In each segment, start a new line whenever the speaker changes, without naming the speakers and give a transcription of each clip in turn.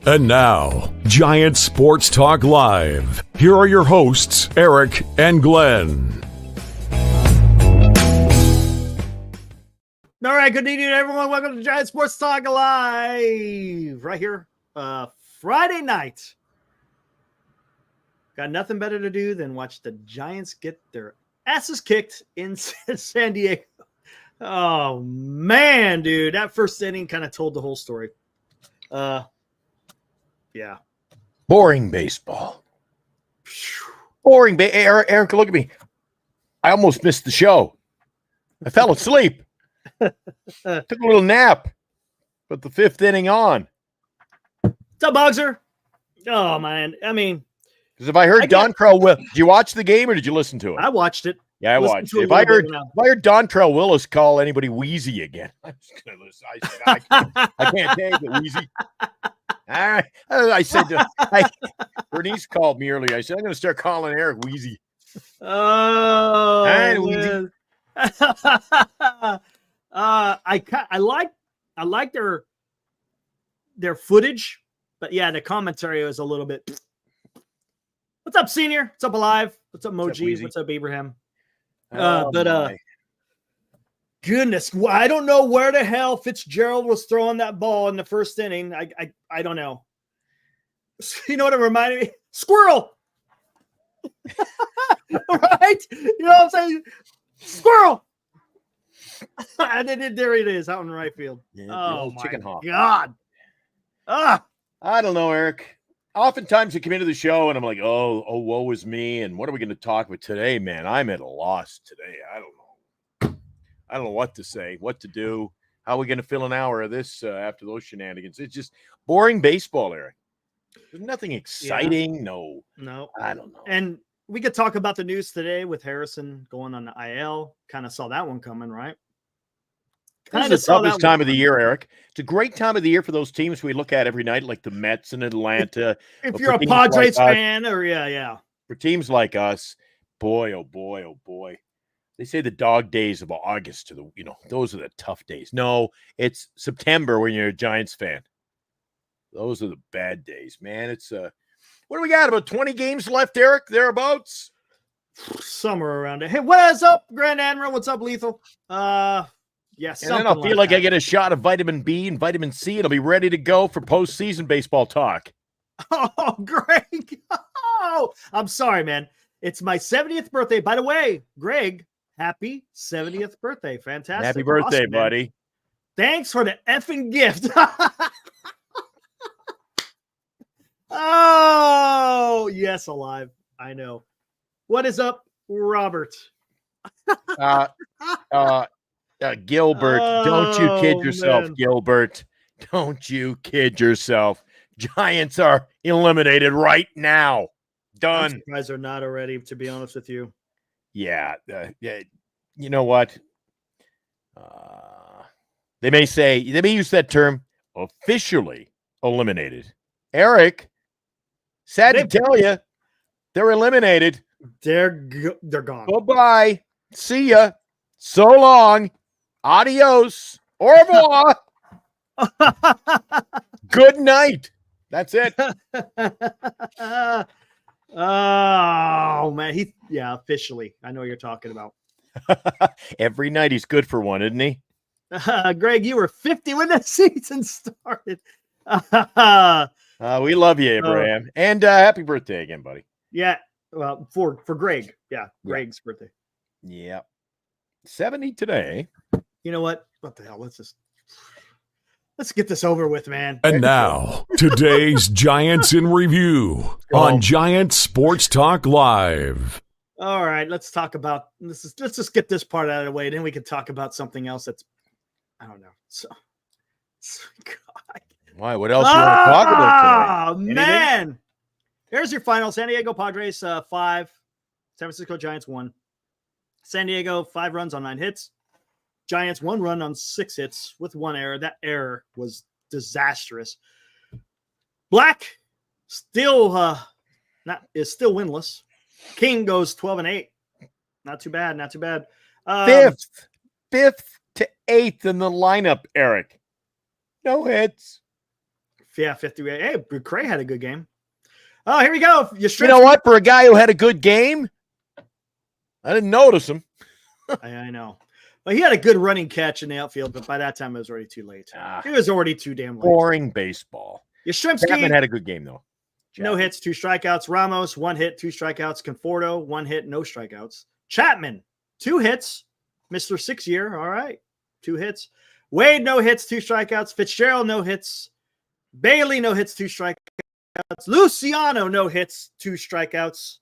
And now, Giants Sports Talk Live. Here are your hosts, Eric and Glenn.
All right, good evening, everyone. Welcome to Giants Sports Talk Live. Right here, Friday night. Got nothing better to do than watch the Giants get their asses kicked in San Diego. Oh, man, dude. That first inning kind of told the whole story. Yeah.
Boring baseball. Boring. Eric, look at me. I almost missed the show. I fell asleep. Took a little nap. Put the fifth inning on.
What's up, Bogser? Oh, man. I mean.
Because if I heard Dontrell Willis, did you watch the game or did you listen to it?
I watched it.
Yeah, I watched it. If I heard Dontrell Willis call anybody Wheezy again, I'm just going to listen. I said, I can't take it, Wheezy. All right. I said, Bernice called me earlier. I said, I'm going to start calling Eric Wheezy.
Oh,
right, Wheezy.
I like their footage, but yeah, the commentary was a little bit. What's up, Senior? What's up, Alive? What's up, Moji? What's up, Abraham? Goodness, I don't know where the hell Fitzgerald was throwing that ball in the first inning. I don't know. You know what it reminded me? Squirrel. Right? You know what I'm saying? Squirrel. And then there it is out in right field.
Yeah,
oh my
chicken hawk.
God.
I don't know, Eric. Oftentimes I come into the show and I'm like, oh, woe is me. And what are we going to talk about today, man? I'm at a loss today. I don't know what to say, what to do. How are we going to fill an hour of this after those shenanigans? It's just boring baseball, Eric. There's nothing exciting. Yeah. No, I don't know.
And we could talk about the news today with Harrison going on the IL. Kind of saw that one coming, right?
This is the toughest time of the year, Eric. It's a great time of the year for those teams we look at every night, like the Mets in Atlanta.
If you're a Padres fan, or yeah.
For teams like us, boy, oh boy, oh boy. They say the dog days of August those are the tough days. No, it's September when you're a Giants fan. Those are the bad days, man. It's what do we got? About 20 games left, Eric? Thereabouts?
Somewhere around it. Hey, what is up, Grand Admiral? What's up, Lethal? Yes.
And then I'll feel like I get a shot of vitamin B and vitamin C, and I'll be ready to go for postseason baseball talk.
Oh, Greg. Oh, I'm sorry, man. It's my 70th birthday. By the way, Greg, happy 70th birthday. Fantastic.
Happy birthday, awesome, buddy. Man.
Thanks for the effing gift. Oh, yes, Alive. I know. What is up, Robert?
Gilbert, don't you kid yourself,
man.
Gilbert. Don't you kid yourself. Giants are eliminated right now. Done.
I'm surprised they're not already, to be honest with you.
Yeah. You know what? They may use that term, officially eliminated. Eric, sad to tell you, they're eliminated.
They're gone.
Bye-bye. See ya. So long. Adios. Au revoir. Good night. That's it.
Oh, man. Officially. I know what you're talking about.
Every night he's good for one, isn't he?
Greg, you were 50 when the season started.
We love you, Abraham. And happy birthday again, buddy.
Yeah. Well, for Greg. Yeah. Greg's birthday.
Yeah. 70 today.
You know what? What the hell? Let's get this over with, man.
And now, today's Giants in Review on Giants Sports Talk Live.
All right, let's talk about this. Let's just get this part out of the way. Then we can talk about something else that's, I don't know. So God.
Why? What else do you want to talk about today?
Man. Here's your final. San Diego Padres 5, San Francisco Giants 1. San Diego 5 runs on 9 hits. Giants 1 run on 6 hits with 1 error. That error was disastrous. Black still is still winless. King goes 12-8. Not too bad. Not too bad.
Fifth to 8th in the lineup, Eric. No hits.
Yeah, 58. Hey, McCray had a good game. Oh, here we go.
You know what? For a guy who had a good game, I didn't notice him.
I know. Well, he had a good running catch in the outfield, but by that time it was already too late. It was already too damn late.
Boring baseball.
Yastrzemski
Chapman had a good game, though.
No hits, 2 strikeouts. Ramos, 1 hit, 2 strikeouts. Conforto, 1 hit, no strikeouts. Chapman, 2 hits. Mr. 6-year, all right. 2 hits. Wade, no hits, 2 strikeouts. Fitzgerald, no hits. Bailey, no hits, 2 strikeouts. Luciano, no hits, 2 strikeouts.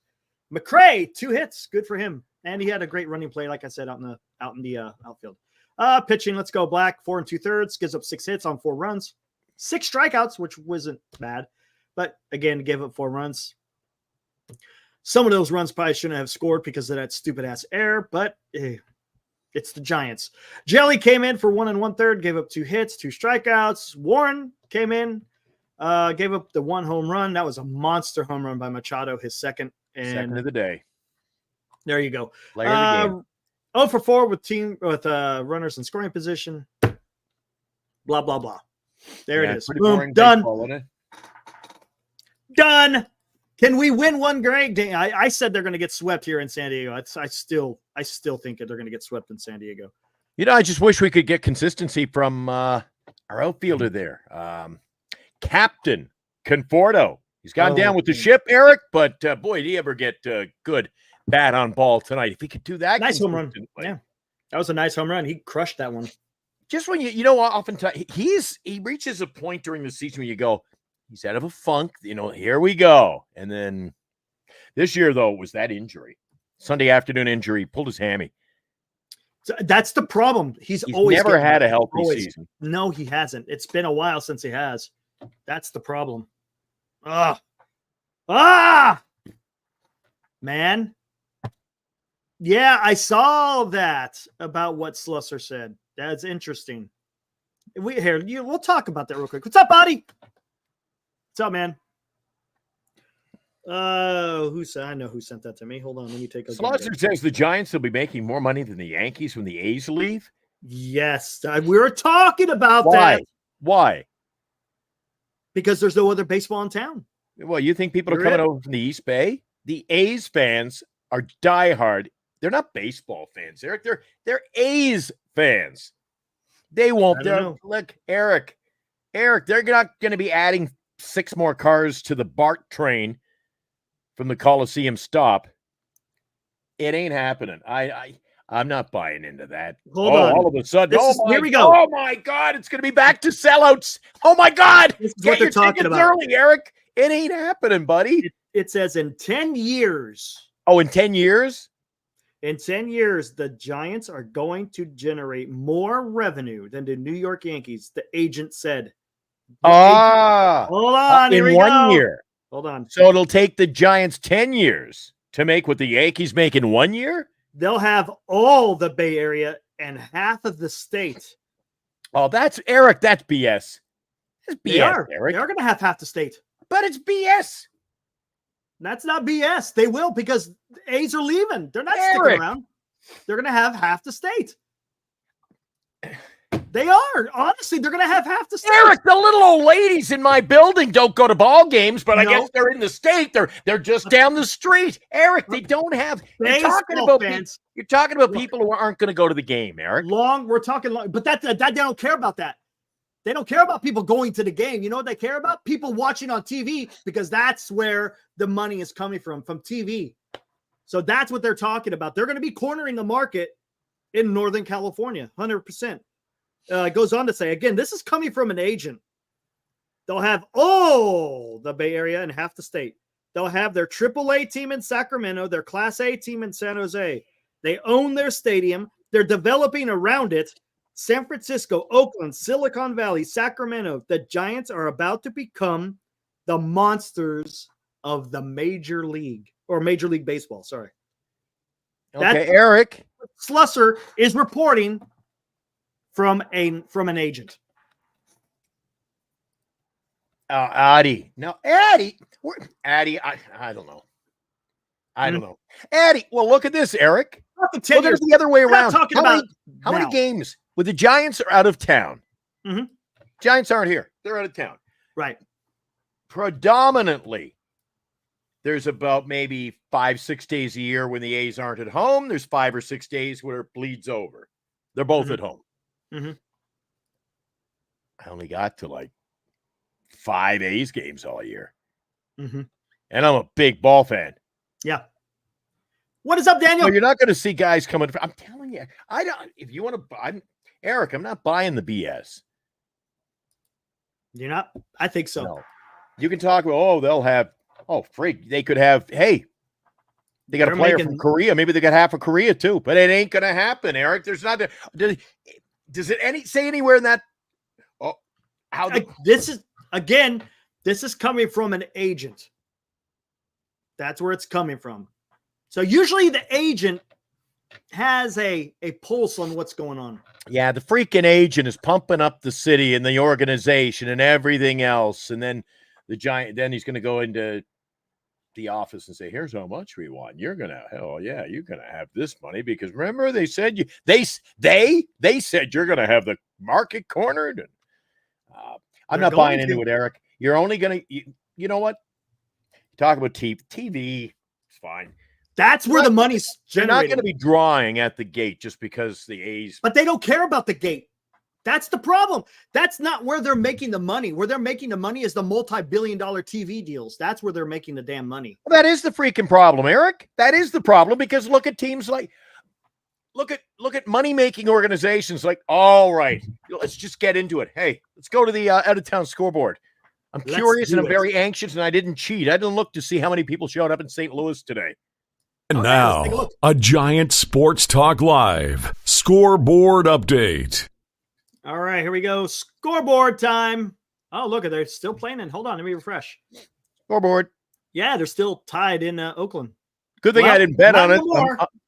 McCray, 2 hits. Good for him. And he had a great running play, like I said, out in the outfield. Pitching, let's go. Black, 4 2/3, gives up 6 hits on 4 runs. 6 strikeouts, which wasn't bad. But again, gave up 4 runs. Some of those runs probably shouldn't have scored because of that stupid ass error, but it's the Giants. Jelly came in for 1 1/3, gave up 2 hits, 2 strikeouts. Warren came in, gave up the 1 home run. That was a monster home run by Machado, his second
of the day.
There you go.
Player of the game.
0 for 4 with runners in scoring position. Blah blah blah. There it is. Boom. Done.
Baseball,
Done. Can we win one great game? I said they're going to get swept here in San Diego. I still think that they're going to get swept in San Diego.
You know, I just wish we could get consistency from our outfielder there. Captain Conforto. He's gone down with the ship, Eric, but boy, did he ever get good bat on ball tonight. If he could do that.
Nice home run. Yeah, that was a nice home run. He crushed that one.
Just when you know, oftentimes he reaches a point during the season where you go, he's out of a funk, you know, here we go. And then this year, though, was that injury. Sunday afternoon injury, pulled his hammy.
So that's the problem. He's always
never had a healthy season.
No, he hasn't. It's been a while since he has. That's the problem. Man. Yeah, I saw that about what Slusser said. That's interesting. We'll talk about that real quick. What's up, buddy? What's up, man? I know who sent that to me. Hold on, let me take a look.
Slusser says the Giants will be making more money than the Yankees when the A's leave.
Yes, we were talking about that.
Why?
Because there's no other baseball in town.
Well, you think people are coming over from the East Bay? The A's fans are diehard. They're not baseball fans, Eric. They're A's fans. They won't. Look, Eric, they're not going to be adding 6 more cars to the BART train from the Coliseum stop. It ain't happening. I'm not buying into that.
Hold on.
All of a sudden,
here we go.
Oh my God, it's going to be back to sellouts. Oh my God,
this is what they're talking about.
Early, Eric. It ain't happening, buddy.
It says in 10 years.
Oh, in 10 years?
In 10 years, the Giants are going to generate more revenue than the New York Yankees, the agent said.
Hold
on.
In 1 year.
Hold on.
So it'll take the Giants 10 years to make what the Yankees make in 1 year?
They'll have all the Bay Area and half of the state.
Oh, that's Eric. That's BS. That's BS,
Eric. They are going to have half the state.
But it's BS.
That's not BS. They will because the A's are leaving. They're not sticking around. They're going to have half the state. They are. Honestly, they're going to have half the state.
Eric, the little old ladies in my building don't go to ball games, but I guess they're in the state. They're just down the street. Eric, they don't have. You're talking about people who aren't going to go to the game, Eric.
We're talking long, but that they don't care about that. They don't care about people going to the game. You know what they care about? People watching on TV because that's where the money is coming from TV. So that's what they're talking about. They're going to be cornering the market in Northern California, 100%. It goes on to say, again, this is coming from an agent. They'll have all the Bay Area and half the state. They'll have their AAA team in Sacramento, their Class A team in San Jose. They own their stadium. They're developing around it. San Francisco, Oakland, Silicon Valley, Sacramento. The Giants are about to become the monsters of the Major League Baseball. Sorry.
Okay, Eric.
Slusser is reporting from an agent.
Addy. No, Addy. Addy, I don't know. I don't know. Addy, well, look at this, Eric. Look at it the other way around. How many games with the Giants are out of town?
Mm-hmm.
Giants aren't here. They're out of town.
Right.
Predominantly, there's about maybe 5-6 days a year when the A's aren't at home. There's 5 or 6 days where it bleeds over. They're both at home.
Mm-hmm.
I only got to like 5 A's games all year.
Mm-hmm.
And I'm a big ball fan.
Yeah. What is up, Daniel?
No, you're not going to see guys coming. I'm telling you, I don't. If you want to buy, Eric, I'm not buying the BS.
You're not? I think so.
No. You can talk about, they'll have, frig, they could have, hey, they got a player from Korea. Maybe they got half of Korea too, but it ain't going to happen, Eric. There's not. Does it say anywhere in that?
This is coming from an agent. That's where it's coming from. So usually the agent has a pulse on what's going on.
Yeah, the freaking agent is pumping up the city and the organization and everything else. And then then he's going to go into the office and say, here's how much we want. You're going to, you're going to have this money because remember they said they said you're going to have the market cornered. And I'm not buying into it, Eric. You're only going to, you know what? Talk about TV. It's fine.
That's where the money's generated.
You're not going to be drawing at the gate just because the A's.
But they don't care about the gate. That's the problem. That's not where they're making the money. Where they're making the money is the multi-billion-dollar TV deals. That's where they're making the damn money.
Well, that is the freaking problem, Eric. That is the problem because look at teams like, look at money-making organizations like, all right, let's just get into it. Hey, let's go to the out-of-town scoreboard. I'm curious and I'm very anxious and I didn't cheat. I didn't look to see how many people showed up in St. Louis today.
And now, a Giant Sports Talk Live scoreboard update.
All right, here we go. Scoreboard time. Oh, look, they're still playing. And hold on, let me refresh.
Scoreboard.
Yeah, they're still tied in Oakland.
Good thing I didn't bet on it.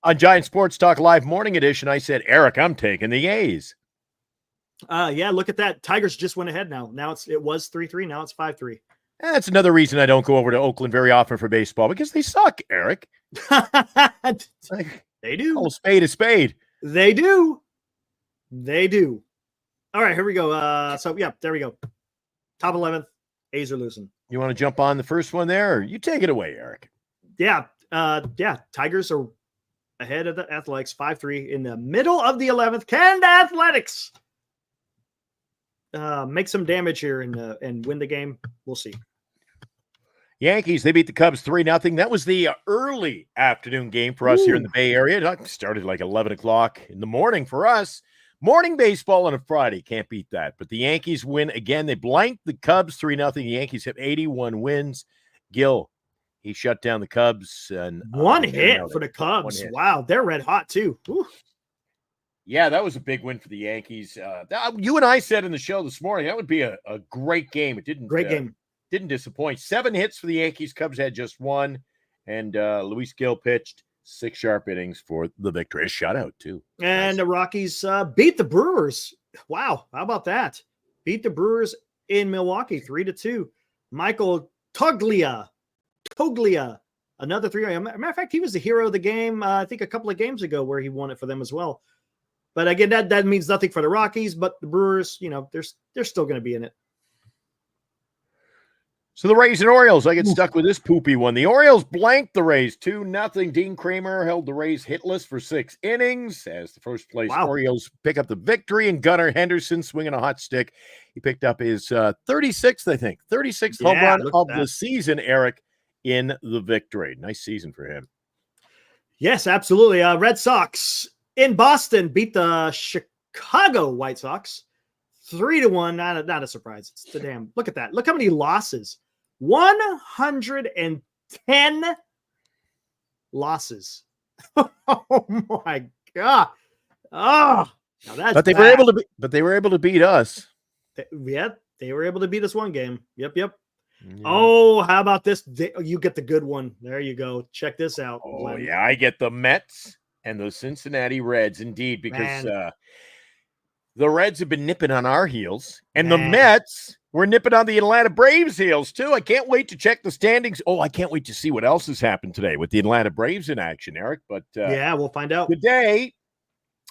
On Giant Sports Talk Live Morning Edition, I said, Eric, I'm taking the A's.
Yeah, look at that. Tigers just went ahead now. Now it was 3-3. Now it's 5-3.
That's another reason I don't go over to Oakland very often for baseball because they suck, Eric.
They do.
Oh, spade is spade.
They do. They do. All right, here we go. There we go. Top 11th. A's are losing.
You want to jump on the first one there? Or you take it away, Eric.
Yeah. Tigers are ahead of the Athletics 5-3 in the middle of the 11th. Can the Athletics make some damage here and win the game? We'll see.
Yankees, they beat the Cubs 3-0. That was the early afternoon game for us here in the Bay Area. It started like 11 o'clock in the morning for us. Morning baseball on a Friday. Can't beat that. But the Yankees win again. They blanked the Cubs 3-0. The Yankees have 81 wins. Gil, he shut down the Cubs. And
one hit for the Cubs. Wow, they're red hot too. Whew.
Yeah, that was a big win for the Yankees. You and I said in the show this morning, that would be a great game. It didn't.
Great game.
Didn't disappoint. 7 hits for the Yankees. Cubs had just 1. And Luis Gil pitched 6 sharp innings for the victory. A shutout, too.
And the Rockies beat the Brewers. Wow. How about that? Beat the Brewers in Milwaukee 3-2. Michael Toglia. Another 3. As a matter of fact, he was the hero of the game, I think, a couple of games ago where he won it for them as well. But again, that means nothing for the Rockies, but the Brewers, they're still going to be in it.
So the Rays and Orioles, I get stuck with this poopy one. The Orioles blanked the Rays 2-0. Dean Kramer held the Rays hitless for 6 innings as the first place Orioles pick up the victory, and Gunnar Henderson swinging a hot stick. He picked up his 36th, I think, 36th home run of the season, Eric, in the victory. Nice season for him. Yes, absolutely. Red Sox in Boston beat the Chicago White Sox 3-1. Not a surprise. It's the damn. Look at that. Look how many losses. 110 losses. Oh my God. Oh, now that's but they were able to beat us. They were able to beat us one game. Yep. Yeah. Oh, how about this? You get the good one. There you go. Check this out. Oh, Glenn. Yeah, I get the Mets and the Cincinnati Reds, indeed, because the Reds have been nipping on our heels, and the Mets were nipping on the Atlanta Braves' heels, too. I can't wait to check the standings. Oh, I can't wait to see what else has happened today with the Atlanta Braves in action, Eric. But yeah, we'll find out. Today,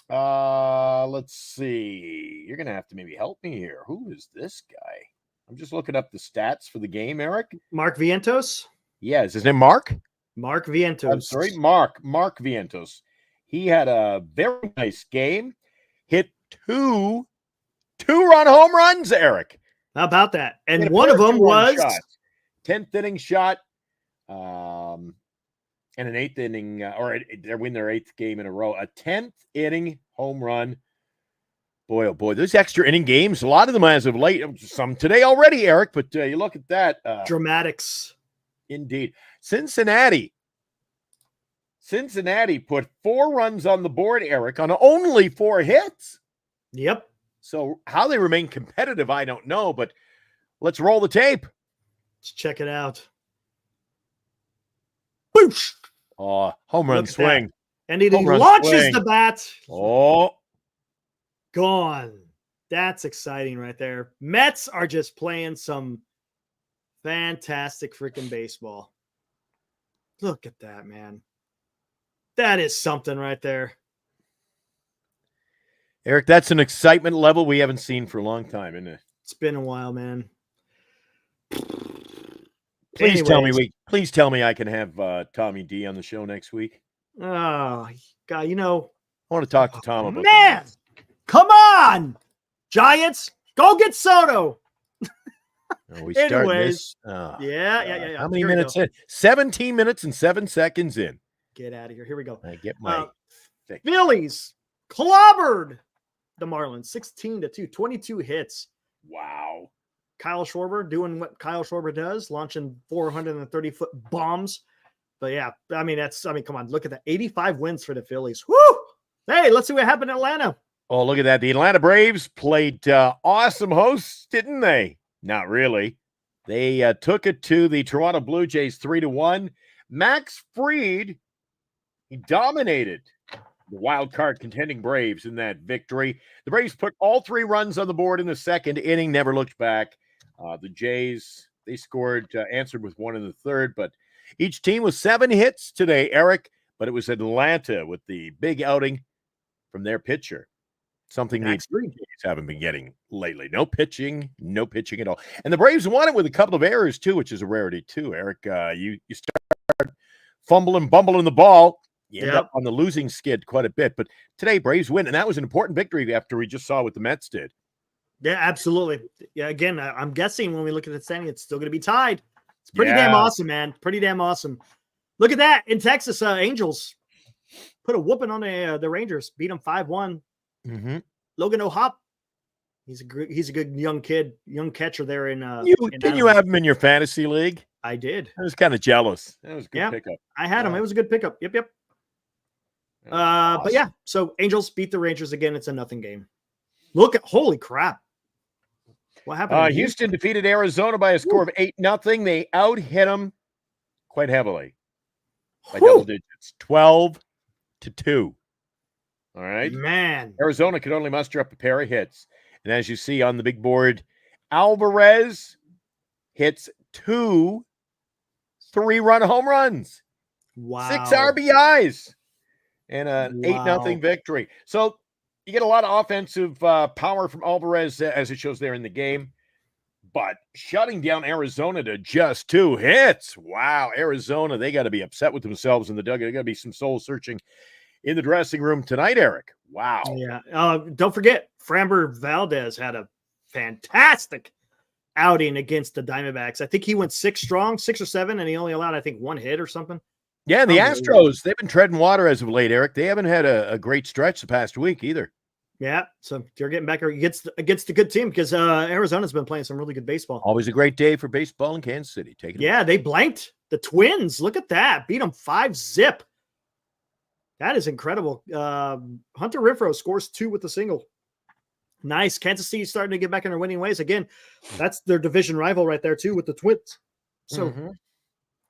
let's see. You're going to have to maybe help me here. Who is this guy? I'm just looking up the stats for the game, Eric.
Mark Vientos.
Yeah, is his name Mark?
Mark Vientos.
I'm sorry, Mark Vientos. He had a very nice game. Hit two run home runs, Eric.
How about that? And one of them was
10th inning shot, and an 8th inning, or they win their 8th game in a row. A 10th inning home run. Boy, oh boy, those extra inning games, a lot of them as of late, some today already, Eric, but you look at that.
Dramatics.
Indeed. Cincinnati put 4 runs on the board, Eric, on only 4 hits.
Yep.
So how they remain competitive, I don't know, but let's roll the tape.
Let's check it out. Boosh!
Oh, home run swing.
That. And he launches
swing.
The bat.
Oh.
Gone. That's exciting right there. Mets are just playing some fantastic freaking baseball. Look at that, man. That is something right there.
Eric, that's an excitement level we haven't seen for a long time, isn't it?
It's been a while, man.
Please tell me I can have Tommy D on the show next week.
Oh, God, I
want to talk to Tom about
man. Come on, Giants, go get Soto.
We start this.
Yeah.
How many minutes in? 17 minutes and 7 seconds in.
Get out of here. Here we go.
I get my
Phillies clobbered the Marlins 16-2, 22 hits.
Wow.
Kyle Schwarber doing what Kyle Schwarber does, launching 430-foot bombs. But yeah, come on, look at that. 85 wins for the Phillies. Woo! Hey, let's see what happened in Atlanta.
Oh, look at that. The Atlanta Braves played awesome hosts, didn't they? Not really. They took it to the Toronto Blue Jays 3-1. Max Fried, he dominated the wild card contending Braves in that victory. The Braves put all 3 runs on the board in the second inning, never looked back. The Jays, they scored, answered with 1 in the third, but each team was 7 hits today, Eric, but it was Atlanta with the big outing from their pitcher. Something the Braves haven't been getting lately. No pitching at all. And the Braves won it with a couple of errors too, which is a rarity too, Eric. You start bumbling the ball. You end up on the losing skid quite a bit. But today, Braves win, and that was an important victory after we just saw what the Mets did.
Yeah, absolutely. Yeah, again, I'm guessing when we look at the standing, it's still going to be tied. It's pretty damn awesome, man. Pretty damn awesome. Look at that. In Texas, Angels put a whooping on the Rangers, beat them 5-1.
Mm-hmm.
Logan O'Hop, he's a good young kid, young catcher there in.
Didn't you have him in your fantasy league?
I did.
I was kind of jealous. That was a good pickup.
I had him. It was a good pickup. Yep. Awesome. But yeah, so Angels beat the Rangers again. It's a nothing game. Holy crap! What happened?
Houston defeated Arizona by a score of 8-0. They out-hit them quite heavily by double digits, 12-2. All right.
Man.
Arizona could only muster up a pair of hits. And as you see on the big board, Alvarez hits 2 3-run home runs.
Wow.
6 RBIs. And an 8-0 victory. So you get a lot of offensive power from Alvarez as it shows there in the game. But shutting down Arizona to just 2 hits. Wow. Arizona, they got to be upset with themselves in the dugout. There got to be some soul searching in the dressing room tonight, Eric. Wow.
Yeah. Don't forget, Framber Valdez had a fantastic outing against the Diamondbacks. I think he went 6 strong, 6 or 7, and he only allowed, I think, 1 hit or something.
Yeah, and the Astros, they've been treading water as of late, Eric. They haven't had a great stretch the past week either.
Yeah, so you're getting back against the good team because Arizona's been playing some really good baseball.
Always a great day for baseball in Kansas City.
They blanked the Twins. Look at that. Beat them 5-0. That is incredible. Hunter Renfroe scores 2 with a single. Nice. Kansas City starting to get back in their winning ways. Again, that's their division rival right there, too, with the Twins. So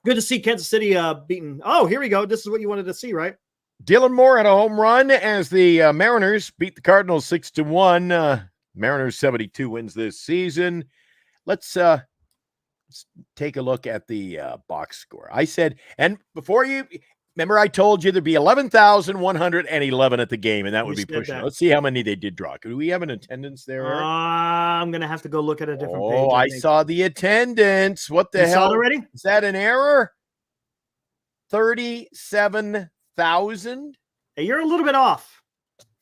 good to see Kansas City beaten. Oh, here we go. This is what you wanted to see, right?
Dylan Moore had a home run as the Mariners beat the Cardinals 6-1. Mariners 72 wins this season. Let's take a look at the box score. I said, and before you Remember, I told you there'd be 11,111 at the game, and that would be pushing.
That.
Let's see how many they did draw. Do we have an attendance there, Eric?
I'm going to have to go look at a different page.
Oh, I saw the attendance. What the hell?
Saw it already?
Is that an error? 37,000?
Hey, you're a little bit off.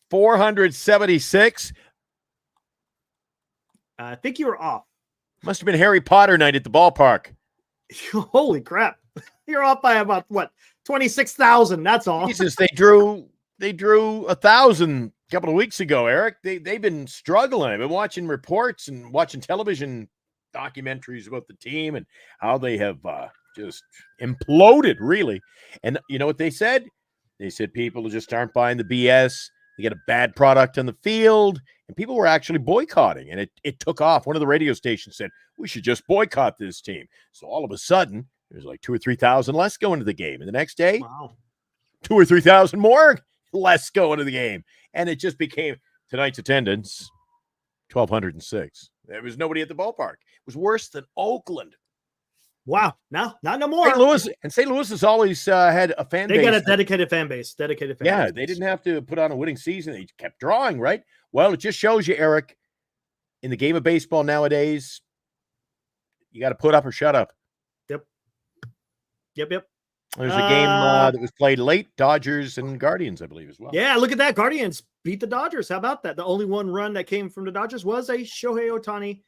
476.
I think you were off.
Must have been Harry Potter night at the ballpark.
Holy crap. You're off by about, 26,000. That's all.
Jesus, they drew 1,000 a couple of weeks ago, Eric. They've been struggling. I've been watching reports and watching television documentaries about the team and how they have just imploded, really. And you know what they said? They said people just aren't buying the BS. They get a bad product on the field, and people were actually boycotting, and it took off. One of the radio stations said, we should just boycott this team. So all of a sudden, there's like 2,000 or 3,000 less going to the game. And the next day, 2,000 or 3,000 more less going to the game. And it just became tonight's attendance, 1,206. There was nobody at the ballpark. It was worse than Oakland.
Wow. No, not no more.
St. Louis has always had a fan base.
They got a dedicated fan base.
They didn't have to put on a winning season. They kept drawing, right? Well, it just shows you, Eric, in the game of baseball nowadays, you got to put up or shut up.
Yep.
There's a game that was played late, Dodgers and Guardians, I believe, as well.
Yeah, look at that. Guardians beat the Dodgers. How about that? The only one run that came from the Dodgers was a Shohei Ohtani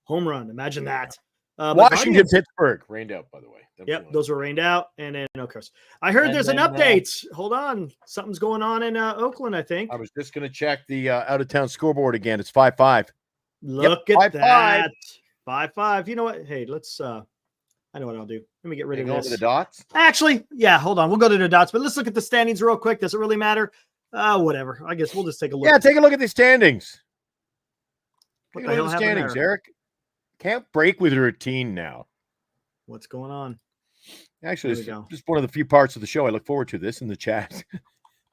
home run. Imagine that.
Washington, Pittsburgh rained out, by the way.
Yep, those were rained out, and then of course, I heard there's an update. Hold on, something's going on in Oakland. I think
I was just going to check the out of town scoreboard again. It's 5-5.
Look at that, 5-5. You know what? Hey, let's. I know what I'll do. Let me get rid of this.
Go to the dots.
Actually, yeah. Hold on, we'll go to the dots, but let's look at the standings real quick. Does it really matter? Whatever. I guess we'll just take a look.
Yeah, take a look at the standings.
What the hell happened
standings,
there?
Eric? Can't break with routine now.
What's going on?
Actually, it's just one of the few parts of the show I look forward to. This in the chat.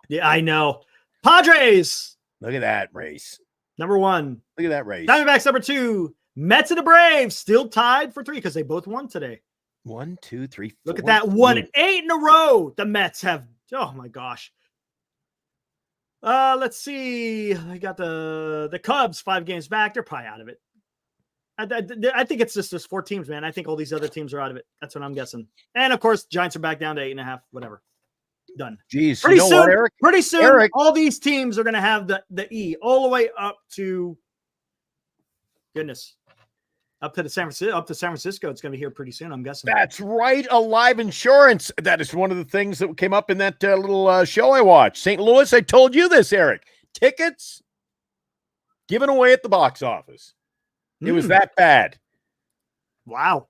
Yeah, I know. Padres.
Look at that race.
Number 1.
Look at that race.
Diamondbacks number 2. Mets and the Braves still tied for 3 because they both won today.
1, 2, 3, 4.
Look at that. 1-8 in a row. The Mets have. Oh my gosh. Let's see. I got the Cubs 5 games back. They're probably out of it. I think it's just 4 teams, man. I think all these other teams are out of it. That's what I'm guessing. And of course, Giants are back down to 8.5. Whatever. Done.
Jeez.
Pretty soon,
what, Eric?
Pretty soon, all these teams are going to have the E all the way up to up to San Francisco. It's going to be here pretty soon. I'm guessing.
That's right. Alive Insurance. That is one of the things that came up in that little show I watched. St. Louis. I told you this, Eric. Tickets given away at the box office. It was that bad.
Wow.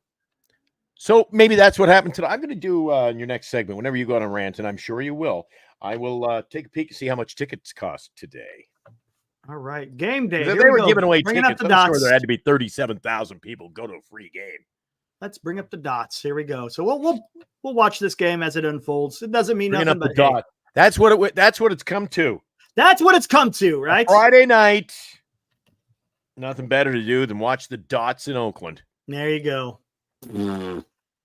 So maybe that's what happened today. I'm going to do in your next segment, whenever you go on a rant, and I'm sure you will, I will take a peek and see how much tickets cost today.
All right. Game day.
They were giving away
Bringing
tickets. I'm sure there had to be 37,000 people go to a free game.
Let's bring up the dots. Here we go. So we'll watch this game as it unfolds. It doesn't mean
Bringing
nothing
up
but
the dot. That's what it's come to.
That's what it's come to, right?
Friday night. Nothing better to do than watch the dots in Oakland.
There you go.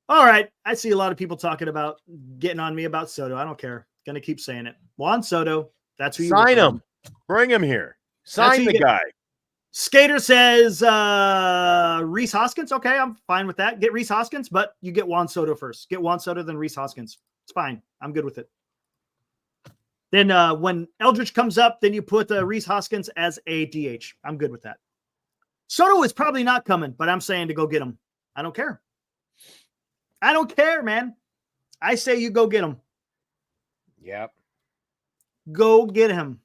All right. I see a lot of people talking about getting on me about Soto. I don't care. Gonna keep saying it. Juan Soto. That's who you
sign him. Bring him here. Sign the guy.
Skater says Rhys Hoskins. Okay, I'm fine with that. Get Rhys Hoskins, but you get Juan Soto first. Get Juan Soto, then Rhys Hoskins. It's fine. I'm good with it. Then when Eldridge comes up, then you put Rhys Hoskins as a DH. I'm good with that. Soto is probably not coming, but I'm saying to go get him. I don't care. I don't care, man. I say you go get him.
Yep.
Go get him.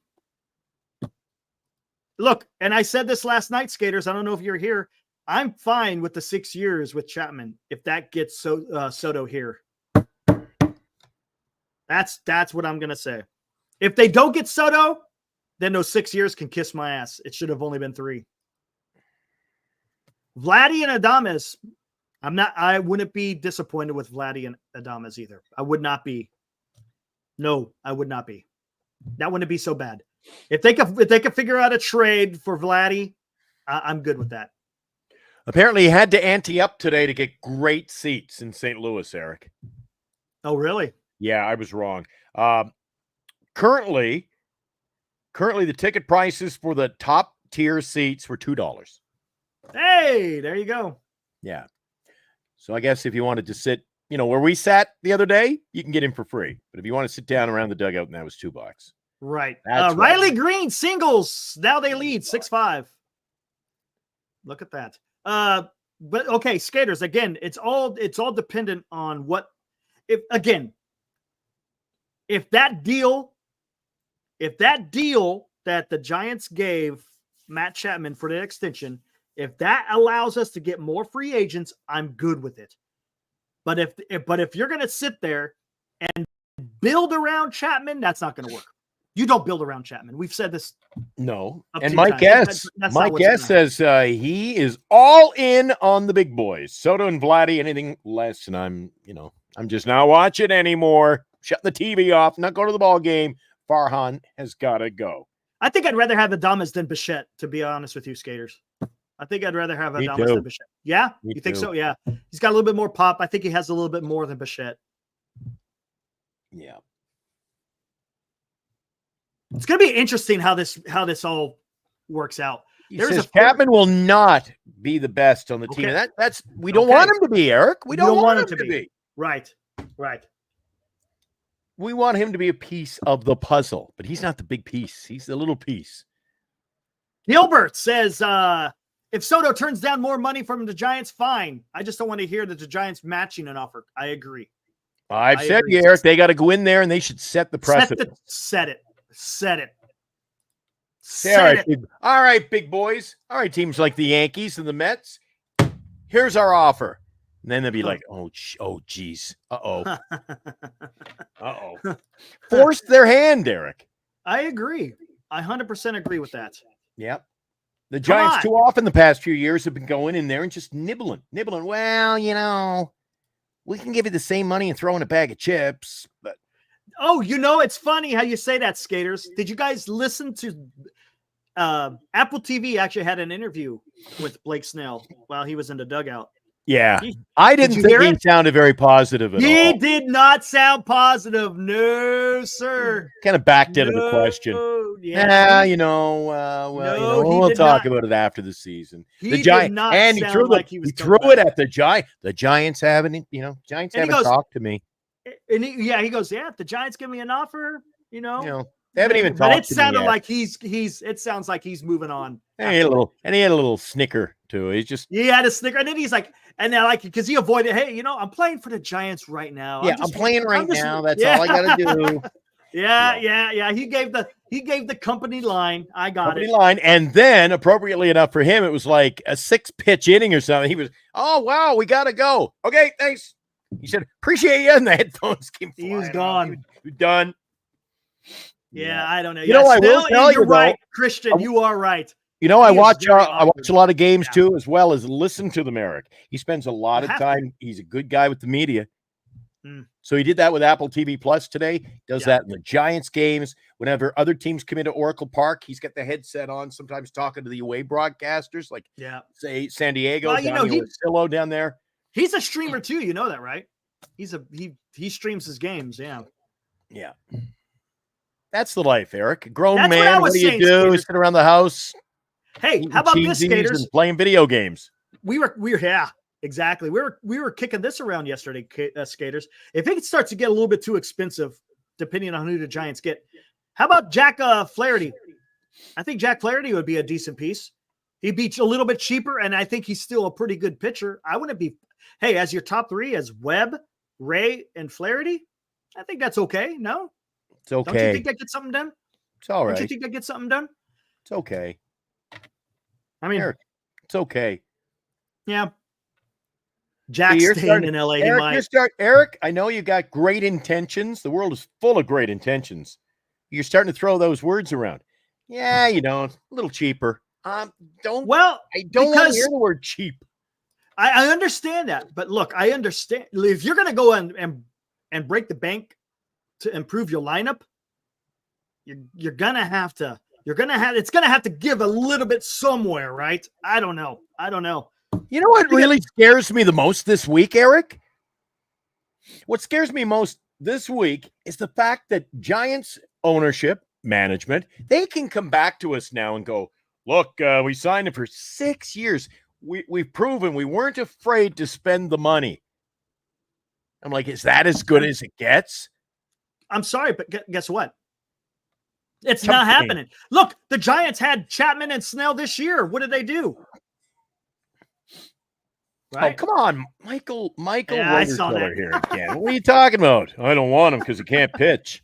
Look, and I said this last night, skaters. I don't know if you're here. I'm fine with the 6 years with Chapman if that gets Soto here. That's what I'm going to say. If they don't get Soto, then those 6 years can kiss my ass. It should have only been 3. Vladdy and Adames, I wouldn't be disappointed with Vladdy and Adames either. I would not be. No, I would not be. That wouldn't be so bad. If they could figure out a trade for Vladdy, I'm good with that.
Apparently, he had to ante up today to get great seats in St. Louis, Eric.
Oh, really?
Yeah, I was wrong. Currently, the ticket prices for the top tier seats were $2.
Hey, there you go.
Yeah. So I guess if you wanted to sit, where we sat the other day, you can get in for free. But if you want to sit down around the dugout, and that was $2.
Right.
That's
Riley Green singles. Now they lead 6-5. Look at that. But okay, skaters, again, it's all dependent on if that deal that the Giants gave Matt Chapman for the extension, if that allows us to get more free agents, I'm good with it. But if you're going to sit there and build around Chapman, that's not going to work. You don't build around Chapman. We've said this.
No. And my guess says he is all in on the big boys. Soto and Vladdy, anything less, and I'm just not watching anymore. Shut the TV off, not go to the ball game. Farhan has got to go.
I think I'd rather have Adames than Bichette, to be honest with you, skaters. I think I'd rather have Adames than Bichette. Yeah? You think so? Yeah. He's got a little bit more pop. I think he has a little bit more than Bichette.
Yeah.
It's going to be interesting how this all works out.
Chapman will not be the best on the team. And we don't want him to be, Eric. We don't want him to be.
Right.
We want him to be a piece of the puzzle, but he's not the big piece. He's the little piece.
Gilbert says, if Soto turns down more money from the Giants, fine. I just don't want to hear that the Giants matching an offer. I agree.
I've said, Eric, they got to go in there and they should set the precedent.
Set it.
All right, big boys. All right, teams like the Yankees and the Mets. Here's our offer. And then they'll be like, oh, geez. Uh-oh. Force their hand, Eric.
I agree. I 100% agree with that.
Yep. The Giants too often the past few years have been going in there and just nibbling. Well, we can give you the same money and throw in a bag of chips. But
it's funny how you say that, skaters. Did you guys listen to Apple TV actually had an interview with Blake Snell while he was in the dugout?
Yeah. I didn't think he sounded very positive at all.
He did not sound positive. No, sir.
Kind of backed out of the question.
Yeah.
We'll talk about it after the season.
He did not sound like he was
threw it at the Giants. The Giants haven't, talked to me.
And he goes, if the Giants give me an offer,
they haven't even talked to me. But it
sounded like it sounds like he's moving on.
And he had a little snicker too.
He had a snicker, and then he's like, because he avoided, hey, I'm playing for the Giants right now.
Yeah, I'm playing right now. That's all I got to do.
Yeah. He gave the company line. I got it.
Line, and then appropriately enough for him, it was like a 6-pitch inning or something. He was, oh wow, we got to go. Okay, thanks. He said, appreciate you, and the headphones came flying.
He was gone.
He was done.
Yeah, I don't know.
I will tell you,
right, Christian. You are right.
I watch a lot of games too, as well as listen to them, Eric. He spends a lot of time. He's a good guy with the media. So he did that with Apple TV Plus today. Does that in the Giants games. Whenever other teams come into Oracle Park, he's got the headset on, sometimes talking to the away broadcasters, like say San Diego, Silo down there.
He's a streamer too. You know that, right? He streams his games. Yeah.
Yeah. That's the life, Eric. Grown
That's
man. What do you do?
Skaters.
Sit around the house.
Hey, how about this, skaters?
Playing video games.
We were exactly. We were kicking this around yesterday, skaters. If it starts to get a little bit too expensive, depending on who the Giants get, how about Jack Flaherty? I think Jack Flaherty would be a decent piece. He'd be a little bit cheaper, and I think he's still a pretty good pitcher. I wouldn't be. Hey, as your top three, as Webb, Ray, and Flaherty, I think that's okay. No,
it's okay.
Don't you think that gets something done?
It's all right.
Don't you think that gets something done?
It's okay.
I mean,
Eric, it's okay.
Yeah. Jack's staying in LA.
Eric, I know you got great intentions. The world is full of great intentions. You're starting to throw those words around. Yeah, a little cheaper. I don't want to hear the word cheap.
I understand that, but look, I understand if you're going to go and break the bank to improve your lineup, you're going to have to. It's going to have to give a little bit somewhere, right? I don't know.
You know what really scares me the most this week, Eric? What scares me most this week is the fact that Giants ownership, management, they can come back to us now and go, look, we signed him for 6 years. We've proven we weren't afraid to spend the money. I'm like, is that as good as it gets?
I'm sorry, but guess what? It's not happening. Look, the Giants had Chapman and Snell this year. What did they do?
Right? Oh, come on. Michael
yeah, I saw that
here again. What are you talking about? I don't want him because he can't pitch.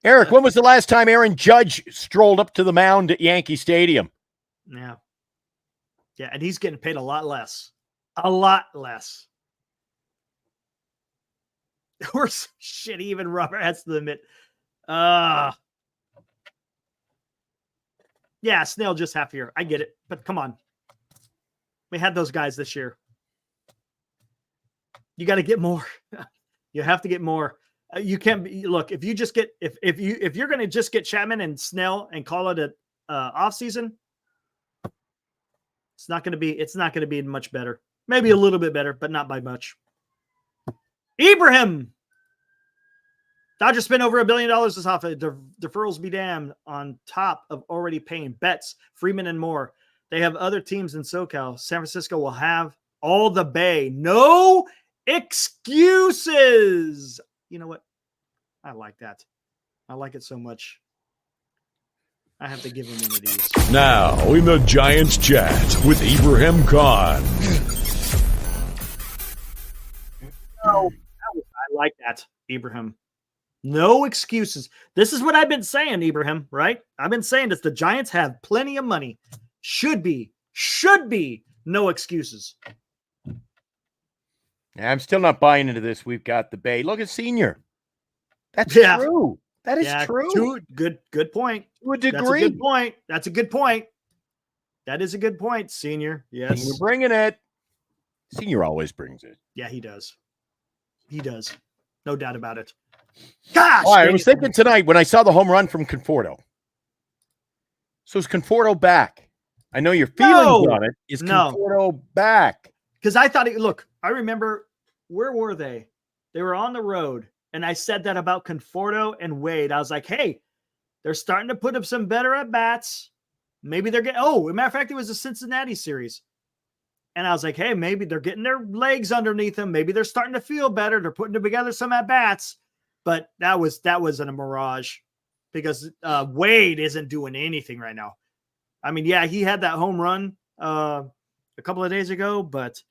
Eric, when was the last time Aaron Judge strolled up to the mound at Yankee Stadium?
Yeah. Yeah, and he's getting paid a lot less. A lot less. We're so shitty, even Robert has to admit. Yeah, Snell just half year. I get it, but come on. We had those guys this year. You got to get more. You have to get more. You can't be, look, if you just get if you're going to just get Chapman and Snell and call it a off season, it's not going to be much better. Maybe a little bit better, but not by much. Ibrahim. Dodgers spent over $1 billion this offseason. Deferrals be damned, on top of already paying Betts, Freeman, and more. They have other teams in SoCal. San Francisco will have all the Bay. No excuses. You know what? I like that. I like it so much. I have to give him one of these.
Now, in the Giants chat with Ibrahim Khan.
Oh, I like that, Ibrahim. No excuses. This is what I've been saying, Ibrahim, right? I've been saying this. The Giants have plenty of money. Should be no excuses.
Yeah, I'm still not buying into this. We've got the Bay. Look at Senior. That's true. That is true.
Good point.
To a degree.
That's a good point. That is a good point, Senior. Yes.
You're bringing it. Senior always brings it.
Yeah, he does. He does. No doubt about it. Gosh.
I was thinking tonight when I saw the home run from Conforto. So is Conforto back? I know your feelings on it. Is Conforto back?
Because I thought, I remember, where were they? They were on the road. And I said that about Conforto and Wade. I was like, hey, they're starting to put up some better at-bats. Maybe they're getting, as a matter of fact, it was a Cincinnati series. And I was like, hey, maybe they're getting their legs underneath them. Maybe they're starting to feel better. They're putting together some at-bats. But that wasn't a mirage, because Wade isn't doing anything right now. I mean, yeah, he had that home run a couple of days ago, but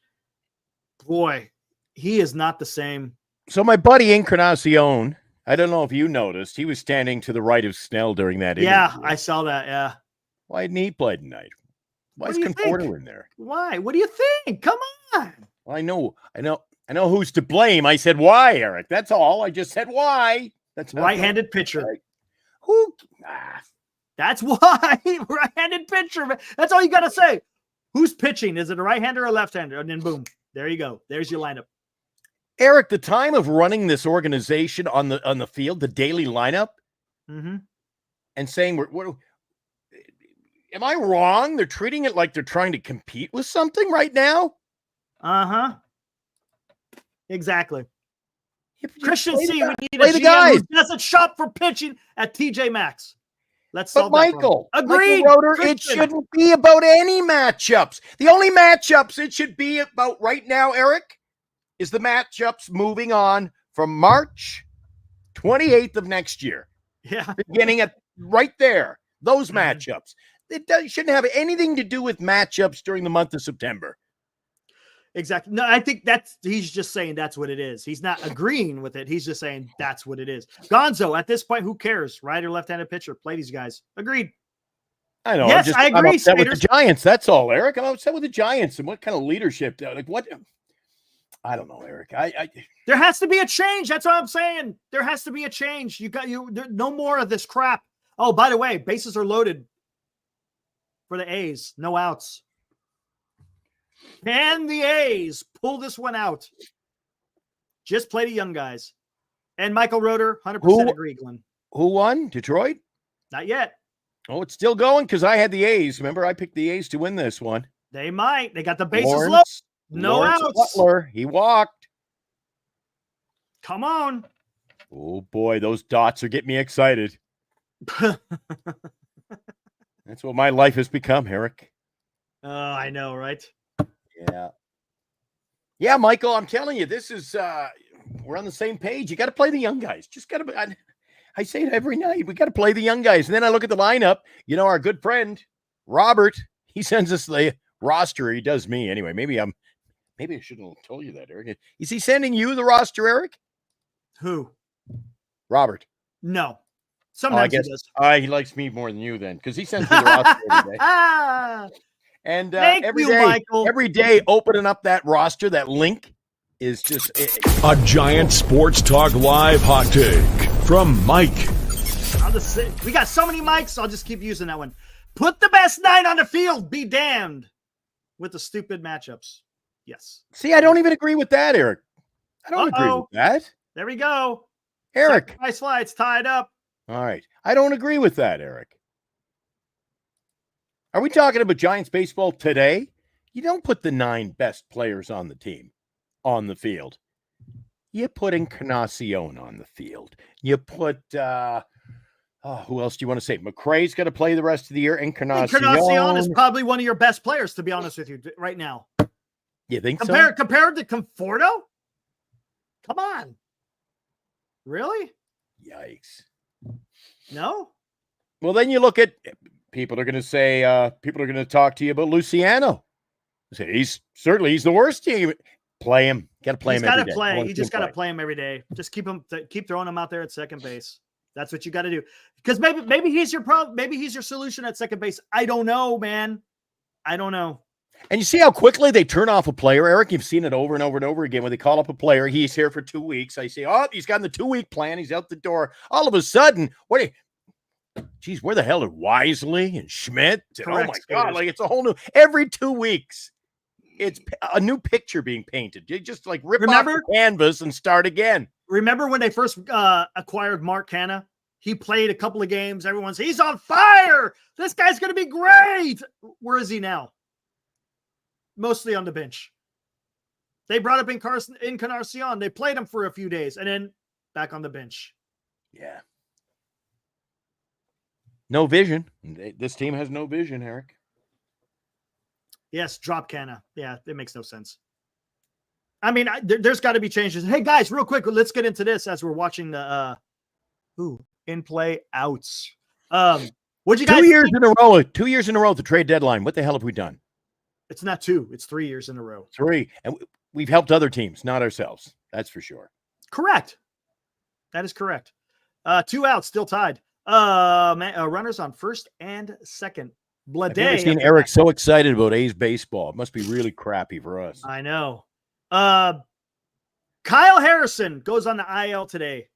boy, he is not the same.
So my buddy Encarnacion, I don't know if you noticed, he was standing to the right of Snell during that interview.
Yeah, I saw that, yeah.
Why didn't he play tonight? Why is Conforto in there?
Why? What do you think? Come on.
Well, I know who's to blame. I said why, Eric. That's all. I just said why. That's
right-handed pitcher.
Right.
That's why. Right-handed pitcher. That's all you got to say. Who's pitching? Is it a right-hander or a left-hander? And then boom, there you go. There's your lineup.
Eric, the time of running this organization on the field, the daily lineup, and saying am I wrong? They're treating it like they're trying to compete with something right now.
Exactly. Christian C, we need
a GM
who doesn't shop for pitching at TJ Maxx. Let's solve that problem.
Agreed. It shouldn't be about any matchups. The only matchups it should be about right now, Eric, is the matchups moving on from March 28th of next year.
Yeah.
Beginning at right there. Those matchups. It shouldn't have anything to do with matchups during the month of September.
Exactly. No, I think he's just saying that's what it is. He's not agreeing with it. He's just saying that's what it is. Gonzo, at this point, who cares? Right or left-handed pitcher? Play these guys. Agreed.
I know.
Yes, I agree.
I'm upset with the Giants. That's all, Eric. I'm upset with the Giants and what kind of leadership. Like what? I don't know, Eric.
There has to be a change. That's what I'm saying. There has to be a change. No more of this crap. Oh, by the way, bases are loaded for the A's. No outs. Can the A's pull this one out? Just play the young guys. And Michael Roeder, 100% agree, Glenn.
Who won? Detroit?
Not yet.
Oh, it's still going because I had the A's. Remember, I picked the A's to win this one.
They might. They got the bases loaded. No outs.
Butler, he walked.
Come on.
Oh boy, those dots are getting me excited. That's what my life has become, Eric.
Oh, I know, right?
Yeah. Yeah, Michael, I'm telling you, this is we're on the same page. You got to play the young guys. Just got to I say it every night. We got to play the young guys. And then I look at the lineup. You know, our good friend Robert, he sends us the roster. He does me anyway. Maybe I shouldn't have told you that, Eric. Is he sending you the roster, Eric?
Who?
Robert.
No. Sometimes
I guess
he does.
He likes me more than you then, because he sends me the roster every day. And every day opening up that roster, that link is just
a Giant Sports Talk Live hot take from Mike.
We got so many mics, I'll just keep using that one. Put the best 9 on the field, be damned with the stupid matchups. Yes.
See, I don't even agree with that, Eric. I don't agree with that.
There we go.
Eric.
Nice flights tied up.
All right. I don't agree with that, Eric. Are we talking about Giants baseball today? You don't put the 9 best players on the team on the field. You put Encarnacion on the field. You put, who else do you want to say? McRae's going to play the rest of the year.
Encarnacion is probably one of your best players, to be honest with you, right now.
You think so?
Compared to Conforto? Come on. Really?
Yikes.
No?
Well, then you look at people are going to talk to you about Luciano. Say he's the worst team. Play him. Got to play him every day.
You just got to play him every day. Just keep throwing him out there at second base. That's what you got to do. Because maybe he's your problem. Maybe he's your solution at second base. I don't know, man. I don't know.
And you see how quickly they turn off a player, Eric? You've seen it over and over and over again when they call up a player. He's here for 2 weeks. I say, he's got the 2-week plan. He's out the door. All of a sudden, where the hell are Wisely and Schmidt? And,
correct,
oh, my God. Like, it's a whole new – every 2 weeks, it's a new picture being painted. You just, like, rip off the canvas and start again.
Remember when they first acquired Mark Canha? He played a couple of games. Everyone's, he's on fire. This guy's going to be great. Where is he now? Mostly on the bench. They brought up Encarnacion. They played him for a few days and then back on the bench.
Yeah. No vision. This team has no vision, Eric.
Yes, drop Canha. Yeah, it makes no sense. I mean, there's got to be changes. Hey, guys, real quick, let's get into this as we're watching the in-play outs. What'd you guys
2 years in a row. 2 years in a row at the trade deadline. What the hell have we done?
It's not 2. It's 3 years in a row.
3. And we've helped other teams, not ourselves. That's for sure.
Correct. That is correct. 2 outs, still tied. Runners on first and second. Blade.
I've never seen Eric so excited about A's baseball. It must be really crappy for us.
I know. Kyle Harrison goes on the IL today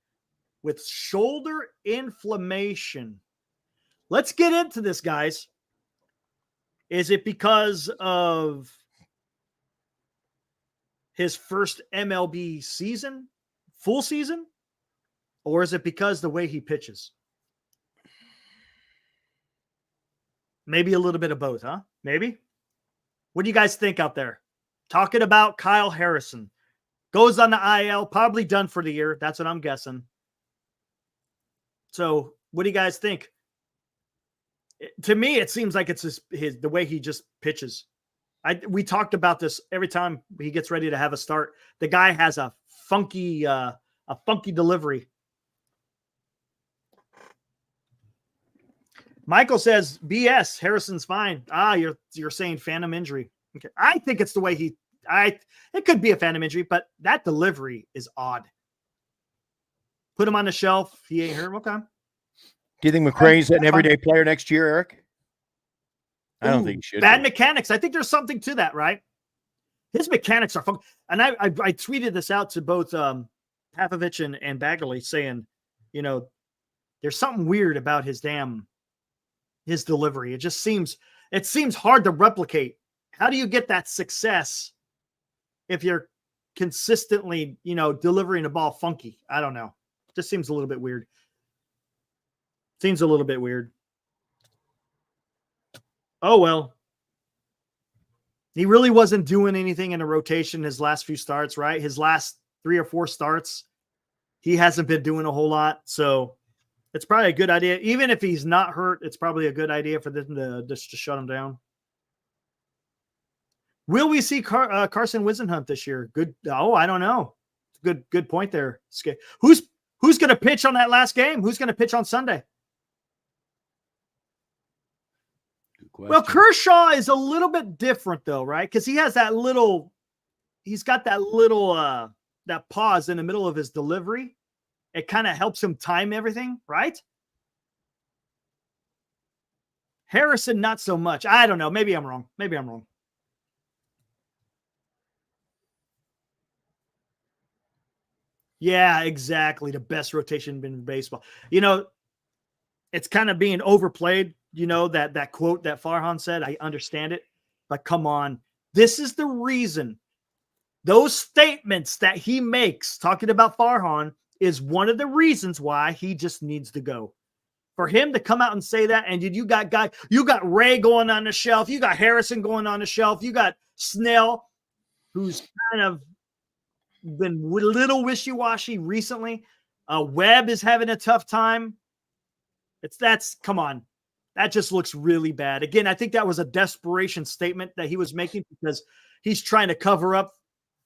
with shoulder inflammation. Let's get into this, guys. Is it because of his first MLB season, full season? Or is it because the way he pitches? Maybe a little bit of both, huh? Maybe. What do you guys think out there? Talking about Kyle Harrison. Goes on the IL, probably done for the year. That's what I'm guessing. So what do you guys think? To me, it seems like it's the way he just pitches. We talked about this every time he gets ready to have a start. The guy has a funky delivery. Michael says, BS, Harrison's fine. You're saying phantom injury. Okay. I think it's the way it could be a phantom injury, but that delivery is odd. Put him on the shelf. He ain't hurt. Okay.
Do you think McRae's an everyday player next year, Eric? I don't think he should.
Bad mechanics. I think there's something to that, right? His mechanics are fun. And I tweeted this out to both Pavlovich and Baggerly saying, there's something weird about his delivery. It seems hard to replicate. How do you get that success if you're consistently, delivering the ball funky? I don't know. Just seems a little bit weird. Seems a little bit weird. Oh, well. He really wasn't doing anything in a rotation his last few starts, right? His last 3 or 4 starts. he hasn't been doing a whole lot. So it's probably a good idea. Even if he's not hurt, it's probably a good idea for them to just to shut him down. Will we see Carson Wisenhunt this year? Good. Oh, I don't know. Good point there. Who's going to pitch on that last game? Who's going to pitch on Sunday? Well, Kershaw is a little bit different though, right? Because he's got that little that pause in the middle of his delivery. It kind of helps him time everything, right? Harrison, not so much. I don't know. Maybe I'm wrong. Yeah, exactly. The best rotation in baseball. It's kind of being overplayed. That quote that Farhan said, I understand it, but come on. This is the reason. Those statements that he makes talking about Farhan is one of the reasons why he just needs to go. For him to come out and say that, and you got Ray going on the shelf, you got Harrison going on the shelf, you got Snell, who's kind of been a little wishy-washy recently. Webb is having a tough time. Come on. That just looks really bad. Again, I think that was a desperation statement that he was making because he's trying to cover up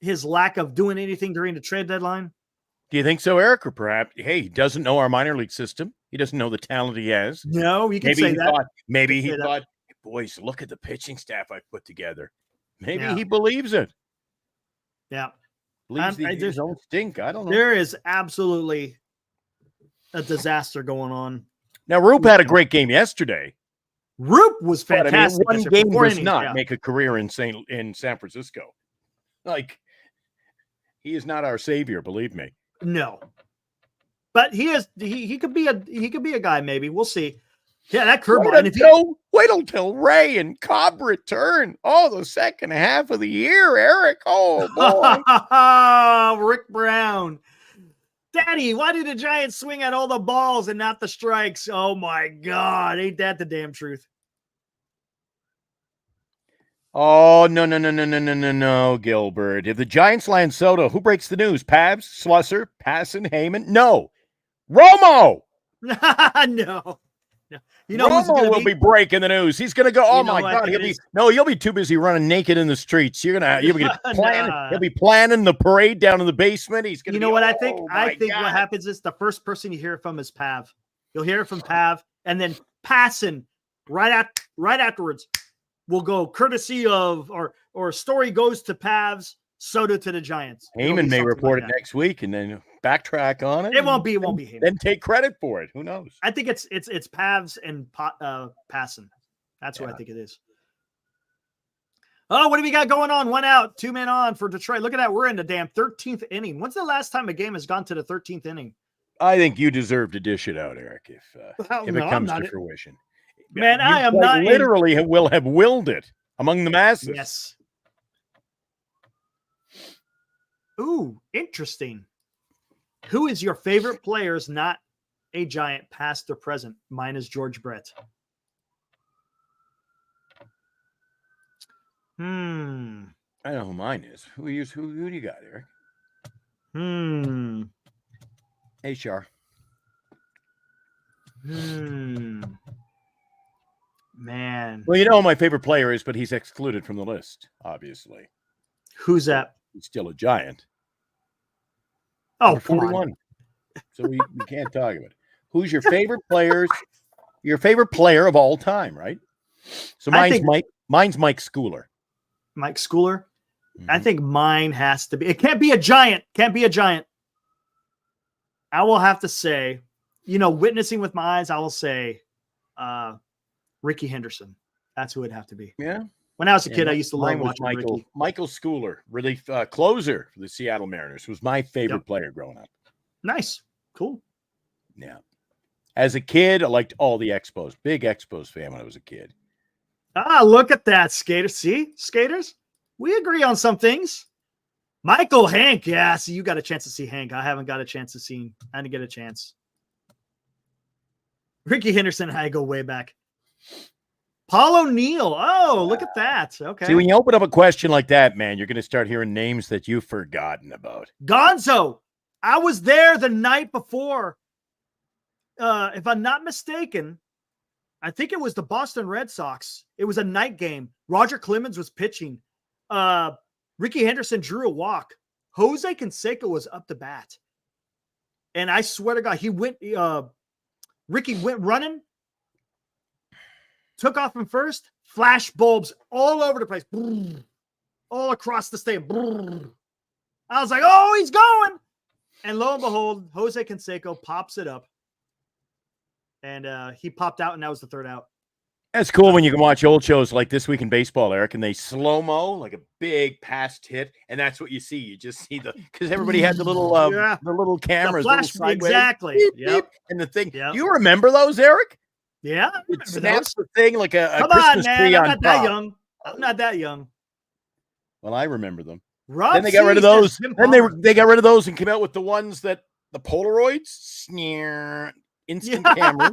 his lack of doing anything during the trade deadline.
Do you think so, Eric? Or perhaps, hey, he doesn't know our minor league system. He doesn't know the talent he has.
No, you can say that.
Maybe he thought, boys, look at the pitching staff I put together. Maybe he believes it.
Yeah.
Believes his own stink. I don't know.
There is absolutely a disaster going on.
Now, Roop had a great game yesterday.
Roop was fantastic.
One game does not make a career in San Francisco. Like, he is not our savior, believe me.
No, but he is. He could be a guy. Maybe we'll see. Yeah, that curveball.
Wait until Ray and Cobb return. Oh, the second half of the year, Eric. Oh
boy, Rick Brown. Daddy, why did the Giants swing at all the balls and not the strikes? Oh, my God. Ain't that the damn truth?
Oh, no, Gilbert. If the Giants land Soto, who breaks the news? Pabs, Slusser, Passan, Heyman? No. Romo!
No.
Romo will be breaking the news. He's going to go, oh, my God. You'll be too busy running naked in the streets. You'll be planning. He'll be planning the parade down in the basement. He's going to
what I think? I think what happens is the first person you hear from is Pav. You'll hear it from Pav, and then Passan right afterwards will go courtesy of, or story goes to Pavs, Soto to the Giants.
Heyman may report it next week and then backtrack on it.
It won't be Heyman.
Then take credit for it. Who knows?
I think it's Pavs and Passan. That's what I think it is. Oh, what do we got going on? 1 out, 2 men on for Detroit. Look at that. We're in the damn 13th inning. When's the last time a game has gone to the 13th inning?
I think you deserve to dish it out, Eric, if it comes to fruition.
Man, I am not.
Literally will have willed it among the masses.
Yes. Ooh, interesting. Who is your favorite players, not a Giant, past or present? Mine is George Brett.
I know who mine is. Who do you got, Eric? HR.
Man.
Well, you know who my favorite player is, but he's excluded from the list, obviously.
Who's that?
He's still a Giant.
Oh,
41. So we can't talk about it. Who's your favorite players? Your favorite player of all time, right? So mine's Mike Schooler.
Mike Schooler? Mm-hmm. I think mine has to be. It can't be a Giant. I will have to say, witnessing with my eyes, I will say Ricky Henderson. That's who it'd have to be.
Yeah.
When I was a kid, I used to love watching Ricky.
Michael Schooler, relief closer for the Seattle Mariners, was my favorite player growing up.
Nice. Cool.
Yeah. As a kid, I liked all the Expos. Big Expos fan when I was a kid.
Look at that, Skater. See, Skaters? We agree on some things. Michael Hank. Yeah, see, you got a chance to see Hank. I haven't got a chance to see him. I didn't get a chance. Ricky Henderson and I go way back. Paul O'Neill. Oh, look at that. Okay.
See, when you open up a question like that, man, you're going to start hearing names that you've forgotten about.
Gonzo. I was there the night before. If I'm not mistaken, I think it was the Boston Red Sox. It was a night game. Roger Clemens was pitching. Ricky Henderson drew a walk. Jose Canseco was up to bat. And I swear to God, Ricky went running, took off from first, flash bulbs all over the place, all across the stadium. I was like, oh, he's going. And lo and behold, Jose Canseco pops it up. And he popped out, and that was the third out.
That's cool when you can watch old shows like This Week in Baseball, Eric, and they slow-mo like a big past hit, and that's what you see. You just see because everybody had the little cameras.
The flash, exactly.
Beep,
yep.
beep, and the thing.
Yep.
Do you remember those, Eric?
Yeah.
It snaps the thing like a
Come
Christmas
on, man.
tree
I'm
on
not
top.
that young. I'm not that young.
Well, I remember them.
Rob
Then they got rid of
Seas
those.
says Jim
Then
Palmer.
they got rid of those and came out with the ones that the Polaroids, sneer, instant camera.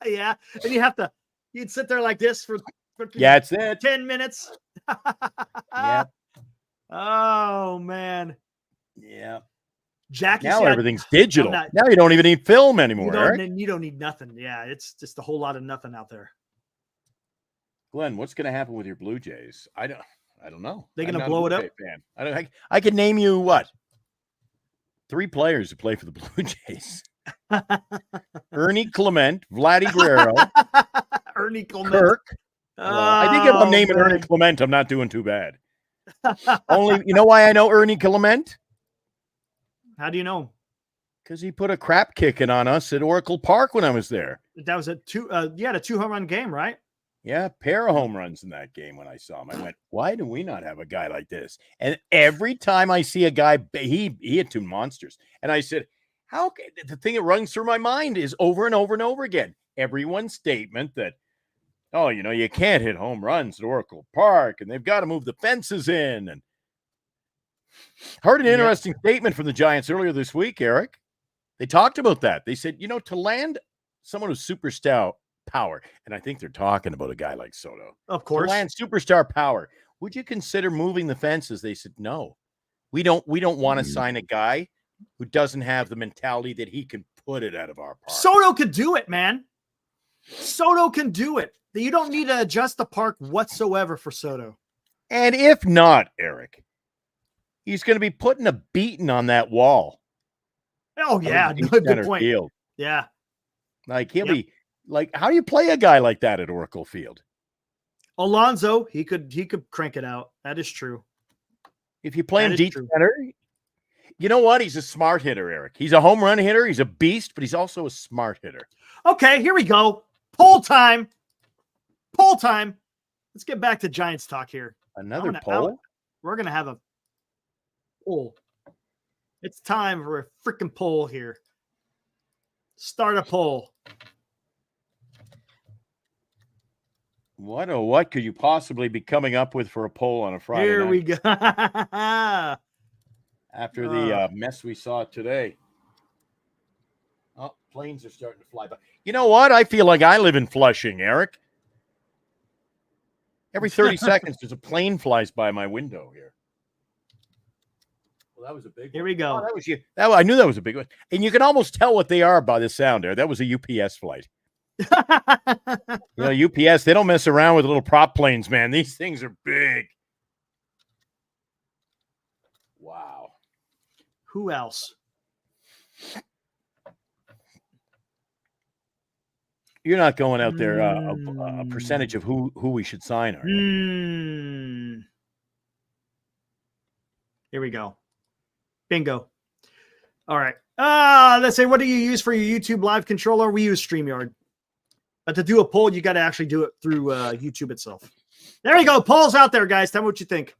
Yeah. And you'd sit there like this for
Yeah, it's it.
10 minutes.
Yeah.
Oh, man.
Yeah.
Jackie
Now
said,
everything's digital.
not-
Now you don't even need film anymore, Eric.
you don't need nothing. Yeah, it's just a whole lot of nothing out there.
Glenn, what's going to happen with your Blue Jays? I don't know.
They
I'm
gonna
not a
blow
Blue
it up?
Jay fan. I can name you what? 3 players who play for the Blue Jays. Ernie Clement, Vladdy Guerrero,
Ernie Clement.
Kirk. I think if I'm naming Ernie
man.
Clement, I'm not doing too bad. Only, you know why I know Ernie Clement?
How do you know?
Because he put a crap kicking on us at Oracle Park when I was there.
That was you had a 2 home run game, right?
Yeah, pair of home runs in that game when I saw him. I went, why do we not have a guy like this? And every time I see a guy, he had 2 monsters. And I said, the thing that runs through my mind is over and over and over again. Everyone's statement that, oh, you can't hit home runs at Oracle Park and they've got to move the fences in. And heard an interesting statement from the Giants earlier this week, Eric. They talked about that. They said, to land someone with superstar power, and I think they're talking about a guy like Soto.
Of course.
To land superstar power, would you consider moving the fences? They said, no. We don't want to sign a guy who doesn't have the mentality that he can put it out of our park.
Soto could do it, man. Soto can do it. You don't need to adjust the park whatsoever for Soto.
And if not, Eric, he's going to be putting a beating on that wall.
Oh, yeah. Good point.
Field.
Yeah.
Like, he'll be like, how do you play a guy like that at Oracle Field?
Alonso, he could crank it out. That is true.
If you play him deep center, you know what? He's a smart hitter, Eric. He's a home run hitter. He's a beast, but he's also a smart hitter.
Okay, here we go. Poll time. Let's get back to Giants talk here.
Another poll?
We're going to have a poll. It's time for a freaking poll here. Start a poll.
What could you possibly be coming up with for a poll on a Friday
Here
night?
we go.
After the mess we saw today. Oh, planes are starting to fly by. You know what? I feel like I live in Flushing, Eric. Every 30 seconds, there's a plane flies by my window here. Well, that was a big one.
Here we go.
Oh, that was you. I knew that was a big one. And you can almost tell what they are by the sound there. That was a UPS flight. UPS, they don't mess around with little prop planes, man. These things are big. Wow.
Who else?
You're not going out there a percentage of who we should sign, are you?
Here we go. Bingo. All right. Let's say, what do you use for your YouTube live controller? We use StreamYard. But to do a poll, you got to actually do it through YouTube itself. There we go. Polls out there, guys. Tell me what you think.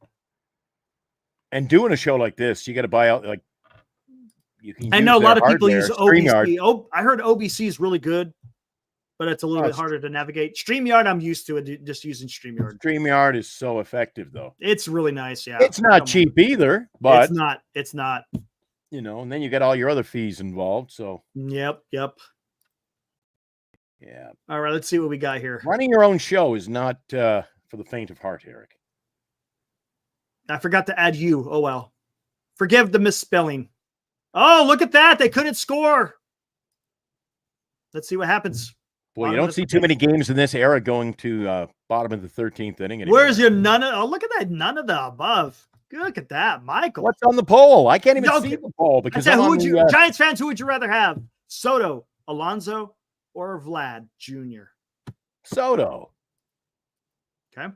And doing a show like this, you got to buy out you can.
I know a lot of people use
StreamYard.
OBC. I heard OBC is really good, but it's a little bit harder to navigate. StreamYard, I'm used to it, just using StreamYard.
StreamYard is so effective, though.
It's really nice. Yeah,
it's not cheap either, but
it's not.
And then you got all your other fees involved. So
Yep.
Yeah.
All right, let's see what we got here.
Running your own show is not for the faint of heart, Eric.
I forgot to add you. Oh, well. Forgive the misspelling. Oh, look at that. They couldn't score. Let's see what happens.
Boy, you don't see too many games in this era going to bottom of the 13th inning anymore.
Where's your none of? Oh, look at that. None of the above. Look at that, Michael.
What's on the poll? I can't even see the poll because
Giants fans, who would you rather have? Soto, Alonso, or Vlad Jr.?
Soto.
Okay.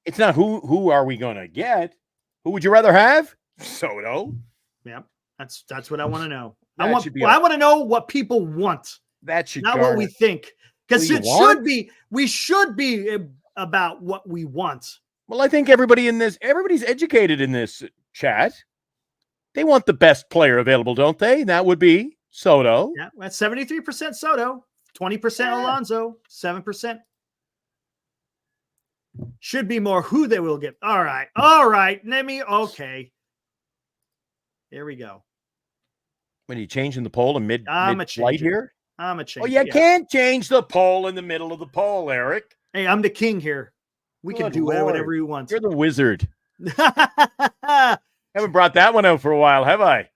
It's not who are we going to get? Who would you rather have? Soto.
Yeah, that's what I want to know. I want to know what people want.
That should
not what we think, because we should be about what we want.
Well, I think everybody's educated in this chat. They want the best player available, don't they? That would be Soto.
Yeah, that's 73% Soto, 20% Alonso, 7%. Should be more who they will get. All right. Okay. Here we go.
When are you changing the poll in mid-flight here?
I'm a change.
Oh, you can't change the poll in the middle of the poll, Eric.
Hey, I'm the king here. We can do whatever you want.
You're the wizard. Haven't brought that one out for a while, have I?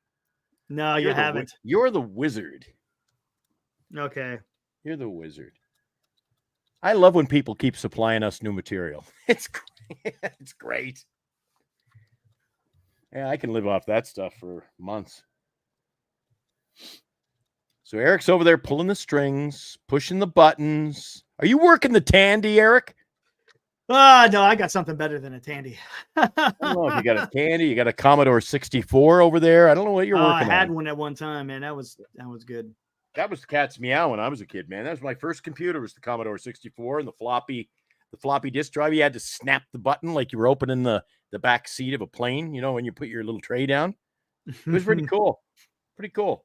No, you haven't.
You're the wizard.
Okay.
You're the wizard. I love when people keep supplying us new material. It's great. It's great. Yeah, I can live off that stuff for months. So Eric's over there pulling the strings, pushing the buttons. Are you working the Tandy, Eric?
No, I got something better than a Tandy.
I don't know if you got a Tandy, you got a Commodore 64 over there. I don't know what you're working on.
I had one at one time, man. That was good.
That was the cat's meow when I was a kid, man. That was my first computer, was the Commodore 64 and the floppy disk drive. You had to snap the button like you were opening the back seat of a plane, you know, when you put your little tray down. It was pretty cool. Pretty cool.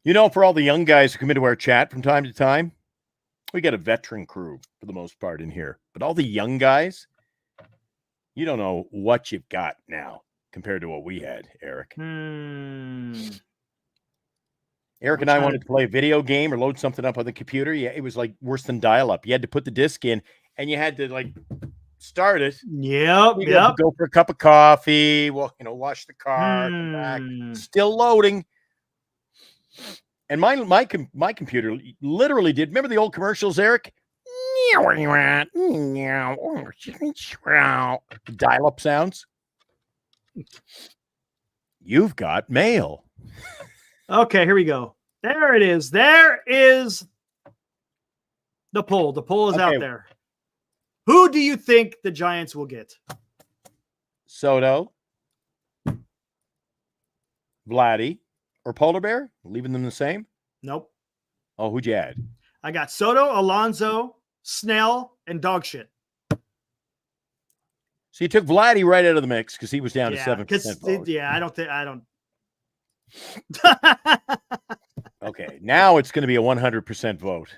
You know, for all the young guys who come into our chat from time to time, we got a veteran crew for the most part in here. But all the young guys, you don't know what you've got now compared to what we had, Eric. Eric and I wanted to play a video game or load something up on the computer. Yeah, it was like worse than dial-up. You had to put the disc in, and you had to like start it.
Yep.
Go for a cup of coffee. Well, wash the car. Come back. Still loading. And my computer literally did. Remember the old commercials, Eric? Dial-up sounds. You've got mail.
Okay, here we go. There it is. There is the poll. The poll is out there. Who do you think the Giants will get?
Soto, Vladdy, or Polar Bear? Leaving them the same?
Nope.
Oh, who'd you add?
I got Soto, Alonso, Snell, and dog shit.
So you took Vladdy right out of the mix because he was down to 7%.
Yeah, I don't.
Okay, now it's going to be a 100% vote.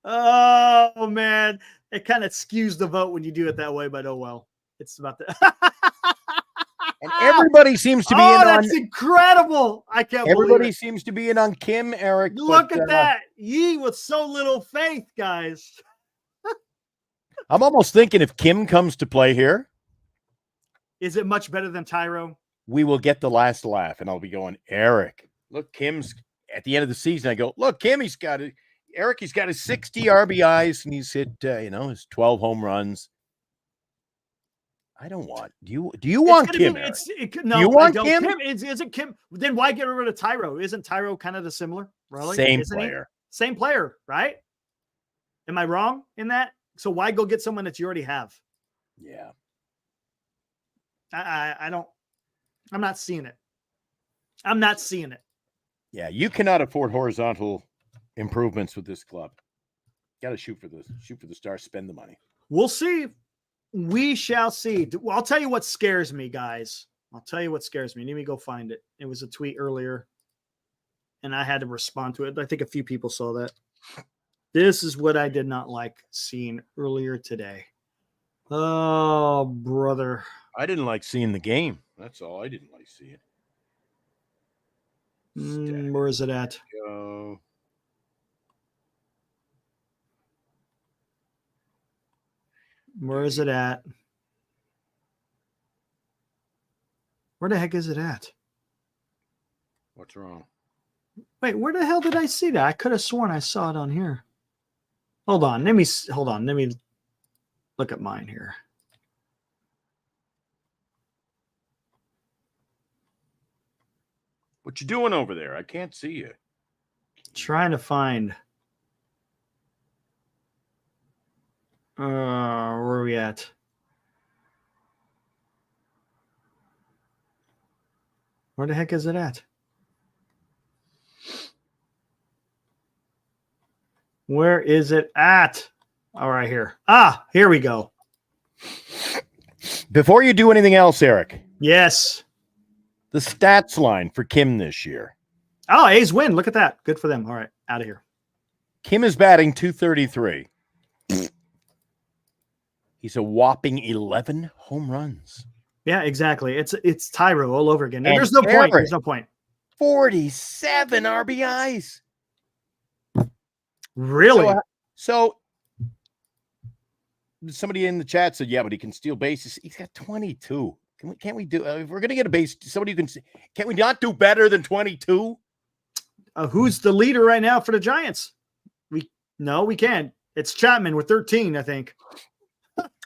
Oh man, it kind of skews the vote when you do it that way, but oh well. It's about the
and everybody seems to be in
that's incredible. I can't believe
everybody seems to be in on Kim, Eric.
Look at that. Ye with so little faith, guys.
I'm almost thinking if Kim comes to play here,
is it much better than Tyro?
We will get the last laugh, and I'll be going, Eric, look, Kim's at the end of the season. I go, look, Kim, he's got his 60 RBIs, and he's hit, his 12 home runs. I don't want. Do you want Kim?
No,
do you want Kim?
Isn't Kim? Then why get rid of Tyro? Isn't Tyro kind of the similar? Really?
Same player.
Same player, right? Am I wrong in that? So why go get someone that you already have?
Yeah.
I don't. I'm not seeing it. I'm not seeing it.
Yeah, you cannot afford horizontal improvements with this club. Got to shoot for the stars, spend the money.
We'll see. We shall see. Well, I'll tell you what scares me, guys. I'll tell you what scares me. Let me go find it. It was a tweet earlier, and I had to respond to it. I think a few people saw that. This is what I did not like seeing earlier today. Oh, brother.
I didn't like seeing the game. That's all. I didn't like seeing it.
Where is it at?
Go.
Where is it at? Where the heck is it at?
What's wrong?
Wait, where the hell did I see that? I could have sworn I saw it on here. Hold on. Let me look at mine here.
What you doing over there? I can't see you.
Trying to find. Where are we at? Where the heck is it at? Where is it at? All right, here. Here we go.
Before you do anything else, Eric.
Yes.
The stats line for Kim this year.
Oh, A's win. Look at that. Good for them. All right, out of here.
Kim is batting .233. He's a whopping 11 home runs.
Yeah, exactly. It's Tyro all over again. And there's no point. There's no point.
47 RBIs.
Really?
So somebody in the chat said, yeah, but he can steal bases. He's got 22. Can't we do, if we're going to get a base, somebody who can't we not do better than 22?
Who's the leader right now for the Giants? No, we can't. It's Chapman with 13, I think.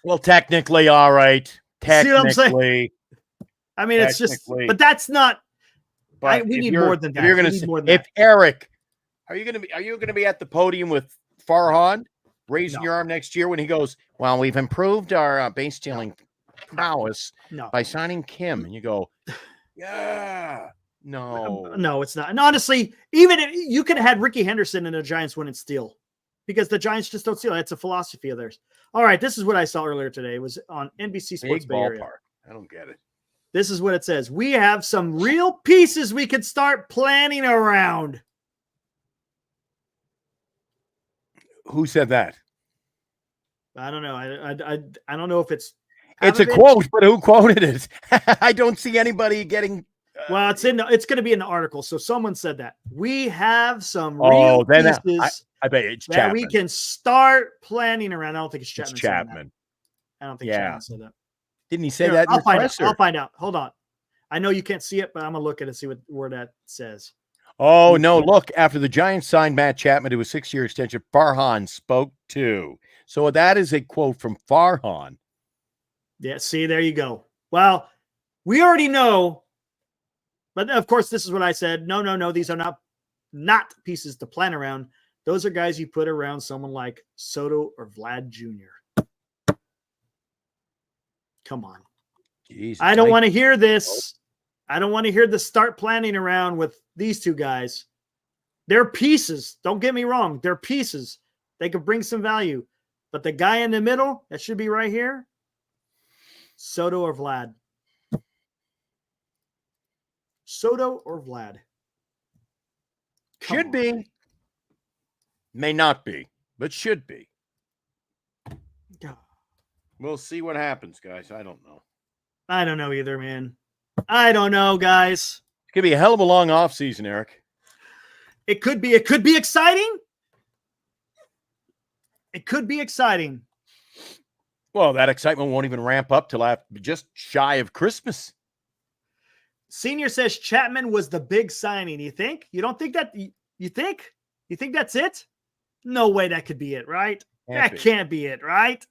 Well, technically, all right. Technically.
See what I'm saying? I mean, it's just, but that's not, we need more than that.
You're going to say, Eric, are you going to be at the podium with Farhan raising your arm next year when he goes, well, we've improved our base stealing prowess by signing Kim, and you go, yeah, no,
it's not. And honestly, even if you could have had Ricky Henderson and the Giants win and steal, because the Giants just don't steal. That's a philosophy of theirs. All right, this is what I saw earlier today. It was on NBC Sports Bay Area.
I don't get it.
This is what it says. We have some real pieces we could start planning around.
Who said that?
I don't know. I don't know if it's
a quote, but who quoted it? I don't see anybody getting.
Well, it's going to be in the article. So someone said that we have some real pieces.
I bet it's
that
Chapman.
We can start planning around. I don't think it's Chapman.
It's Chapman.
I don't think Chapman said that.
Didn't he say that?
I'll find out. Hold on. I know you can't see it, but I'm gonna look at it and see where that says.
Oh no! Look, after the Giants signed Matt Chapman to a 6-year extension, Farhan spoke too. So that is a quote from Farhan.
Yeah. See, there you go. Well, we already know, but of course, this is what I said. No. These are not pieces to plan around. Those are guys you put around someone like Soto or Vlad Jr. Come on.
Jeez,
I don't want to hear this. I don't want to hear the start planning around with these two guys. They're pieces. Don't get me wrong. They're pieces. They could bring some value. But the guy in the middle, that should be right here, Soto or Vlad. Soto or Vlad.
Should be. May not be, but should be.
God.
We'll see what happens, guys. I don't know.
I don't know either, man. I don't know, guys.
It's going to be a hell of a long offseason, Eric.
It could be. It could be exciting. It could be exciting.
Well, that excitement won't even ramp up till after just shy of Christmas.
Senior says Chapman was the big signing. You think? You don't think that? You think? You think that's it? No way that could be it, right? Can't be it, right?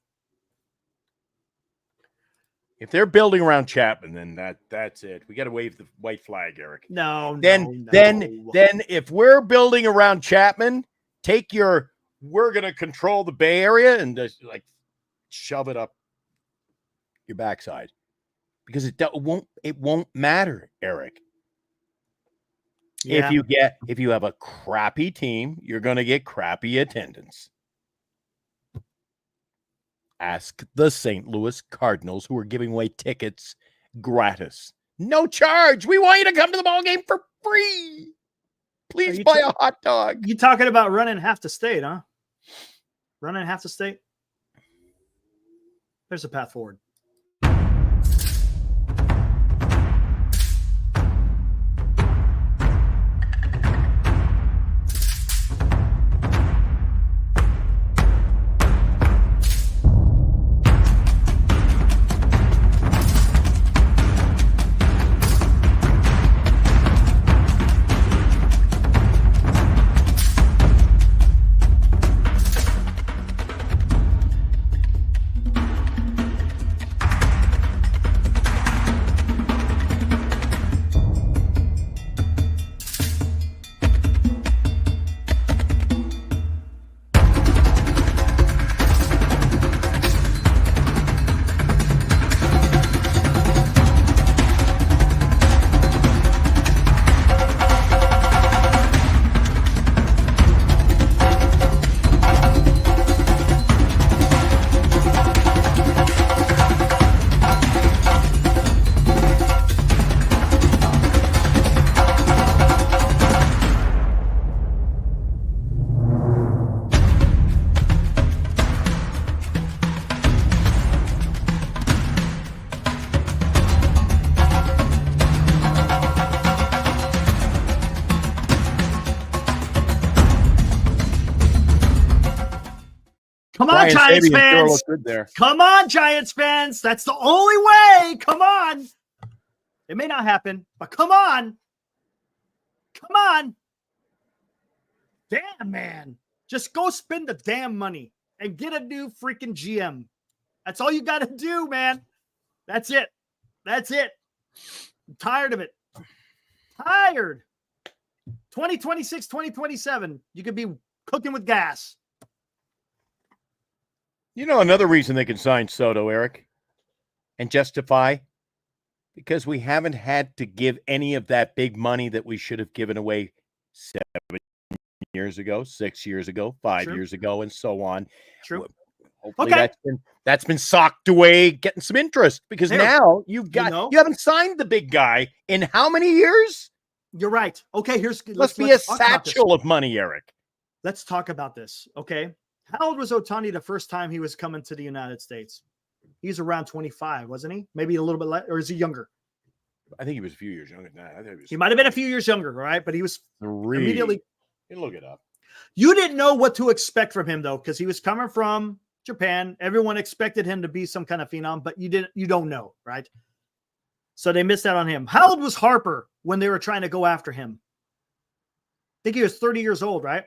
If they're building around Chapman, then that's it. We got to wave the white flag, Eric.
No.
Then if we're building around Chapman, we're going to control the Bay Area and just like shove it up your backside, because it won't matter, Eric.
Yeah.
If you have a crappy team, you're going to get crappy attendance. Ask the St. Louis Cardinals, who are giving away tickets gratis. No charge. We want you to come to the ball game for free. Please buy a hot dog.
You talking about running half the state, huh? Running half the state? There's a path forward. Come on,
Brian
Giants
Sabian sure
fans.
looked good there.
Come on, Giants fans. That's the only way. Come on. It may not happen, but come on. Come on. Damn, man. Just go spend the damn money and get a new freaking GM. That's all you got to do, man. That's it. That's it. I'm tired of it. Tired. 2026, 2027. You could be cooking with gas.
You know another reason they can sign Soto, Eric, and justify? Because we haven't had to give any of that big money that we should have given away 7 years ago, 6 years ago, 5
True.
years ago, and so on.
True.
Hopefully
Okay.
that's been socked away, getting some interest, because
There.
now you haven't signed the big guy in how many years?
You're right. Okay,
Must be a satchel of money, Eric.
Let's talk about this. Okay. How old was Ohtani the first time he was coming to the United States? He's around 25, wasn't he? Maybe a little bit less, or is he younger?
I think he was a few years younger than that. I think
He might have been a few years younger, right? But he was
3.
immediately.
You can look it up.
You didn't know what to expect from him, though, because he was coming from Japan. Everyone expected him to be some kind of phenom, but you don't know, right? So they missed out on him. How old was Harper when they were trying to go after him? I think he was 30 years old, right?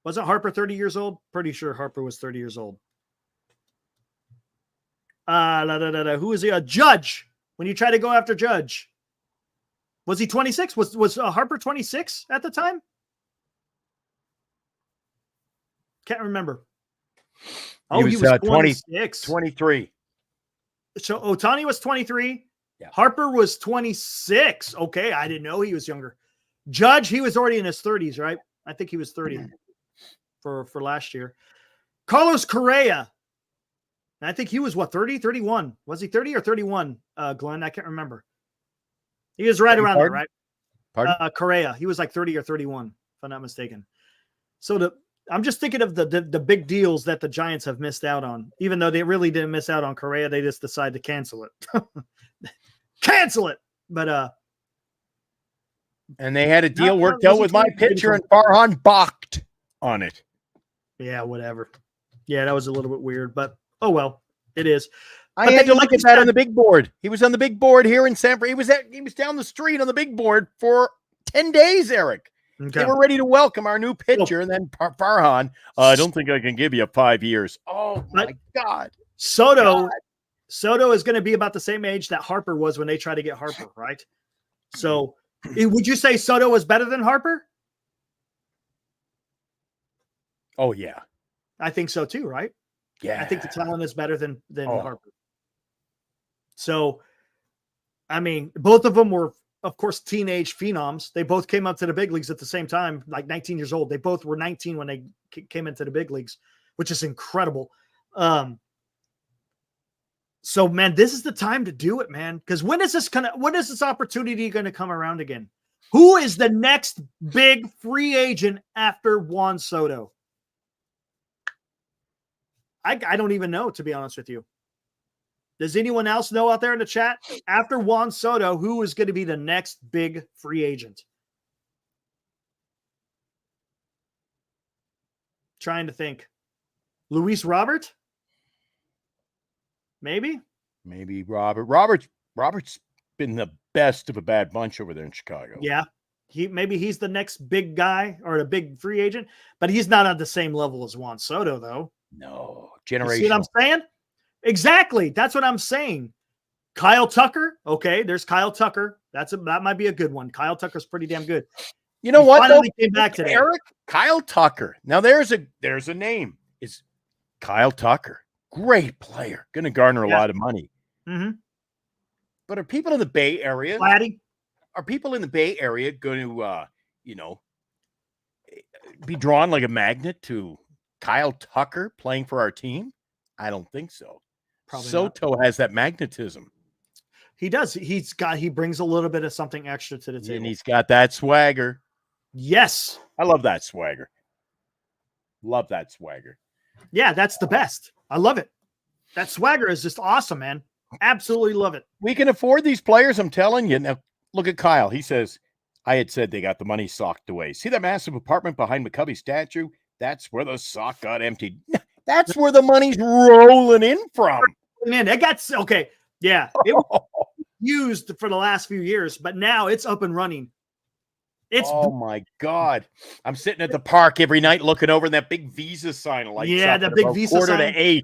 Wasn't Harper 30 years old? Pretty sure Harper was 30 years old. Who is he? A Judge. When you try to go after Judge. Was he 26? Was Harper 26 at the time? Can't remember. Oh, he was 26.
23.
So Ohtani was 23.
Yeah.
Harper was 26. Okay, I didn't know he was younger. Judge, he was already in his 30s, right? I think he was 30 for last year. Carlos Correa. I think he was 30, 31. Was he 30 or 31, Glenn? I can't remember. He was right around there, right?
Pardon?
Correa. He was like 30 or 31, if I'm not mistaken. So I'm just thinking of the big deals that the Giants have missed out on. Even though they really didn't miss out on Correa, they just decided to cancel it. Cancel it. But
and they had a deal worked out with my pitcher, and Farhan balked on it.
Yeah, whatever. Yeah, that was a little bit weird, but oh well, it is.
I had to look at that on the big board. He was on the big board here in San Francisco. He was down the street on the big board for 10 days, Eric. Okay. They were ready to welcome our new pitcher, and then Farhan, I don't think I can give you 5 years. Oh, my God.
Soto is going to be about the same age that Harper was when they tried to get Harper, right? So would you say Soto was better than Harper?
Oh, yeah.
I think so too, right?
Yeah.
I think the talent is better than Harper. So, I mean, both of them were, of course, teenage phenoms. They both came up to the big leagues at the same time, like 19 years old. They both were 19 when they came into the big leagues, which is incredible. So, man, this is the time to do it, man. Because when is this opportunity going to come around again? Who is the next big free agent after Juan Soto? I don't even know, to be honest with you. Does anyone else know out there in the chat? After Juan Soto, who is going to be the next big free agent? Trying to think. Luis Robert? Maybe
Robert. Robert's been the best of a bad bunch over there in Chicago.
Yeah. Maybe he's the next big guy or the big free agent, but he's not on the same level as Juan Soto, though.
No, generation.
See what I'm saying? Exactly. That's what I'm saying. Kyle Tucker. Okay, there's Kyle Tucker. That might be a good one. Kyle Tucker's pretty damn good.
You know what?
Finally came back today.
Eric, Kyle Tucker. Now there's a name. Is Kyle Tucker. Great player. Going to garner a lot of money.
Mm-hmm.
But are people in the Bay Area?
Vladdy?
Are people in the Bay Area going to, be drawn like a magnet to Kyle Tucker playing for our team? I don't think so.
Probably
Soto
not.
has that magnetism.
He does. He brings a little bit of something extra to the table.
And he's got that swagger.
Yes.
I love that swagger. Love that swagger.
Yeah, that's the best. I love it. That swagger is just awesome, man. Absolutely love it.
We can afford these players, I'm telling you. Now, look at Kyle. He says, I had said they got the money socked away. See that massive apartment behind McCovey's statue? That's where the sock got emptied. That's where the money's rolling in from.
Man, that got okay. Yeah, it was used for the last few years, but now it's up and running. It's
my God. I'm sitting at the park every night looking over, and that big Visa sign lights up.
The big Visa sign.
7:45.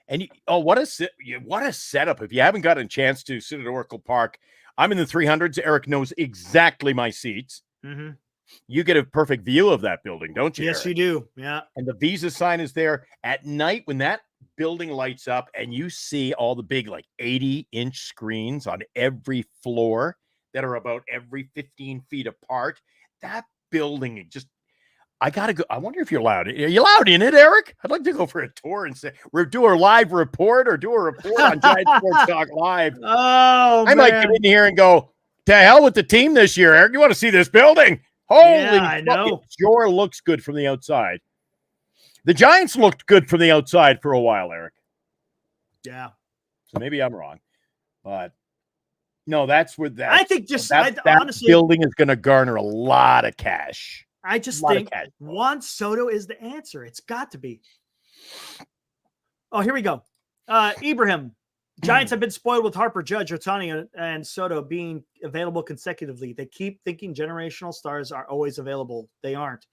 And what a setup. If you haven't gotten a chance to sit at Oracle Park, I'm in the 300s. Eric knows exactly my seats.
Mm-hmm.
You get a perfect view of that building, don't you?
Yes,
Eric?
you do. Yeah.
And the Visa sign is there at night when that building lights up and you see all the big, like 80-inch screens on every floor that are about every 15 feet apart. That building I gotta go. I wonder if you're allowed. Are you allowed in it, Eric? I'd like to go for a tour and do a live report or do a report on Giant Sports Talk Live. I might come in here and go, to hell with the team this year, Eric. You want to see this building? Holy,
I know.
It sure looks good from the outside. The Giants looked good from the outside for a while, Eric.
Yeah.
So maybe I'm wrong, but no, that's where that.
I think
that
honestly,
building is going to garner a lot of cash.
I just think Juan Soto is the answer. It's got to be. Oh, here we go. Ibrahim. Giants have been spoiled with Harper, Judge, Ohtani, and Soto being available consecutively. They keep thinking generational stars are always available. They aren't.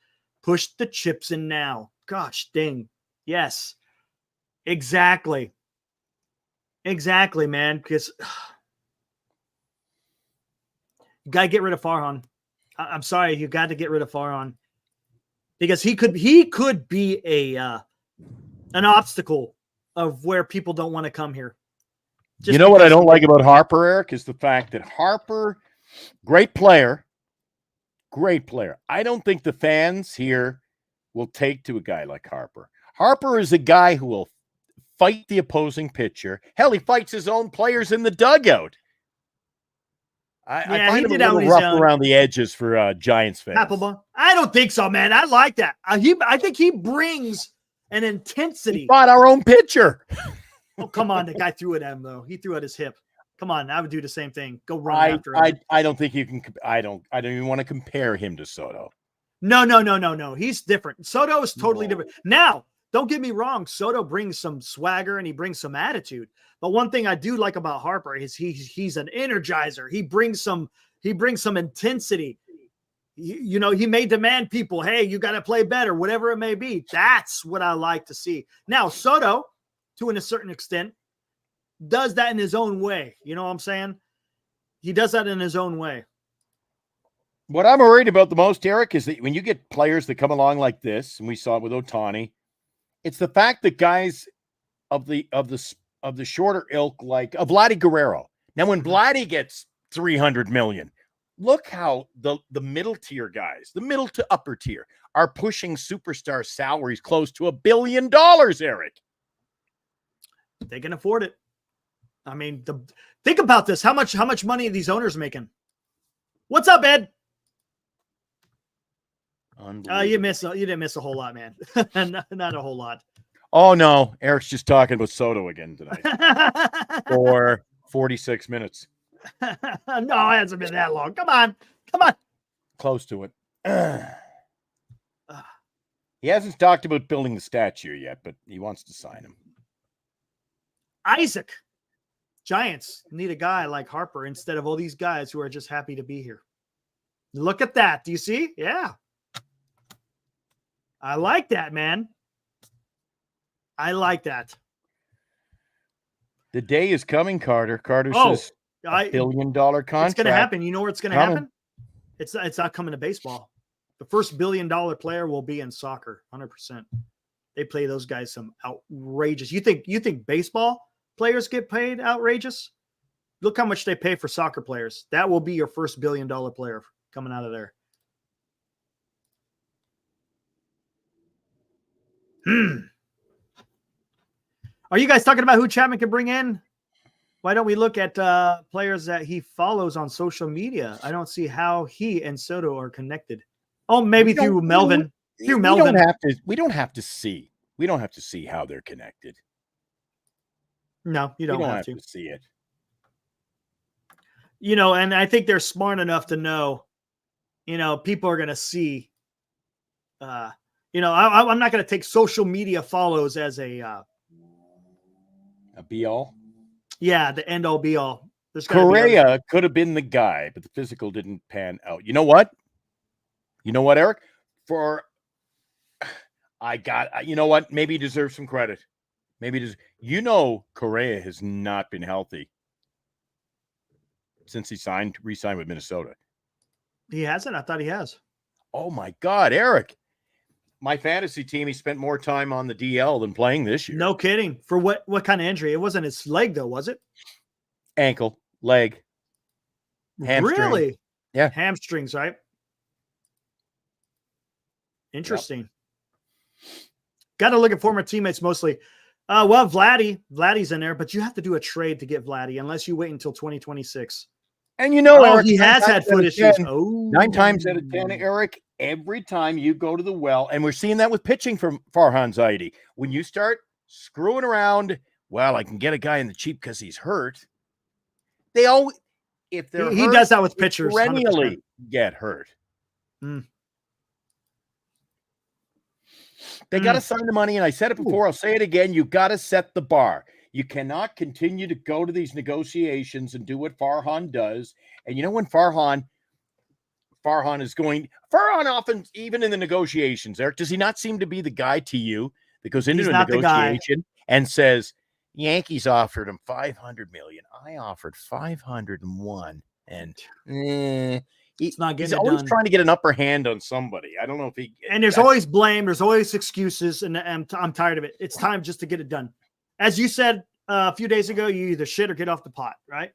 Push the chips in now. Gosh, dang. Yes. Exactly. Exactly, man. Because you got to get rid of Farhan. I'm sorry, you got to get rid of Farhan because he could be an obstacle of where people don't want to come here.
You know what I don't like about Harper, Eric, is the fact that Harper, great player. I don't think the fans here will take to a guy like Harper. Harper is a guy who will fight the opposing pitcher. Hell, he fights his own players in the dugout. I find him a little rough around the edges for Giants fans.
Applebum. I don't think so, man. I like that. I think he brings an intensity.
He fought our own pitcher.
Oh, come on. The guy threw it at him, though. He threw at his hip. Come on. I would do the same thing. Go run after him.
I don't think you can. I don't even want to compare him to Soto.
No. He's different. Soto is totally different. Now, don't get me wrong. Soto brings some swagger and he brings some attitude. But one thing I do like about Harper is he's an energizer. He brings some intensity. He may demand people, hey, you got to play better, whatever it may be. That's what I like to see. Now, Soto, to a certain extent, does that in his own way. You know what I'm saying? He does that in his own way.
What I'm worried about the most, Eric, is that when you get players that come along like this, and we saw it with Ohtani, it's the fact that guys of the shorter ilk, like Vladdy Guerrero. Now, when Vladdy gets $300 million, look how the middle tier guys, the middle to upper tier, are pushing superstar salaries close to $1 billion, Eric.
They can afford it. I mean, think about this. How much money are these owners making? What's up, Ed? You didn't miss a whole lot, man. Not a whole lot.
Oh no, Eric's just talking about Soto again tonight for 46 minutes.
No, it hasn't been that long. Come on.
Close to it. He hasn't talked about building the statue yet, but he wants to sign him.
Isaac. Giants need a guy like Harper instead of all these guys who are just happy to be here. Look at that. Do you see? Yeah. I like that, man. I like that.
The day is coming, Carter. Carter says $1 billion contract.
It's going to happen. You know where it's going to happen? It's not coming to baseball. The first $1 billion player will be in soccer, 100%. They play those guys some outrageous. You think baseball players get paid outrageous? Look how much they pay for soccer players. That will be your first $1 billion player coming out of there. Are you guys talking about who Chapman can bring in? Why don't we look at players that he follows on social media? I don't see how he and Soto are connected. Oh, maybe through Melvin. Through Melvin.
We don't have to see. We don't have to see how they're connected.
No, you don't have to
see it.
And I think they're smart enough to know, people are going to see I'm not going to take social media follows as a
be all.
Yeah, the end all be all.
Correa could have been the guy, but the physical didn't pan out. You know what? Eric? You know what? Maybe he deserves some credit. Correa has not been healthy since he re-signed with Minnesota.
He hasn't? I thought he has.
Oh my God, Eric. My fantasy team, he spent more time on the DL than playing this year.
No kidding. For what kind of injury? It wasn't his leg, though, was it?
Ankle, leg, hamstring.
Really?
Yeah.
Hamstrings, right? Interesting. Yep. Got to look at former teammates mostly. Vladdy's in there, but you have to do a trade to get Vladdy unless you wait until 2026.
And Eric,
he has had foot issues.
9 times out of 10, Eric, every time you go to the well, and we're seeing that with pitching from Farhan Zaidi. When you start screwing around, I can get a guy in the cheap because he's hurt. He
does that with pitchers.
Perennially 100%. Get hurt. They got to sign the money, and I said it before. I'll say it again. You got to set the bar. You cannot continue to go to these negotiations and do what Farhan does. And when Farhan often, even in the negotiations, Eric, does he not seem to be the guy to you that goes into a negotiation and says, Yankees offered him $500 million. I offered $501, and he's always trying to get an upper hand on somebody. I don't know if he.
And there's always blame. There's always excuses, and I'm tired of it. It's time just to get it done. As you said a few days ago, you either shit or get off the pot, right?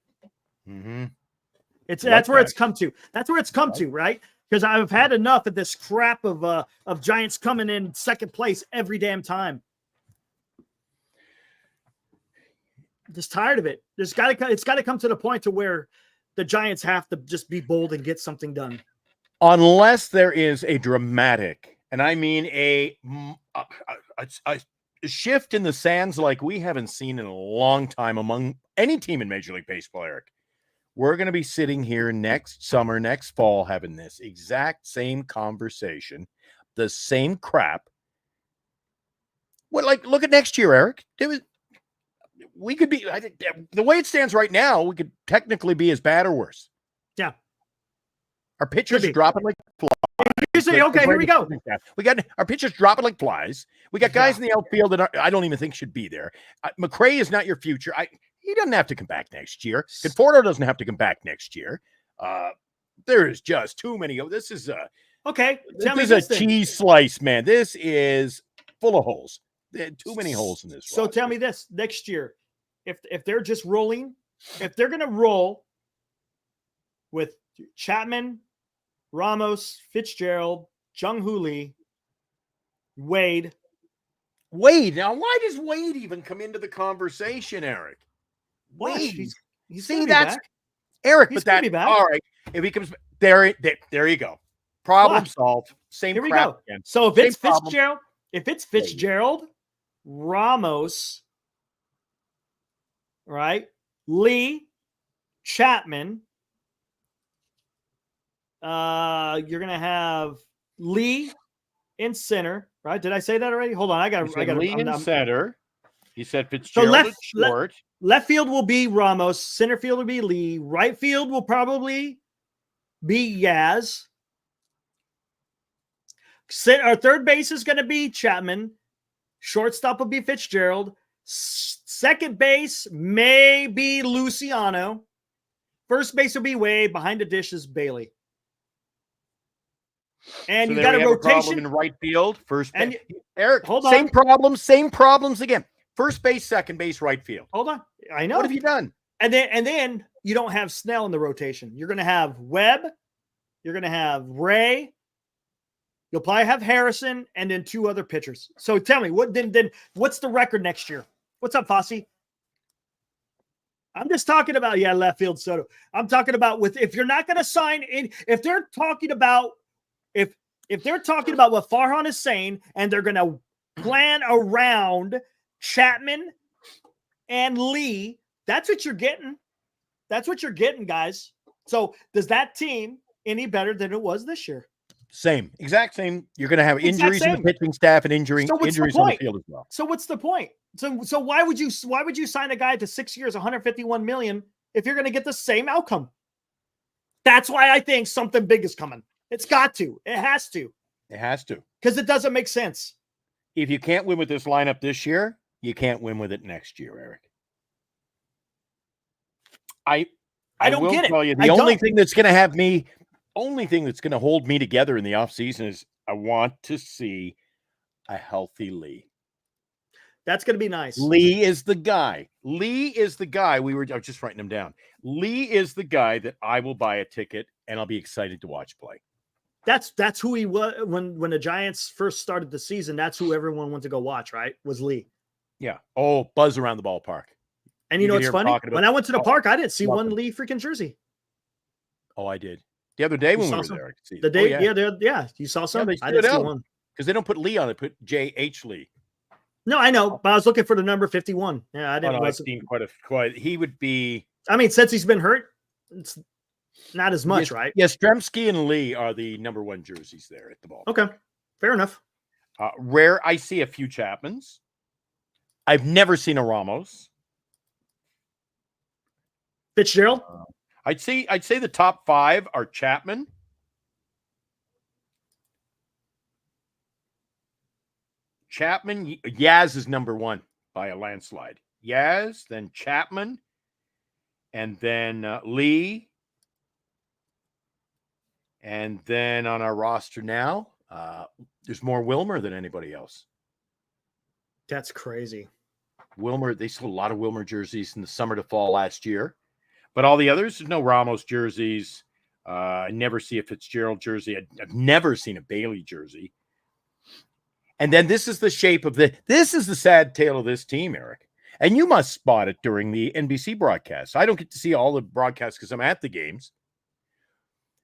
Mm-hmm.
That's where it's come to. That's where it's come to, right? Because I've had enough of this crap of Giants coming in second place every damn time. Just tired of it. It's got to come to the point to where the Giants have to just be bold and get something done.
Unless there is a dramatic, and I mean a shift in the sands like we haven't seen in a long time among any team in Major League Baseball, Eric. We're going to be sitting here next summer, next fall, having this exact same conversation, the same crap. Look at next year, Eric. We could be, I think, the way it stands right now, we could technically be as bad or worse.
Yeah.
Our pitchers are dropping like flies.
You say, okay, here we go.
We got our pitchers dropping like flies. We got guys in the outfield that I don't even think should be there. McRae is not your future. He doesn't have to come back next year. Conforto doesn't have to come back next year. There is just too many. This is
okay.
This is a cheese slice, man. This is full of holes. Too many holes in this.
So tell me this: next year, if they're just rolling, if they're going to roll with Chapman, Ramos, Fitzgerald, Jung-Hoo Lee, Wade.
Now, why does Wade even come into the conversation, Eric?
Wade, he's
see that's back. Eric,
he's
but that
back.
All right. If he comes there you go. Problem solved. Same.
Here we
crap
go.
Again.
So if it's Fitzgerald, Fitzgerald, Ramos, right? Lee, Chapman. You're gonna have Lee in center, right? Did I say that already? Hold on, I got
Lee in center. He said Fitzgerald
so
at short.
Left field will be Ramos. Center field will be Lee. Right field will probably be Yaz. Our third base is going to be Chapman. Shortstop will be Fitzgerald. Second base may be Luciano. First base will be Wade. Behind the dish is Bailey. And
so
you got a rotation
in right field. First base.
And
Eric,
hold
same
on.
Same problems again. First base, second base, right field.
Hold on. I know.
What have you done?
And then you don't have Snell in the rotation. You're going to have Webb. You're going to have Ray. You'll probably have Harrison and then two other pitchers. So tell me, what's the record next year? What's up, Fosse? I'm just talking about, left field Soto. I'm talking about if you're not going to sign in, if they're talking about what Farhan is saying and they're going to plan around Chapman and Lee, that's what you're getting. That's what you're getting, guys. So does that team any better than it was this year?
Same, exact same. You're going to have
Exact
injuries in
same.
the pitching staff and injuries
So what's the
on the
point?
field as well.
So what's the point? So why would you sign a guy to 6 years, 151 million if you're going to get the same outcome? That's why I think something big is coming. It's got to. It has to.
It has to.
Because it doesn't make sense.
If you can't win with this lineup this year, you can't win with it next year, Eric. I
don't
will
get it.
tell you, the only thing that's going to hold me together in the offseason is I want to see a healthy Lee.
That's going to be nice.
Lee is the guy. I was just writing him down. Lee is the guy that I will buy a ticket and I'll be excited to watch play.
That's who he was when the Giants first started the season. That's who everyone went to go watch, right? Was Lee.
Yeah. Oh, buzz around the ballpark.
And you know what's funny? When I went to the park, I didn't see one Lee freaking jersey.
Oh, I did. The other day when we were there. I could see
the day, yeah. You saw some?
Yeah,
I didn't see one.
Because they don't put Lee on it, put J.H. Lee.
No, I know, but I was looking for the number 51. Yeah, I didn't.
I've seen quite. He would be.
I mean, since he's been hurt, it's not as much, right?
Yes, Stremski and Lee are the number one jerseys there at the ball.
Okay, fair enough.
Rare, I see a few Chapmans. I've never seen a Ramos.
Fitzgerald.
I'd say the top 5 are Chapman. Yaz is number 1 by a landslide. Yaz, then Chapman, and then Lee. And then on our roster now, there's more Wilmer than anybody else.
That's crazy.
Wilmer, they sold a lot of Wilmer jerseys in the summer to fall last year. But all the others, there's no Ramos jerseys. I never see a Fitzgerald jersey. I've never seen a Bailey jersey. And then this is the sad tale of this team, Eric. And you must spot it during the NBC broadcast. I don't get to see all the broadcasts because I'm at the games.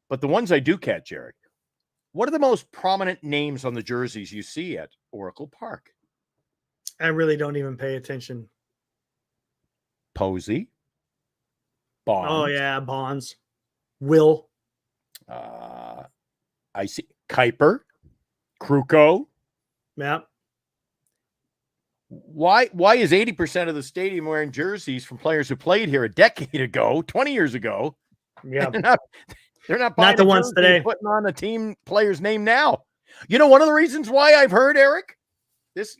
But the ones I do catch, Eric, what are the most prominent names on the jerseys you see at Oracle Park?
I really don't even pay attention.
Posey. Bonds.
Oh, yeah, Bonds. Will.
I see Kuiper. Kruko.
Yeah.
Why is 80% of the stadium wearing jerseys from players who played here a decade ago, 20 years ago?
Yeah.
They're not buying
the ones today.
Putting on a team player's name now. You know, one of the reasons why I've heard, Eric, this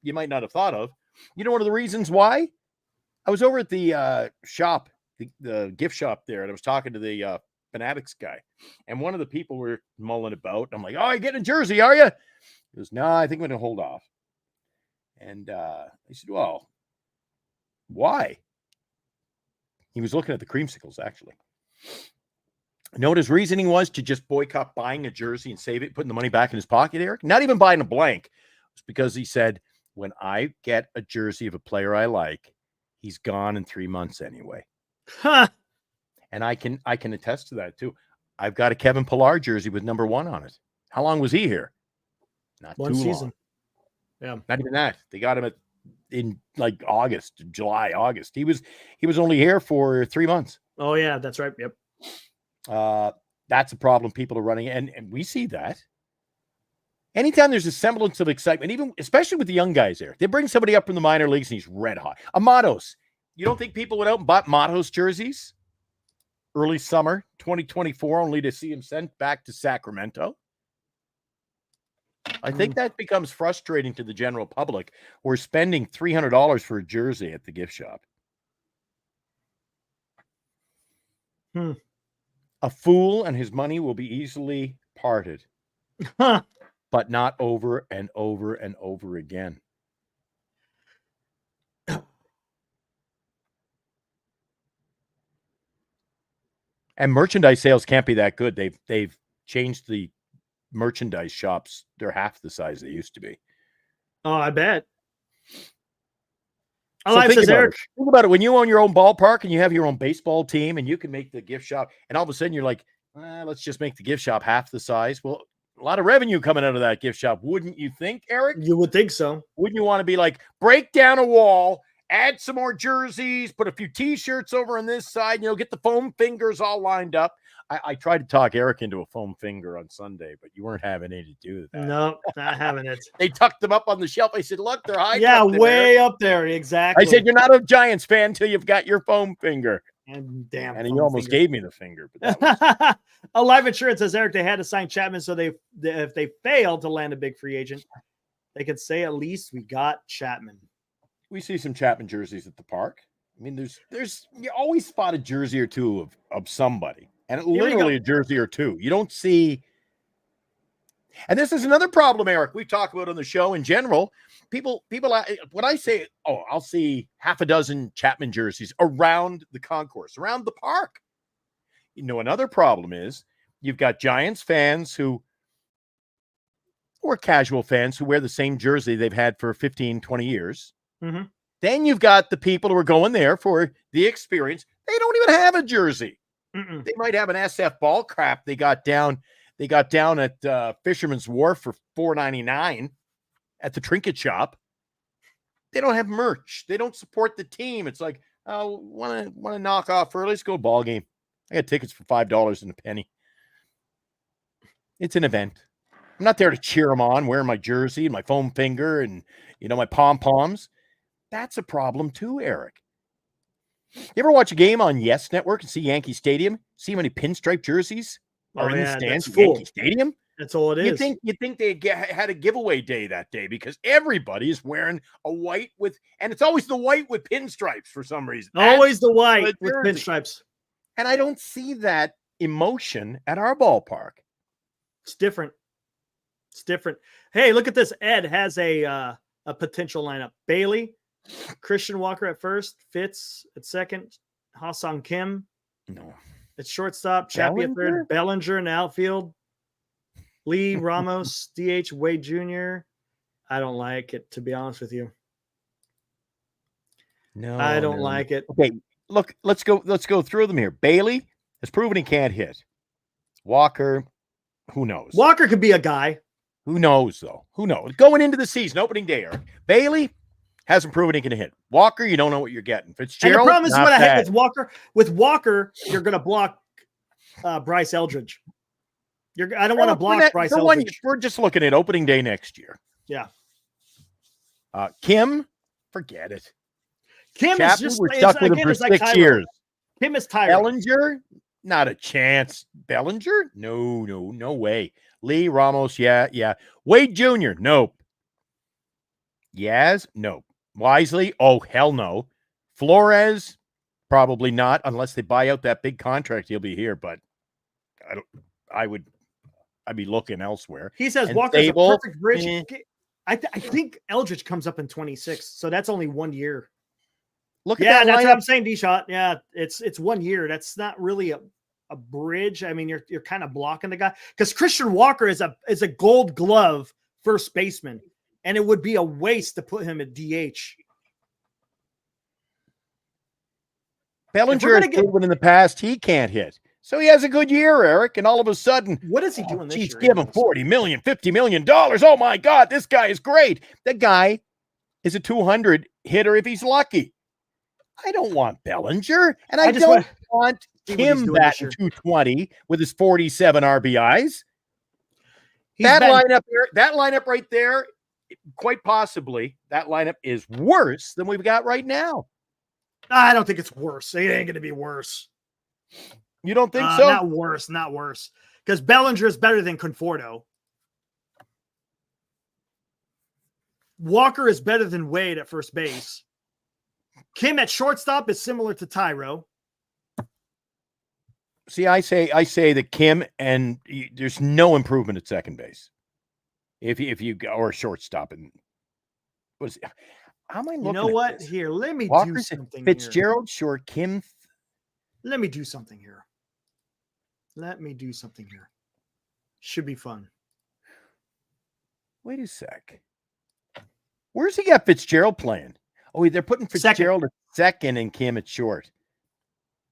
you might not have thought of. You know, one of the reasons why? I was over at the shop, the gift shop there, and I was talking to the Fanatics guy. And one of the people were mulling about. I'm like, oh, you getting a jersey, are you? He goes, no, I think I'm going to hold off. And he said, well, why? He was looking at the creamsicles, actually. You know what his reasoning was? To just boycott buying a jersey and save it, putting the money back in his pocket, Eric? Not even buying a blank. It's because he said, when I get a jersey of a player I like, he's gone in 3 months anyway.
Huh.
And I can attest to that, too. I've got a Kevin Pillar jersey with number 1 on it. How long was he here? Not
one
too
season.
Long. Yeah. Not even that. They got him in like July, August. He was only here for 3 months.
Oh, yeah, that's right. Yep.
That's a problem people are running, and we see that. Anytime there's a semblance of excitement, even especially with the young guys there, they bring somebody up from the minor leagues and he's red hot. Amados. You don't think people went out and bought Matos jerseys early summer 2024 only to see him sent back to Sacramento? I think that becomes frustrating to the general public. We're spending $300 for a jersey at the gift shop. A fool and his money will be easily parted, but not over and over and over again. And merchandise sales can't be that good. They've changed the merchandise shops. They're half the size they used to be.
Oh, I bet.
Think about it. When you own your own ballpark and you have your own baseball team and you can make the gift shop, and all of a sudden you're like, let's just make the gift shop half the size. Well, a lot of revenue coming out of that gift shop, wouldn't you think, Eric?
You would think so.
Wouldn't you want to be like, break down a wall, add some more jerseys, put a few T-shirts over on this side, get the foam fingers all lined up. I tried to talk Eric into a foam finger on Sunday, but you weren't having any to do that.
No, not having it.
They tucked them up on the shelf. I said, look, they're hiding
Yeah,
up there.
way up there. Exactly.
I said, you're not a Giants fan until you've got your foam finger.
And damn.
And he almost gave me the finger. But that was...
A live insurance says, Eric, they had to sign Chapman, so if they failed to land a big free agent, they could say at least we got Chapman.
We see some Chapman jerseys at the park. I mean, there's you always spot a jersey or two of somebody, and literally a jersey or two. You don't see, and this is another problem, Eric. We talk about on the show in general. People, when I say, oh, I'll see half a dozen Chapman jerseys around the concourse, around the park. You know, another problem is you've got Giants fans or casual fans who wear the same jersey they've had for 15, 20 years.
Mm-hmm.
Then you've got the people who are going there for the experience. They don't even have a jersey.
Mm-mm.
They might have an SF ball crap they got down at Fisherman's Wharf for $4.99 at the trinket shop. They don't have merch. They don't support the team. It's like, oh, want to knock off early? Let's go ball game. I got tickets for $5 and a penny. It's an event. I'm not there to cheer them on, wearing my jersey and my foam finger and, my pom-poms. That's a problem too, Eric. You ever watch a game on Yes Network and see Yankee Stadium? See how many pinstripe jerseys are in the stands at Yankee Stadium?
That's all it is.
You think they had a giveaway day that day because everybody is wearing a white and it's always the white with pinstripes for some reason.
Always the white with pinstripes.
And I don't see that emotion at our ballpark.
It's different. It's different. Hey, look at this. Ed has a potential lineup. Bailey, Christian Walker at first, Fitz at second, Ha-Sung Kim.
No.
At shortstop, Chappie at third, Bellinger in the outfield, Lee, Ramos, DH, Wade Jr. I don't like it, to be honest with you.
No,
I don't like it.
Okay, look, let's go through them here. Bailey has proven he can't hit. Walker, who knows?
Walker could be a guy.
Who knows, though? Who knows? Going into the season, opening day, Eric. Bailey hasn't proven he can hit. Walker, you don't know what you're getting. Fitzgerald,
and the problem is what I
bad.
hate with Walker. With Walker, you're going to block Bryce Eldridge. I don't want to block Bryce Eldridge.
We're just looking at opening day next year.
Yeah.
Kim, forget it.
Kim
Chapman,
is just
we're stuck with him for 6 years.
Kim is tired.
Bellinger, not a chance. Bellinger, no way. Lee, Ramos, yeah. Wade Jr., nope. Yaz, nope. Wisely, oh hell no. Flores, probably not, unless they buy out that big contract. He'll be here, but I'd be looking elsewhere.
He says Walker's a perfect bridge. I think Eldridge comes up in 26, so that's only 1 year.
Look at that.
That's
lineup.
what I'm saying, D-Shot. Yeah, it's 1 year. That's not really a bridge. I mean, you're kind of blocking the guy because Christian Walker is a Gold Glove first baseman, and it would be a waste to put him at DH.
Bellinger has proven in the past he can't hit. So he has a good year, Eric, and all of a sudden,
what is he doing this year?
Give him $40 million, $50 million. Oh my God, this guy is great. The guy is a 200 hitter if he's lucky. I don't want Bellinger, and I don't want Kim batting 220 with his 47 RBIs. That lineup right there, quite possibly, that lineup is worse than we've got right now.
I don't think it's worse. It ain't going to be worse.
You don't think so?
Not worse. Because Bellinger is better than Conforto. Walker is better than Wade at first base. Kim at shortstop is similar to Tyro.
See, I say that Kim and there's no improvement at second base. If you or shortstop and how am I looking?
You know what?
This?
Here, let me
Walker's
do something.
Fitzgerald, short. Kim.
Let me do something here. Should be fun.
Wait a sec. Where's he got Fitzgerald playing? Oh, they're putting Fitzgerald at second and Kim at short.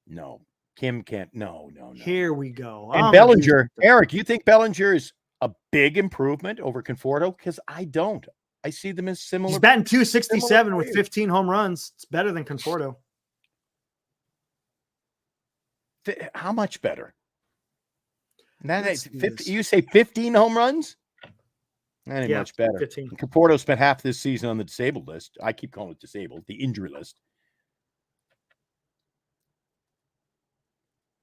No, Kim can't. No.
Here we go.
And Bellinger, Eric, you think Bellinger is a big improvement over Conforto? Because I don't. I see them as similar.
He's batting 267 with 15 home runs. It's better than Conforto.
How much better? You say 15 home runs? That ain't much better.
15.
Conforto spent half this season on the disabled list. I keep calling it disabled, the injury list.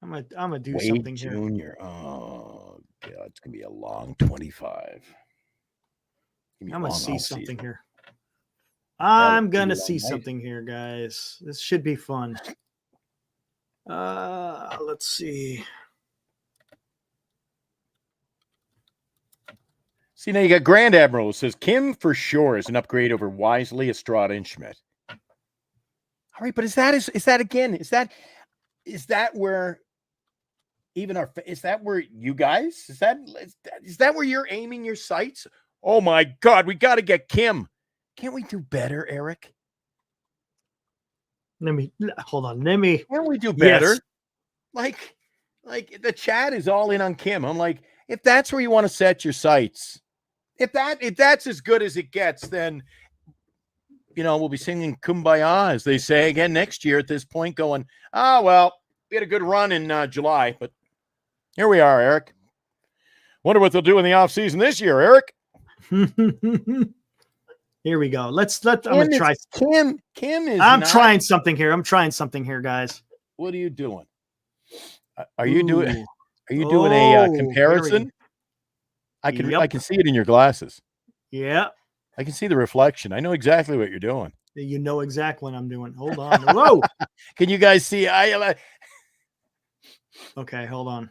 I'm gonna do
Wade
something
Jr.
here.
Oh God, it's gonna be a long 25.
I'm gonna see something here. I'm gonna see something here, guys. This should be fun. Let's see.
See, now you got Grand Admiral who says Kim for sure is an upgrade over Wisely, Estrada, and Schmidt. All right, but is that where even is that where you guys is that where you're aiming your sights? Oh my God, we got to get Kim. Can't we do better, Eric?
Hold on.
Can't we do better?
Yes.
Like the chat is all in on Kim. I'm like, if that's where you want to set your sights, if that's as good as it gets, then we'll be singing Kumbaya, as they say again next year at this point, going, well, we had a good run in July, but here we are, Eric. Wonder what they'll do in the offseason this year, Eric.
Here we go. I'm gonna try.
Kim is.
Trying something here. I'm trying something here, guys.
What are you doing? Are you doing a comparison? I can see it in your glasses.
Yeah.
I can see the reflection. I know exactly what you're doing.
You know exactly what I'm doing. Hold on. Whoa.
Can you guys see?
Okay, hold on.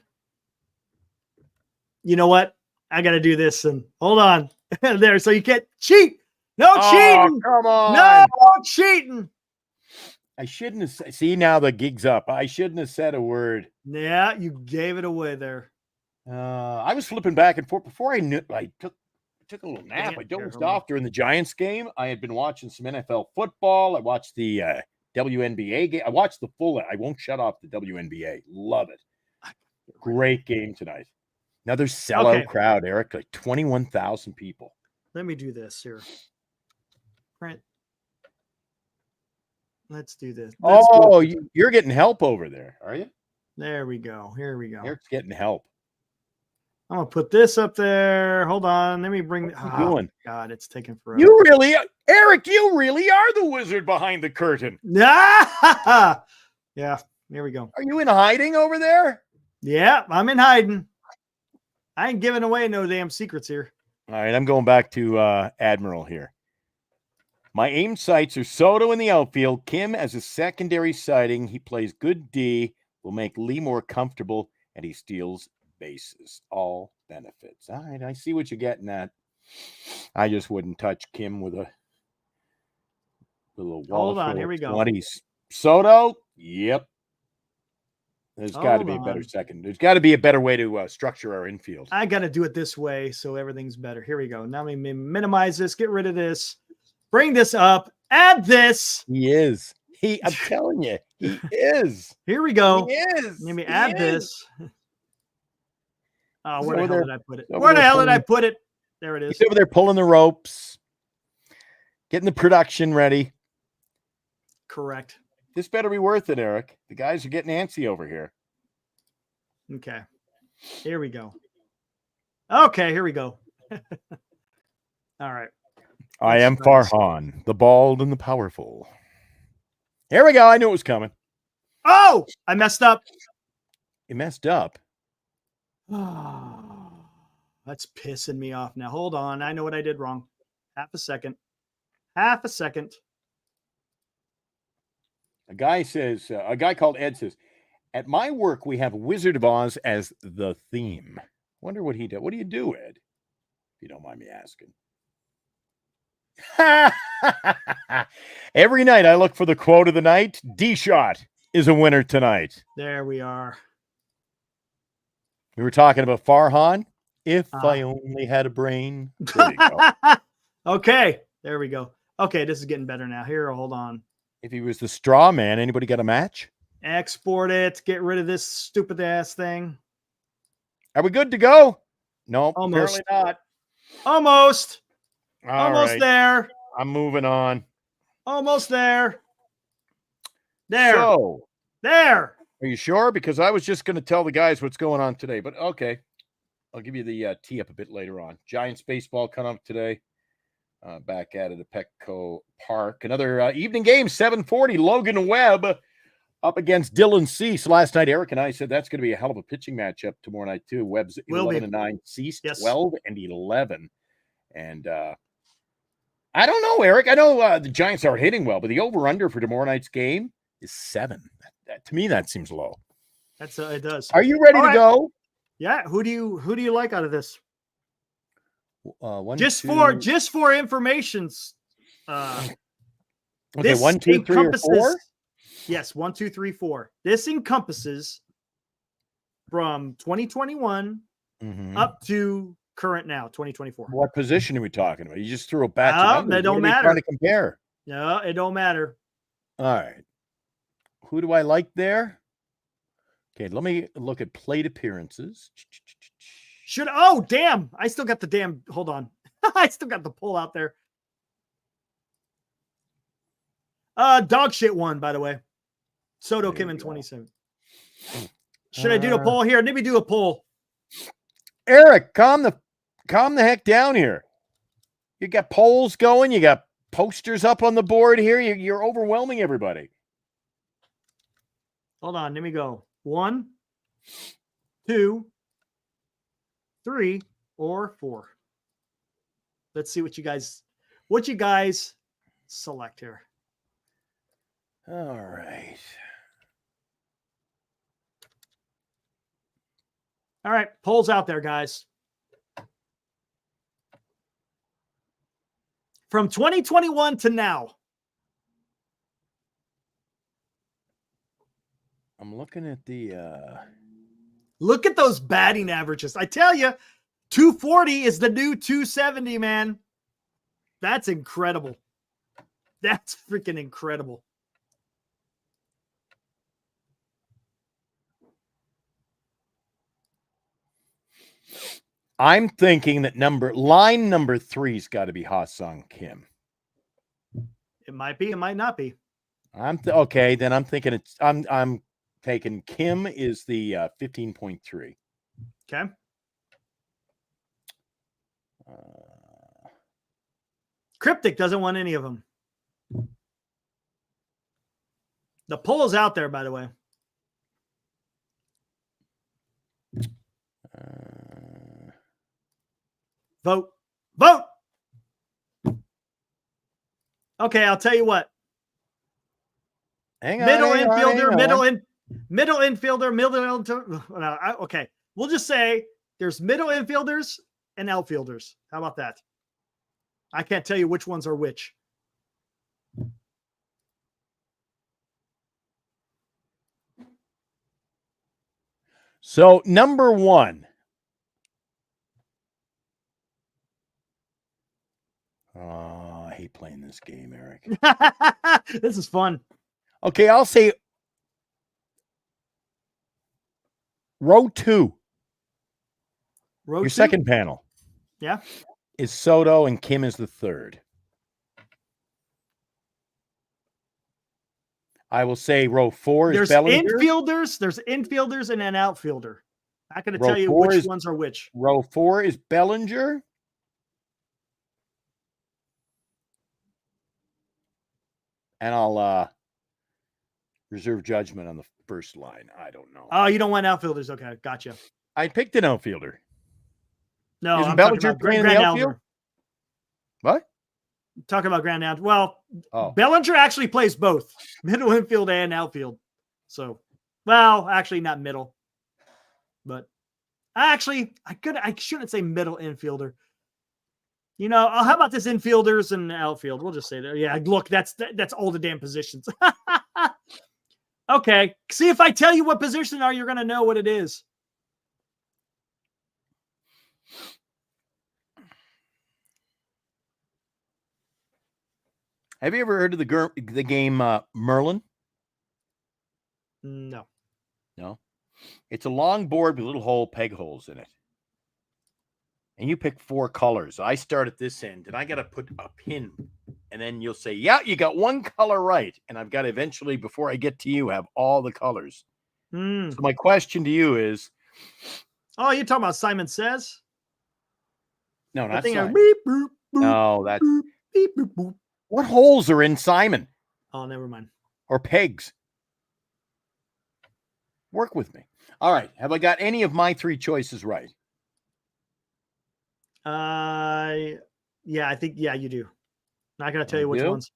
You know what? I got to do this and hold on. There, so you can't cheat. No cheating.
Come on.
No cheating.
I shouldn't have. See, now the gig's up. I shouldn't have said a word.
Yeah, you gave it away there.
I was flipping back and forth before I knew. I took a little nap. I dozed off during the Giants game. I had been watching some NFL football. I watched the WNBA game. I watched the full. I won't shut off the WNBA. Love it. Great game tonight. Another sellout crowd, Eric. Like 21,000 people.
Let me do this here. Right. Let's do this.
You're getting help over there, are you?
There we go. Here we go.
Eric's getting help.
I'm gonna put this up there. Hold on. Let me bring.
What are you doing?
God, it's taking forever.
Eric, you really are the wizard behind the curtain.
Yeah. Here we go.
Are you in hiding over there?
Yeah, I'm in hiding. I ain't giving away no damn secrets here.
All right, I'm going back to Admiral here. My aim sights are Soto in the outfield, Kim as a secondary sighting. He plays good D, will make Lee more comfortable, and he steals bases. All benefits. All right, I see what you're getting at. I just wouldn't touch Kim with a wall.
Hold on, here we go.
20s. Soto, yep. There's got to be a better second. There's got to be a better way to structure our infield.
I got to do it this way so everything's better. Here we go. Now let me minimize this, get rid of this, bring this up, add this.
He is. I'm telling you, he is.
Here we go.
He is.
Let me add this. Oh, where the hell did I put it? Where the hell did I put it? There it is.
He's over there pulling the ropes, getting the production ready.
Correct.
This better be worth it, Eric. The guys are getting antsy over here.
Okay. Here we go. Okay, here we go. All right.
I am Farhan, the bald and the powerful. Here we go. I knew it was coming.
Oh, I messed up.
You messed up.
Oh, that's pissing me off now. Hold on. I know what I did wrong. Half a second.
A guy called Ed says, at my work, we have Wizard of Oz as the theme. Wonder what he did. What do you do, Ed? If you don't mind me asking. Every night I look for the quote of the night. D-Shot is a winner tonight.
There we are.
We were talking about Farhan. If I only had a brain. There you go.
Okay. There we go. Okay, this is getting better now. Here, hold on.
If he was the straw man, anybody got a match?
Export it. Get rid of this stupid ass thing.
Are we good to go? No,
almost.
Apparently not.
Almost.
All
almost
right.
there.
I'm moving on.
Almost there. There.
So,
there.
Are you sure? Because I was just going to tell the guys what's going on today, but okay. I'll give you the tee up a bit later on. Giants baseball coming up today. Back at it at Petco Park. Another evening game, 7:40. Logan Webb up against Dylan Cease. Last night, Eric and I said that's going to be a hell of a pitching matchup tomorrow night, too. Webb's 11-9, Cease 12-11. And I don't know, Eric. I know the Giants are hitting well, but the over-under for tomorrow night's game is 7. To me, that seems low.
That's it does.
Are you ready to go?
Yeah. Who do you like out of this?
Just
for information's.
Okay, 1, 2, 3, or 4.
Yes, 1, 2, 3, 4. This encompasses from 2021 up to current now, 2024.
What position are we talking about? You just threw a batch of numbers.
They don't matter.
Trying to compare.
No, it don't matter.
All right. Who do I like there? Okay, let me look at plate appearances.
Damn. I still got the damn, hold on. I still got the pull out there. Dog shit one, by the way. Soto came in 27. Should I do a poll here? Let me do a poll.
Eric, calm the heck down here. You got polls going. You got posters up on the board here. You're overwhelming everybody.
Hold on. Let me go. 1, 2, 3, or 4. Let's see what you guys select here.
All right.
All right. Polls out there, guys. From 2021 to now.
I'm looking at the
Look at those batting averages. I tell you, 240 is the new 270, man. That's incredible. That's freaking incredible.
I'm thinking that line number 3's got to be Ha-Sung Kim.
It might be, it might not be.
Okay, then I'm thinking I'm taking Kim is the 15.3.
Okay. Cryptic doesn't want any of them. The poll is out there, by the way. Vote. Okay, I'll tell you what. Middle infielder. Okay, we'll just say there's middle infielders and outfielders. How about that? I can't tell you which ones are which.
So number 1. Oh, I hate playing this game, Eric.
This is fun.
Okay, I'll say row 2. Your second panel.
Yeah.
Is Soto and Kim is the third. I will say row 4 is Bellinger.
There's infielders and an outfielder. I'm not going to tell you which ones are which.
Row 4 is Bellinger. And I'll reserve judgment on the first line. I don't know.
Oh, you don't want outfielders. Okay, gotcha.
I picked an outfielder.
No,
Isn't Bellinger playing in the outfield? What?
I'm talking about Grand Out. Well, Bellinger actually plays both middle infield and outfield. So, well, actually not middle, but I shouldn't say middle infielder. You know, how about this infielders and outfield? We'll just say that. Yeah, look, that's all the damn positions. Okay. See, if I tell you what position you're going to know what it is.
Have you ever heard of the game Merlin?
No.
No? It's a long board with little peg holes in it. And you pick 4 colors. I start at this end, and I got to put a pin. And then you'll say, yeah, you got one color right. And I've got to eventually, before I get to you, have all the colors. So my question to you is,
Oh, you're talking about Simon Says?
No, not
That thing
Simon.
beep, boop, boop,
No, that's
boop, beep, boop, boop.
what holes are in Simon
Oh, never mind.
or pegs? Work with me. All right. Have I got any of my 3 choices right?
Yeah, I think you do. Not gonna tell you which
do?
ones.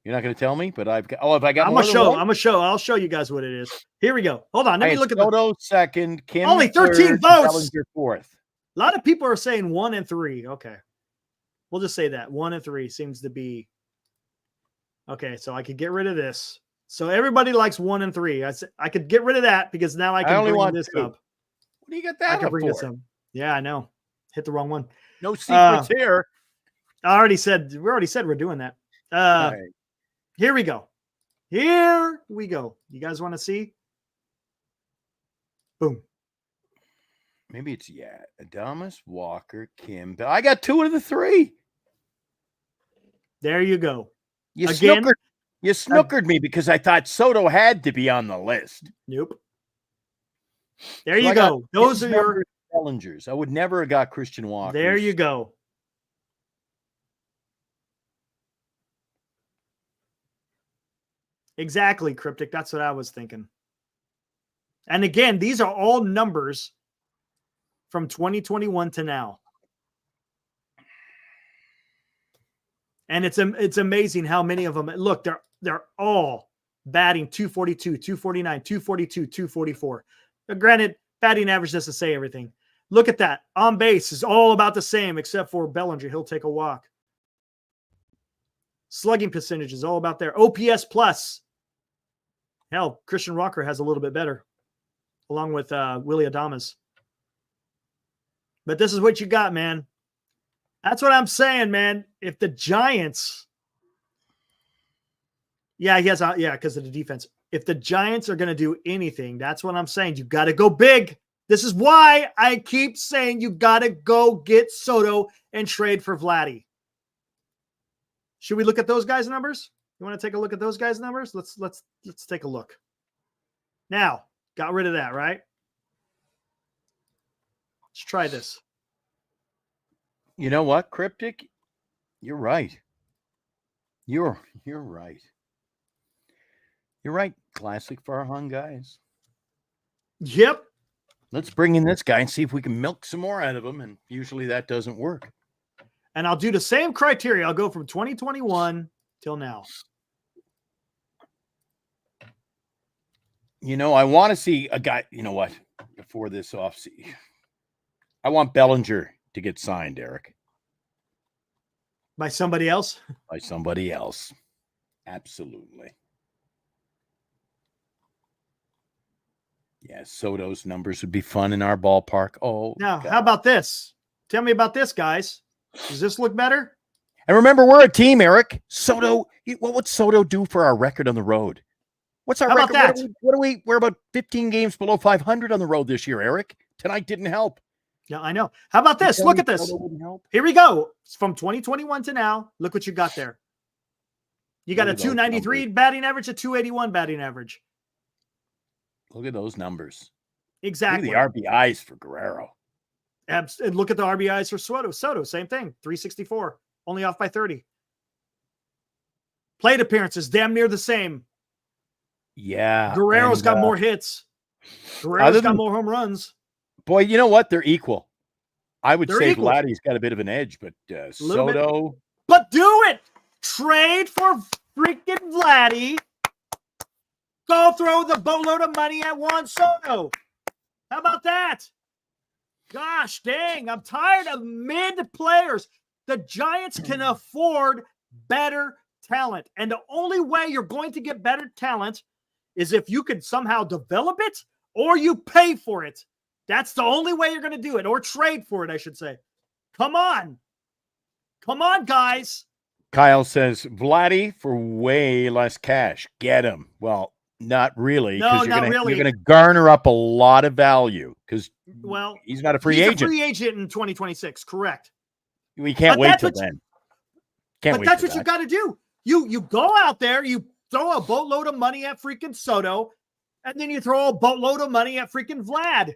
You're not going to tell me, but I've got. Oh, have I got
I'm
more
gonna
than
show.
one?
I'm gonna show. I'll show you guys what it is. Here we go. Hold on. Let
I
me
had
look at
Soto second. Kim
Only 13
third,
votes!
Bellinger fourth.
A lot of people are saying 1 and 3. Okay, we'll just say that 1 and 3 seems to be okay. So I could get rid of this. So everybody likes 1 and 3. I could get rid of that because now I can
only
bring
want
this
2.
up.
What do you got
I
that
can
up
bring this
for?
up. Yeah, I know. Hit the wrong one.
No secrets here.
I already said we already said we're doing that.
All right.
Here we go. Here we go. You guys want to see? Boom.
Maybe it's Adames, Walker, Kim. I got 2 of the 3.
There you go.
You
Again,
snookered me because I thought Soto had to be on the list.
Nope. There you go. Those are your
Bellingers. I would never have got Christian Walker.
There you go. Exactly, Cryptic. That's what I was thinking. And again, these are all numbers from 2021 to now. And it's amazing how many of them look, they're all batting 242, 249, 242, 244. Now, granted, batting average doesn't say everything. Look at that. On base is all about the same except for Bellinger. He'll take a walk. Slugging percentage is all about there. OPS plus. Hell, Christian Walker has a little bit better, along with Willie Adames. But this is what you got, man. That's what I'm saying, man. If the Giants, because of the defense. If the Giants are going to do anything, that's what I'm saying. You got to go big. This is why I keep saying you got to go get Soto and trade for Vladdy. Should we look at those guys' numbers? You want to take a look at those guys' numbers? Let's take a look. Now, got rid of that, right? Let's try this.
You know what, Cryptic? You're right. You're right. You're right. Classic Farhan guys.
Yep.
Let's bring in this guy and see if we can milk some more out of him. And usually that doesn't work.
And I'll do the same criteria. I'll go from 2021 till now.
You know, I want to see a guy, you know what, before this offseason. I want Bellinger to get signed, Eric.
By somebody else?
By somebody else. Absolutely. Yeah, Soto's numbers would be fun in our ballpark. Oh,
now,
God.
How about this? Tell me about this, guys. Does this look better?
And remember, we're a team, Eric. Soto, what would Soto do for our record on the road? What's our record?
About that?
We're about 15 games below 500 on the road this year, Eric. Tonight didn't help.
Yeah, I know. How about this? Look at this. Here we go. It's from 2021 to now. Look what you got there. You got a 293 batting average, a 281 batting average.
Look at those numbers.
Exactly.
Look at the RBIs for Guerrero.
And look at the RBIs for Soto. Same thing. 364. Only off by 30. Plate appearances, damn near the same.
Yeah.
Guerrero's got more hits. Guerrero's got more home runs.
Boy, you know what? They're equal. I would say
equal.
Vladdy's got a bit of an edge, but Soto.
But do it. Trade for freaking Vladdy. Go throw the boatload of money at Juan Soto. How about that? Gosh dang, I'm tired of mid players. The Giants can afford better talent. And the only way you're going to get better talent is if you can somehow develop it or you pay for it. That's the only way you're going to do it, or trade for it, I should say. Come on. Come on, guys.
Kyle says, Vladdy for way less cash. Get him. Well, not really.
No,
you're
not really.
You're going to garner up a lot of value because he's not a free agent.
He's a free agent in 2026, correct.
We can't wait till then.
But that's what you got to do. You go out there, you throw a boatload of money at freaking Soto, and then you throw a boatload of money at freaking Vlad.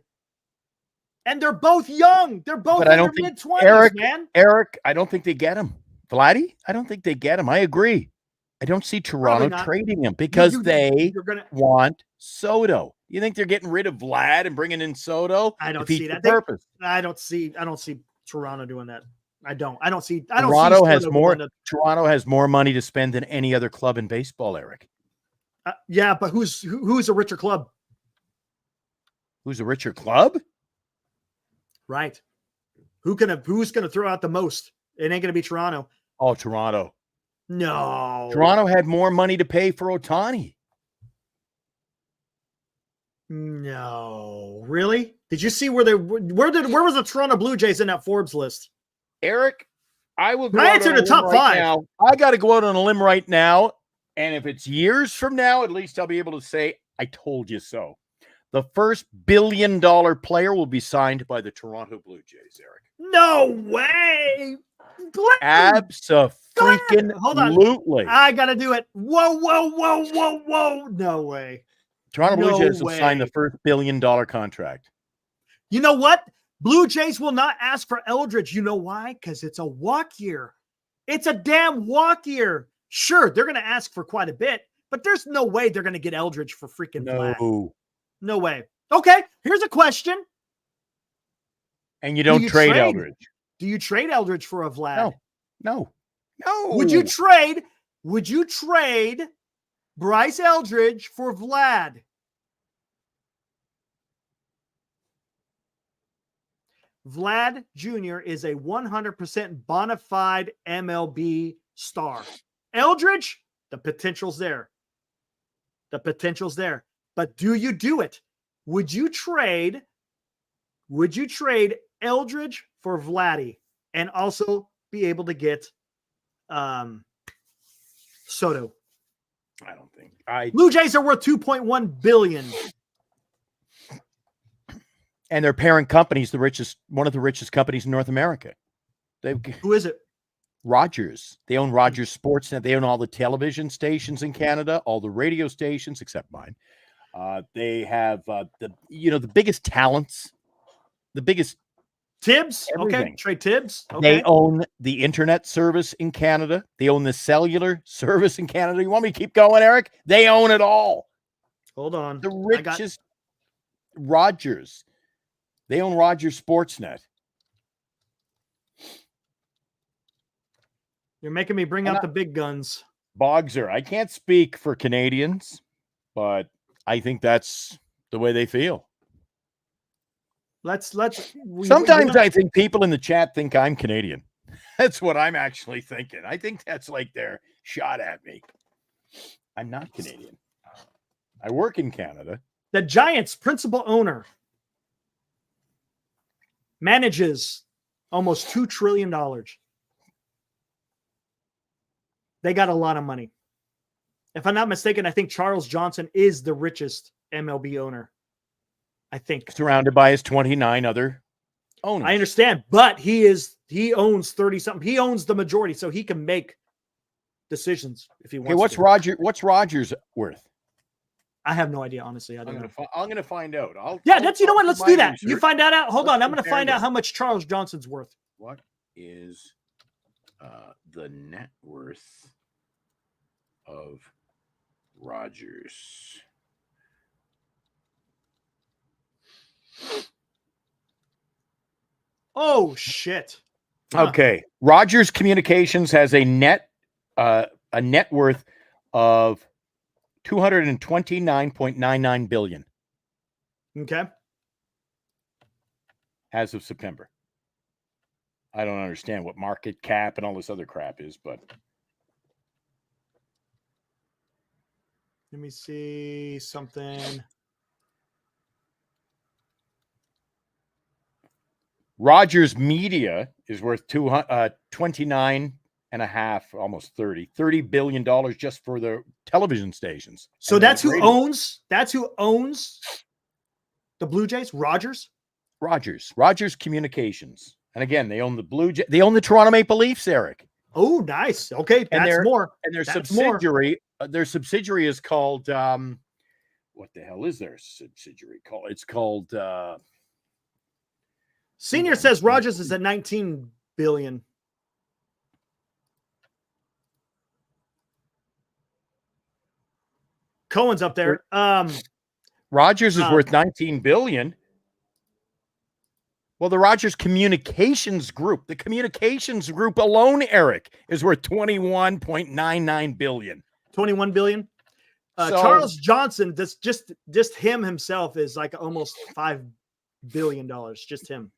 And they're both young. They're both in their mid-20s, man.
Eric, I don't think they get him. Vladdy, I don't think they get him. I agree. I don't see Toronto trading him because they want Soto. You think they're getting rid of Vlad and bringing in Soto?
I don't see that. I don't see Toronto doing that. I don't see
Toronto has more money to spend than any other club in baseball, Eric.
Yeah, but who's a richer club?
Who's a richer club?
Right. Who's gonna throw out the most? It ain't gonna be Toronto.
Oh, Toronto.
No.
Toronto had more money to pay for Ohtani.
No. Really? Did you see where was the Toronto Blue Jays in that Forbes list?
Eric, I will go
out on the top 5.
Now. I got to go out on a limb right now. And if it's years from now, at least I'll be able to say, I told you so. The first billion-dollar player will be signed by the Toronto Blue Jays, Eric.
No way.
Abso-freaking-lutely.
Hold on. I got to do it. Whoa. No way.
Toronto Blue Jays will sign the first billion-dollar contract.
You know what? Blue Jays will not ask for Eldridge. You know why? Because it's a walk year. It's a damn walk year. Sure, they're going to ask for quite a bit, but there's no way they're going to get Eldridge for freaking Vlad. No way. Okay, here's a question.
And you don't trade Eldridge.
Do you trade Eldridge for a Vlad?
No.
Would you trade Bryce Eldridge for Vlad? Vlad Jr. is a 100% bona fide MLB star. Eldridge, the potential's there. But do you do it? Would you trade Eldridge for Vladdy and also be able to get Soto?
I don't think.
Blue Jays are worth $2.1 billion.
And their parent company is one of the richest companies in North America.
Who is it?
Rogers. They own Rogers Sportsnet. They own all the television stations in Canada, all the radio stations except mine. They have the biggest talents, the biggest
Tibbs.
Everything.
Okay, trade Tibbs. Okay.
They own the internet service in Canada. They own the cellular service in Canada. You want me to keep going, Eric? They own it all.
Hold on.
The richest Rogers. They own Rogers Sportsnet.
You're making me bring out the big guns.
Bogser. I can't speak for Canadians, but I think that's the way they feel. Sometimes I think people in the chat think I'm Canadian. That's what I'm actually thinking. I think that's like their shot at me. I'm not Canadian. I work in Canada.
The Giants' principal owner manages almost $2 trillion. They got a lot of money. If I'm not mistaken, I think Charles Johnson is the richest MLB owner. I think.
Surrounded by his 29 other owners.
I understand, but he owns 30-something. He owns the majority, so he can make decisions if he wants
to. What's Rogers worth?
I have no idea, honestly. I don't know.
I'm going to find out.
You know what? Let's do that. Research. You find that out. Hold on. I'm going to find out how much Charles Johnson's worth.
What is the net worth of Rogers?
Oh, shit.
Okay. Rogers Communications has a net worth of $229.99 billion.
Okay.
As of September. I don't understand what market cap and all this other crap is, but
let me see something.
Rogers Media is worth 29 and a half, almost $30 billion just for the television stations.
So that's who owns the Blue Jays? Rogers Communications. And again, they own the Blue Jays. They own the Toronto Maple Leafs, Eric. Oh, nice. Okay, that's more.
And their subsidiary, is called what the hell is their subsidiary called? It's called
Senior says Rogers is at 19 billion. Cohen's up there.
Rogers is worth 19 billion. Well, the Rogers Communications Group, the communications group alone, Eric, is worth 21.99 billion.
21 billion. Charles Johnson, that's just him himself is like almost $5 billion. Just him.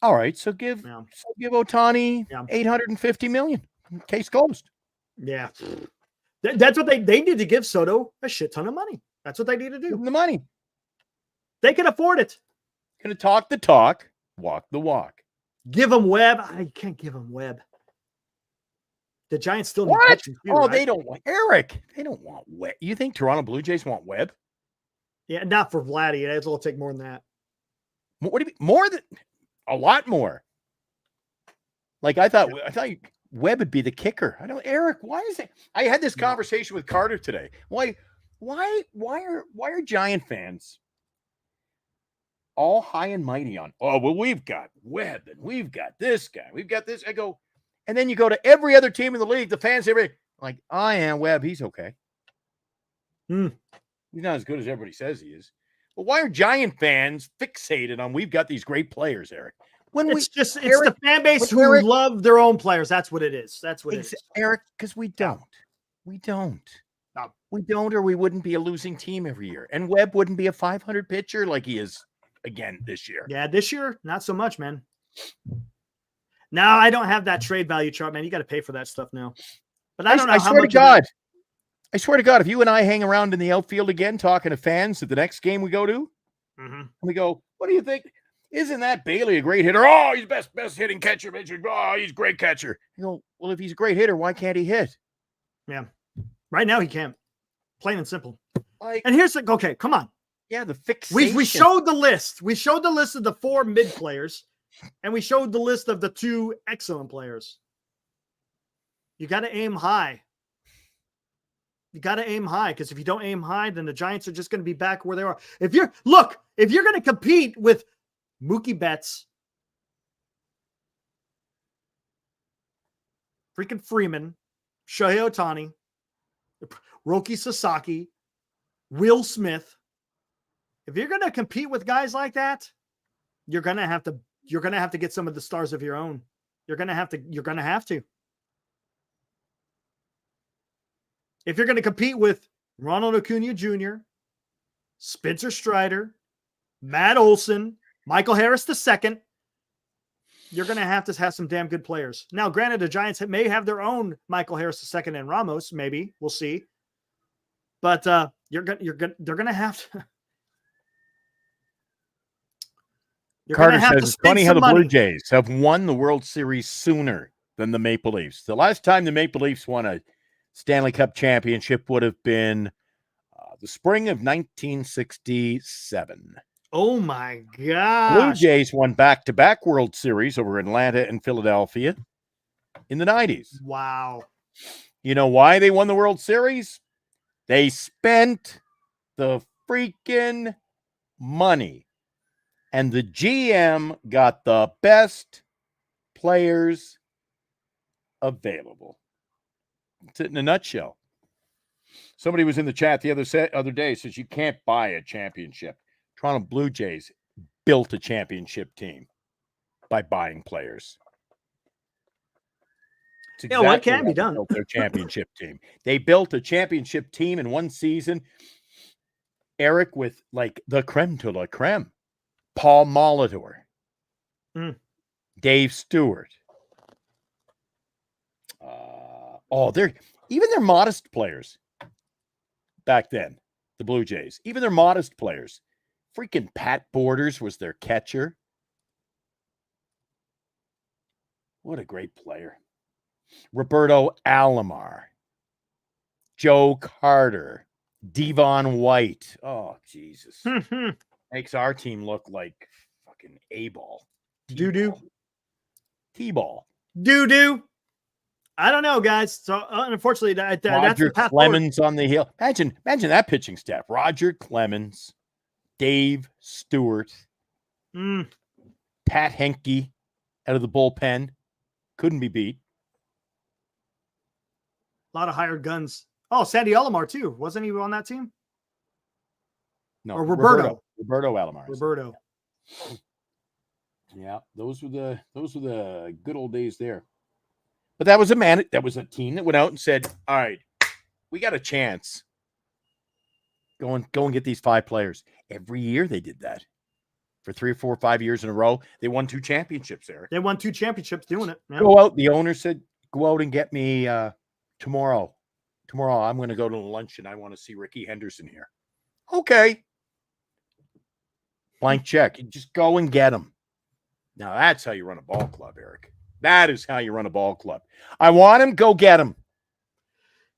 All right, so give Ohtani 850 million. Case closed.
Yeah, that's what they need to give Soto a shit ton of money. That's what they need to do.
Give him the money.
They can afford it.
Going to talk the talk, walk the walk.
Give him Webb. I can't give him Webb. The Giants still need pitching too,
right?
They
don't want Eric. They don't want Webb. You think Toronto Blue Jays want Webb?
Yeah, not for Vladdy. It'll take more than that.
What do you mean? More than a lot more. Like I thought Webb would be the kicker. I don't. Eric, why is it? I had this conversation with Carter today. Why are Giant fans all high and mighty on? Oh well, we've got Webb and we've got this guy. We've got this. I go. And then you go to every other team in the league, the fans, like, Webb, he's okay. He's not as good as everybody says he is. But why are Giant fans fixated on we've got these great players, Eric?
It's the fan base who love their own players. That's what it is. That's what it is.
Eric, because we don't. We don't.
No. We
don't, or we wouldn't be a losing team every year. And Webb wouldn't be a 500 pitcher like he is again this year.
Yeah, this year, not so much, man. Now I don't have that trade value chart, man. You got to pay for that stuff now. But I don't know. I swear
to God, if you and I hang around in the outfield again, talking to fans at the next game we go to, and we go, "What do you think? Isn't that Bailey a great hitter? Oh, he's best hitting catcher. Oh, he's a great catcher." You go, "Well, if he's a great hitter, why can't he hit?"
Yeah, right now he can't. Plain and simple. And here's okay. Come on.
Yeah, the fixation.
We showed the list. We showed the list of the 4 mid players. And we showed the list of the 2 excellent players. You got to aim high. Because if you don't aim high, then the Giants are just going to be back where they are. If you're going to compete with Mookie Betts, freaking Freeman, Shohei Ohtani, Roki Sasaki, Will Smith, if you're going to compete with guys like that, you're going to have to get some of the stars of your own. You're going to have to. If you're going to compete with Ronald Acuna Jr., Spencer Strider, Matt Olson, Michael Harris II, you're going to have some damn good players. Now, granted, the Giants may have their own Michael Harris II and Ramos. Maybe we'll see. But they're going to have to.
Carter says it's funny how the Blue Jays have won the World Series sooner than the Maple Leafs. The last time the Maple Leafs won a Stanley Cup championship would have been the spring of 1967.
Oh, my God.
Blue Jays won back-to-back World Series over Atlanta and Philadelphia in the 90s.
Wow.
You know why they won the World Series? They spent the freaking money. And the GM got the best players available. It's it in a nutshell. Somebody was in the chat the other day, says you can't buy a championship. Toronto Blue Jays built a championship team by buying players.
Exactly what can be done?
Built their championship team. They built a championship team in one season, Eric, with like the creme to la creme. Paul Molitor, Dave Stewart. They're modest players back then, the Blue Jays. Even their modest players. Freaking Pat Borders was their catcher. What a great player. Roberto Alomar, Joe Carter, Devon White. Oh, Jesus. Makes our team look like fucking A-ball.
Doo-doo.
T-ball.
Doo-doo. I don't know, guys. So, unfortunately, that's
Roger
the path
Clemens
forward.
on the hill. Imagine that pitching staff. Roger Clemens, Dave Stewart, Pat Henke out of the bullpen. Couldn't be beat.
A lot of hired guns. Oh, Sandy Alomar too. Wasn't he on that team?
No,
or Roberto.
Roberto Alomar.
Roberto.
Yeah, those were the good old days there. But that was a team that went out and said, "All right, we got a chance. Go and get these 5 players." Every year they did that. For 3 or 4 or 5 years in a row, they won 2 championships, Eric.
They won 2 championships doing it. Man.
Go out. The owner said, "Go out and get me tomorrow. Tomorrow I'm going to go to lunch and I want to see Ricky Henderson here." Okay. Blank check. You just go and get him. Now that's how you run a ball club, Eric. That is how you run a ball club. I want him. Go get him.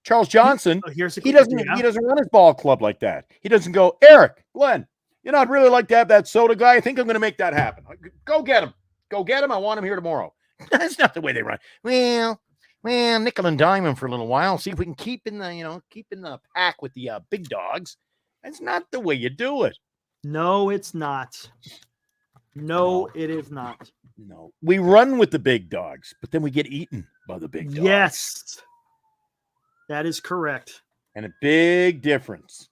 Charles Johnson, he doesn't run his ball club like that. He doesn't go, "Eric, Glenn, you know, I'd really like to have that soda guy. I think I'm going to make that happen. Go get him. Go get him. I want him here tomorrow." That's not the way they run. Well, nickel and dime him for a little while. See if we can keep in the pack with the big dogs. That's not the way you do it.
No, it's not. No, it is not.
No, we run with the big dogs, but then we get eaten by the big dogs.
Yes, that is correct.
And a big difference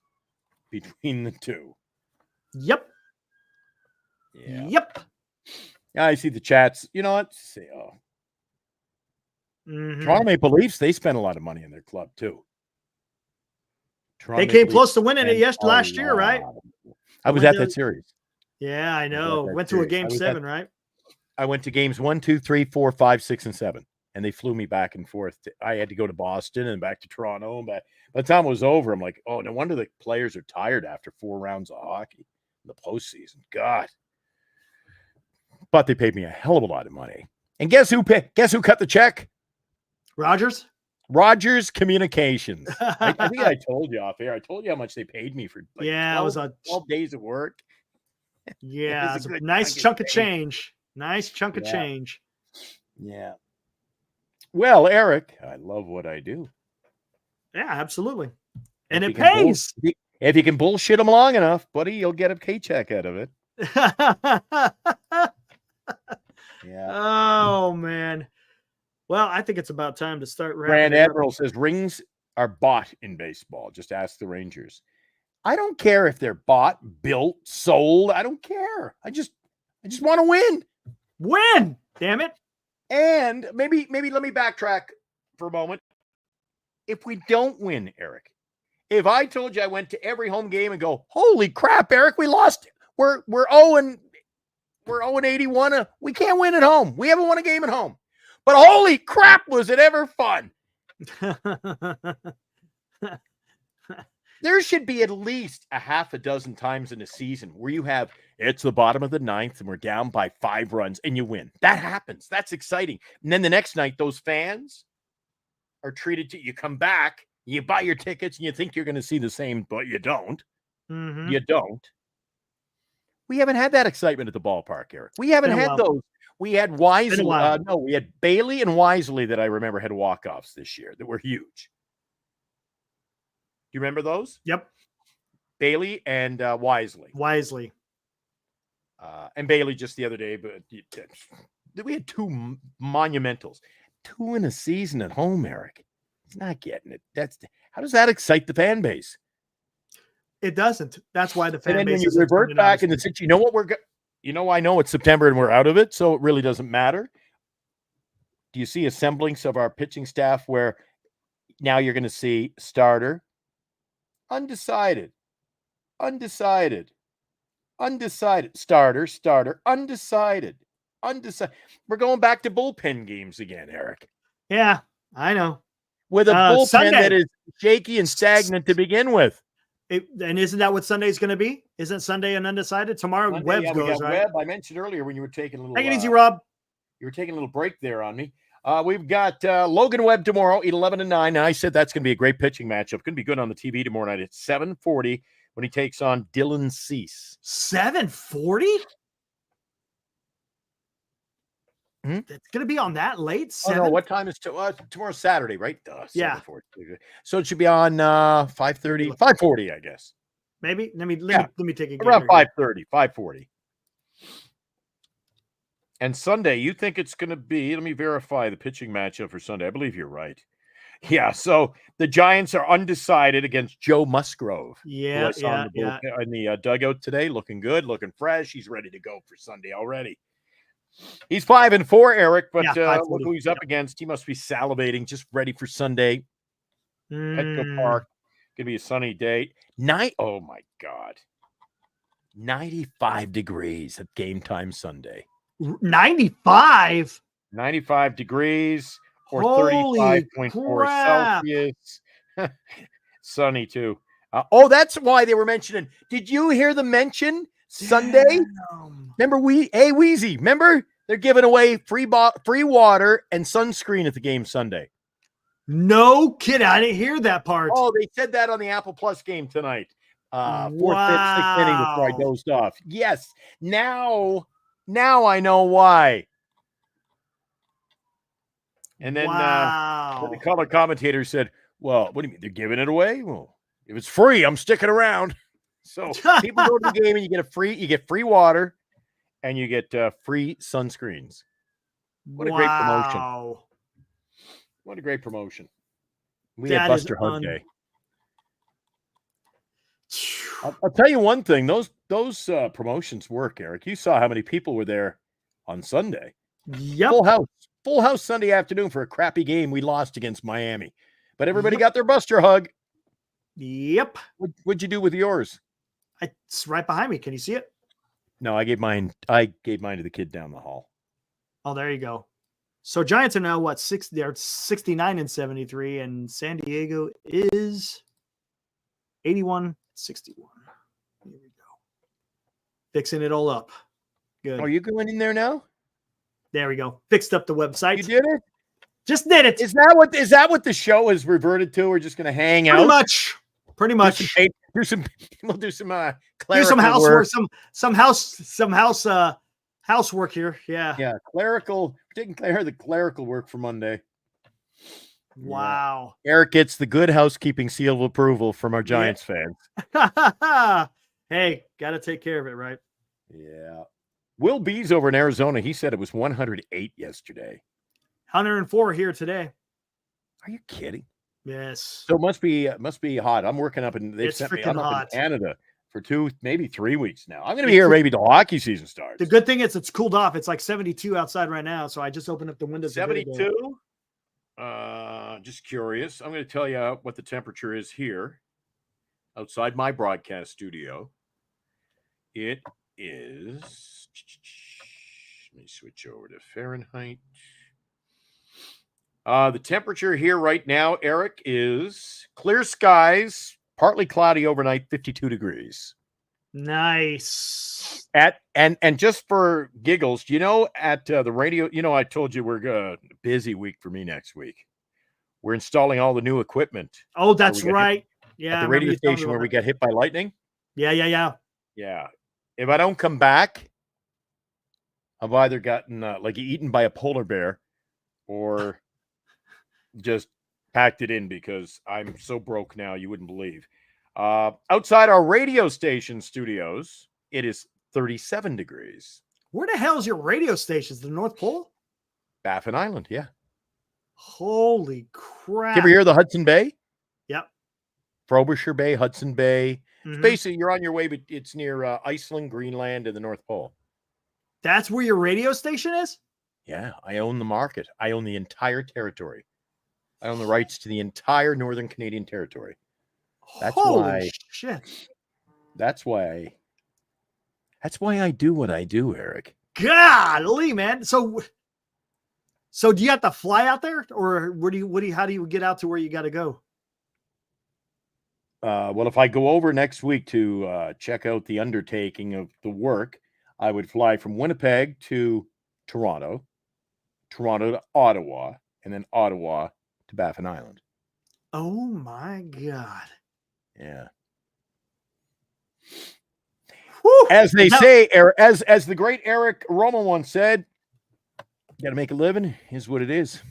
between the two.
Yep.
Yeah.
Yep.
Yeah, I see the chats. You know what? Toronto Maple Leafs, they spent a lot of money in their club too.
They came close to winning it last year, right?
I was at that series.
Yeah, I know. Went to a game 7, right?
I went to games 1, 2, 3, 4, 5, 6, and 7. And they flew me back and forth. I had to go to Boston and back to Toronto. And by the time it was over, I'm like, oh, no wonder the players are tired after 4 rounds of hockey in the postseason. God. But they paid me a hell of a lot of money. And guess who cut the check? Rogers Communications. I think I told you off air. I told you how much they paid me for 12,
it was
12 days of work.
Yeah, it's a nice chunk of change. Nice chunk of change.
Yeah. Well, Eric, I love what I do.
Yeah, absolutely. And it pays.
If you can bullshit them long enough, buddy, you'll get a paycheck out of it. Yeah.
Oh, man. Well, I think it's about time to start wrapping
Grand
it up.
Admiral says rings are bought in baseball. Just ask the Rangers. I don't care if they're bought, built, sold. I don't care. I just want to win.
Win! Damn it.
And maybe let me backtrack for a moment. If we don't win, Eric, if I told you I went to every home game and go, "Holy crap, Eric, we lost. We're 0-81. We can't win at home. We haven't won a game at home. But holy crap, was it ever fun?" There should be at least a half a dozen times in a season where you have, it's the bottom of the 9th and we're down by 5 runs and you win. That happens. That's exciting. And then the next night, those fans are treated to, you come back, you buy your tickets and you think you're going to see the same, but you don't.
Mm-hmm.
You don't. We haven't had that excitement at the ballpark, Eric. We haven't had those. We had Wisely. We had Bailey and Wisely that I remember had walk-offs this year that were huge. Do you remember those?
Yep.
Bailey and Wisely. And Bailey just the other day, but we had 2 monumentals. 2 in a season at home, Eric. He's not getting it. How does that excite the fan base?
It doesn't. That's why the fan
base. And then
when
you revert back in the situation, you know what I know it's September and we're out of it, so it really doesn't matter. Do you see a semblance of our pitching staff where now you're going to see starter, undecided, starter, undecided. We're going back to bullpen games again, Eric.
Yeah, I know.
With a bullpen that is shaky and stagnant to begin with.
And isn't that what Sunday's going to be? Isn't Sunday an undecided? Tomorrow Webb goes, right?
Webb. I mentioned earlier when you were taking a little.
Take it easy, Rob.
You were taking a little break there on me. We've got Logan Webb tomorrow, 11 and 9. Now, I said that's going to be a great pitching matchup. Going to be good on the TV tomorrow night at 7:40 when he takes on Dylan Cease.
7:40? It's going to be on that late?
Oh, no, what time is tomorrow's Saturday, right?
Yeah.
So it should be on 5:30, 5:40, I guess.
Maybe. Let me take a
around 5:30, 5:40. And Sunday, you think it's going to be, let me verify the pitching matchup for Sunday. I believe you're right. Yeah, so the Giants are undecided against Joe Musgrove, who I saw in the dugout today, looking good, looking fresh. He's ready to go for Sunday already. He's 5-4, Eric, but look who he's up against. He must be salivating, just ready for Sunday. Petco Park, gonna be a sunny day. Oh my God, 95 degrees at game time Sunday.
95
degrees or
Holy
35.4 Celsius. Sunny too. That's why they were mentioning. Did you hear the mention Sunday?
Damn.
Remember Wheezy? Remember they're giving away free water and sunscreen at the game Sunday.
No kidding. I didn't hear that part.
Oh, they said that on the Apple Plus game tonight. Fourth, fifth, sixth inning before I dozed off. Yes. Now I know why. And then the color commentator said, well, what do you mean? They're giving it away? Well, if it's free, I'm sticking around. So people go to the game and you get free water and you get free sunscreens. What a great promotion. What a great promotion. We had Buster Hunt Day. I'll tell you one thing. Those promotions work, Eric. You saw how many people were there on Sunday.
Yep.
Full house Sunday afternoon for a crappy game we lost against Miami. But everybody got their Buster hug.
Yep.
What'd you do with yours?
It's right behind me. Can you see it?
No, I gave mine to the kid down the hall.
Oh, there you go. So Giants are now they're 69-73, and San Diego is 81-61. Here we go. Fixing it all up. Good.
Are you going in there now?
There we go. Fixed up the website.
You did it?
Just did it.
Is that what the show has reverted to? We're just going to hang out?
Pretty much.
Do some
housework. Some housework here. Yeah.
Yeah. Taking care of the clerical work for Monday.
Wow.
Yeah. Eric gets the good housekeeping seal of approval from our Giants fans.
Hey, got to take care of it, right?
Yeah. Will B's over in Arizona. He said it was 108 yesterday.
104 here today.
Are you kidding?
Yes.
So it must be hot. I'm working up in. They've sent me up in Canada for 2, maybe 3 weeks now. I'm going to be here maybe the hockey season starts.
The good thing is it's cooled off. It's like 72 outside right now. So I just opened up the windows.
72. Just curious. I'm going to tell you what the temperature is here outside my broadcast studio. It is. Let me switch over to Fahrenheit. The temperature here right now, Eric, is clear skies, partly cloudy overnight, 52 degrees.
Nice.
And just for giggles, at the radio, I told you we're busy week for me next week. We're installing all the new equipment.
Oh, that's right.
At the radio station where we get hit by lightning.
Yeah.
If I don't come back, I've either gotten eaten by a polar bear or just packed it in because I'm so broke now you wouldn't believe. Outside our radio station studios, it is 37 degrees.
Where the hell is your radio station? The North Pole?
Baffin Island, yeah.
Holy crap.
You ever hear the Hudson Bay?
Yep.
Frobisher Bay, Hudson Bay.
Mm-hmm.
Basically, you're on your way, but it's near Iceland, Greenland, and the North Pole.
That's where your radio station is?
Yeah, I own the market. I own the entire territory. I own the rights to the entire Northern Canadian territory.
Holy shit.
That's why I do what I do, Eric.
Golly, man. So do you have to fly out there, or how do you get out to where you got to go?
Well, if I go over next week to check out the undertaking of the work, I would fly from Winnipeg to Toronto to Ottawa, and then Ottawa to Baffin Island.
Oh my God.
Yeah.
Whew.
As they say, as the great Eric Romo once said, you got to make a living is what it is.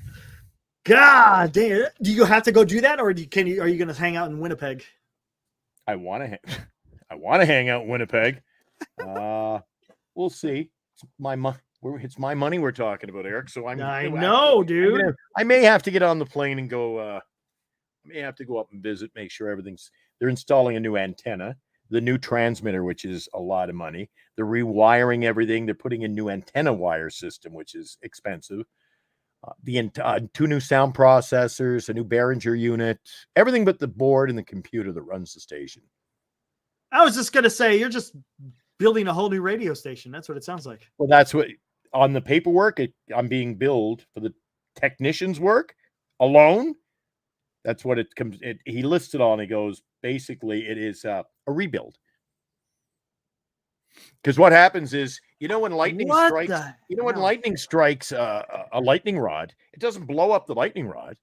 God damn. Do you have to go do that, or are you going to hang out in Winnipeg?
I want to hang out in Winnipeg. We'll see. When It's my money we're talking about, Eric. So
I know, dude.
I may have to get on the plane and go. I may have to go up and visit, make sure everything's. They're installing a new antenna, the new transmitter, which is a lot of money. They're rewiring everything. They're putting in new antenna wire system, which is expensive. Two new sound processors, a new Behringer unit, everything but the board and the computer that runs the station.
I was just gonna say you're just building a whole new radio station. That's what it sounds like.
Well, that's what on the paperwork I'm being billed for the technician's work alone. That's what it comes. He lists it all and he goes, basically, it is a rebuild. Because what happens is, when lightning strikes, when lightning strikes a lightning rod, it doesn't blow up the lightning rod.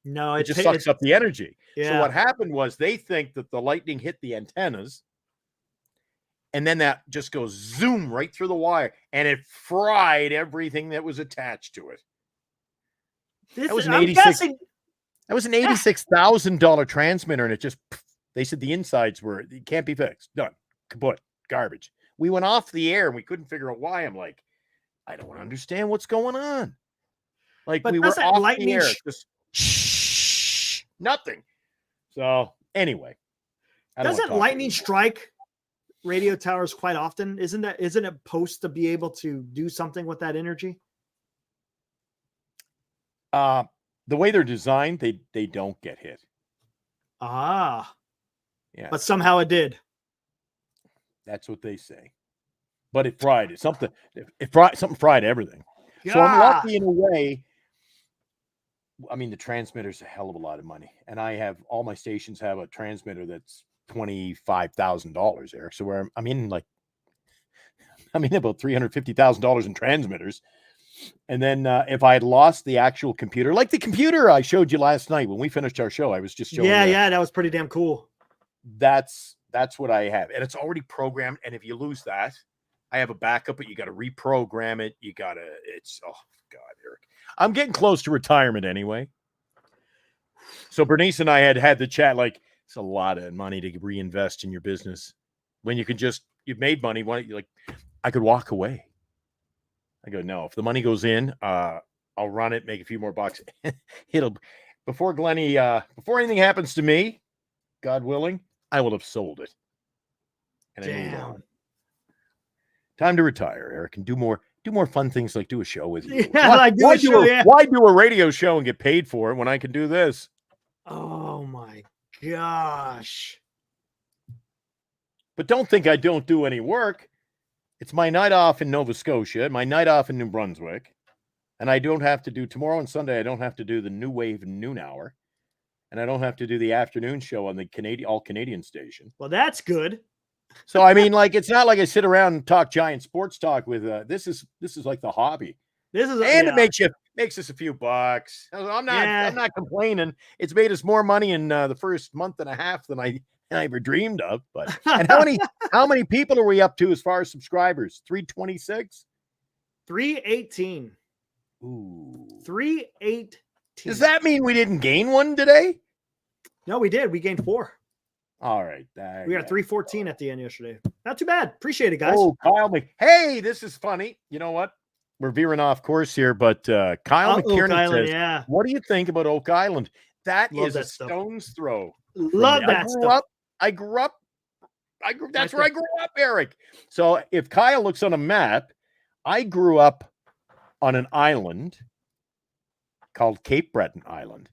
No,
it just sucks up the energy.
Yeah.
So what happened was they think that the lightning hit the antennas, and then that just goes zoom right through the wire, and it fried everything that was attached to it. That was an $86,000 transmitter, and it just, they said the insides it can't be fixed. Done. Kaput. Garbage. We went off the air and we couldn't figure out why. I'm like, I don't understand what's going on. Like, we were off the air. Just shh, nothing. So anyway.
Doesn't lightning strike radio towers quite often? Isn't it supposed to be able to do something with that energy?
The way they're designed, they don't get hit.
Ah.
Yeah.
But somehow it did.
That's what they say. But it fried it. Something fried everything.
Yeah.
So I'm lucky in a way. I mean, the transmitter's a hell of a lot of money. And all my stations have a transmitter that's $25,000, Eric. So I'm in about $350,000 in transmitters. And then if I had lost the actual computer, like the computer I showed you last night when we finished our show, I was just showing.
Yeah, that was pretty damn cool.
That's what I have. And it's already programmed. And if you lose that, I have a backup, but you got to reprogram it. Oh God, Eric. I'm getting close to retirement anyway. So Bernice and I had the chat, like, it's a lot of money to reinvest in your business when you've made money. I could walk away. I go, no, if the money goes in, I'll run it, make a few more bucks. Before anything happens to me, God willing, I will have sold it. And I move on. Time to retire, Eric, and do more fun things like do a show with you.
Yeah,
why do a radio show and get paid for it when I can do this?
Oh my gosh.
But don't think I don't do any work. It's my night off in Nova Scotia, my night off in New Brunswick, and I don't have to do tomorrow and Sunday. I don't have to do the New Wave noon hour, and I don't have to do the afternoon show on the all Canadian station.
Well, that's good.
So I mean, like, it's not like I sit around and talk giant sports talk with. This is like the hobby. It makes us a few bucks. I'm not complaining. It's made us more money in the first month and a half than I ever dreamed of. But and how many people are we up to as far as subscribers? 326?
318.
Ooh.
318.
Does that mean we didn't gain one today?
No, we did. We gained 4.
All right.
We got 314 at the end yesterday. Not too bad. Appreciate it, guys.
Oh, Kyle hey, this is funny. You know what? We're veering off course here, but Kyle McKiernan says,
yeah.
What do you think about Oak Island? Love is a stone's throw.
Love that stuff.
I grew up. That's where I grew up, Eric. So if Kyle looks on a map, I grew up on an island called Cape Breton Island.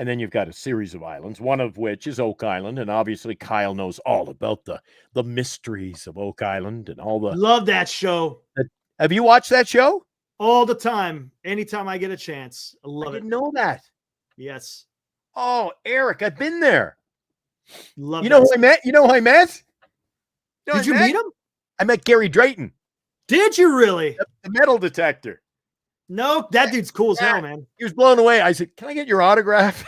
And then you've got a series of islands, one of which is Oak Island. And obviously Kyle knows all about the mysteries of Oak Island and all the.
Love that show.
Have you watched that show?
All the time. Anytime I get a chance. I love it.
I didn't know that.
Yes.
Oh, Eric, I've been there.
Love
you know who I met? You know who I met?
Did you meet him?
I met Gary Drayton.
Did you really?
The metal detector.
No, that dude's cool as hell, man.
He was blown away. I said, "Can I get your autograph?"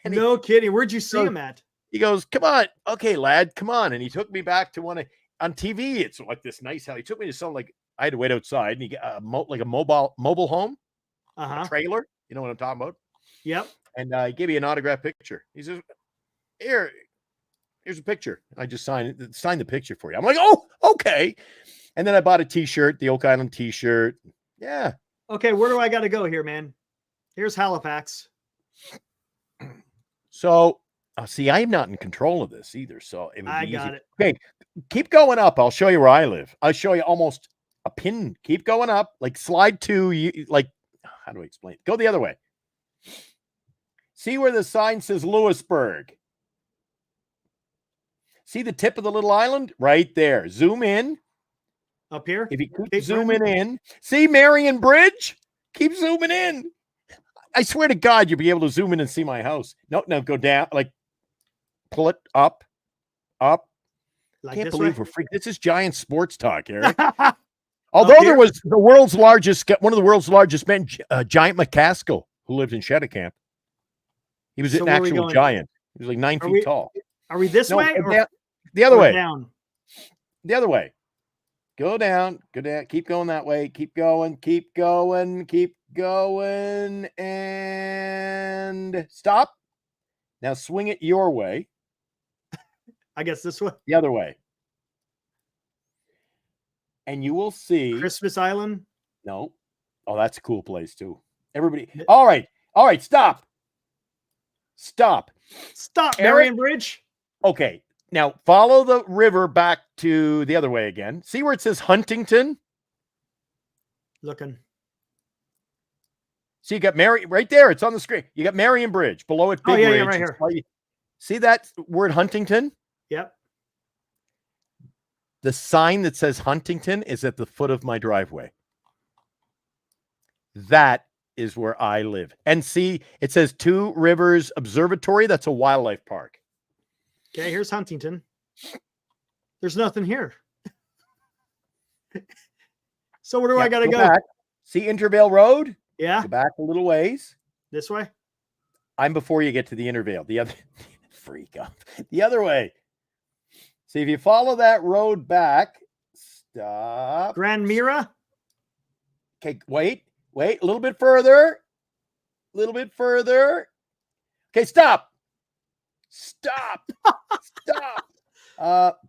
No kidding. Where'd you see him at?
He goes, "Come on, okay, lad, come on." And he took me back to on TV. It's like this nice house. He took me to something like I had to wait outside, and he got like a mobile home, a trailer. You know what I'm talking about?
Yep.
And he gave me an autograph picture. He says, here's a picture. I just signed the picture for you. I'm like, oh, okay. And then I bought a t-shirt, the Oak Island t-shirt. Yeah.
Okay, where do I got to go here, man? Here's Halifax.
So, see, I'm not in control of this either. So it would
I
be
got
easy.
it.
Okay, keep going up. I'll show you where I live. I'll show you almost a pin. Keep going up, like slide to, like, how do I explain it? Go the other way. See where the sign says Lewisburg? See the tip of the little island? Right there. Zoom in.
Up here?
If you keep zooming in. See Marion Bridge? Keep zooming in. I swear to God, you'll be able to zoom in and see my house. No, go down. Like, pull it up.
Like
Can't
this
believe
way?
we're freak. This is Giant Sports Talk, Eric. Although there was one of the world's largest men, Giant McCaskill, who lived in Shetticamp. He was an actual giant. He was like 9 feet tall.
Are we this way or
the other way?
Down?
The other way. Go down. Keep going that way. Keep going. And stop. Now swing it your way.
I guess this way.
The other way. And you will see
Christmas Island.
No. Oh, that's a cool place too. Everybody. All right. Stop.
Marion Bridge.
Okay. Now follow the river back to the other way again. See where it says Huntington?
Looking.
So you got right there. It's on the screen. You got Marion Bridge below it. Big Ridge.
Right here.
See that word Huntington?
Yep.
The sign that says Huntington is at the foot of my driveway. That is where I live. And see, it says Two Rivers Observatory. That's a wildlife park.
Okay, here's Huntington. There's nothing here. So where do I got to go?
Back. See Intervale Road?
Yeah.
Go back a little ways.
This way?
I'm before you get to the Intervale. The other freak up. The other way. See, if you follow that road back, stop.
Grand Mira?
Okay, wait. A little bit further. Okay, stop.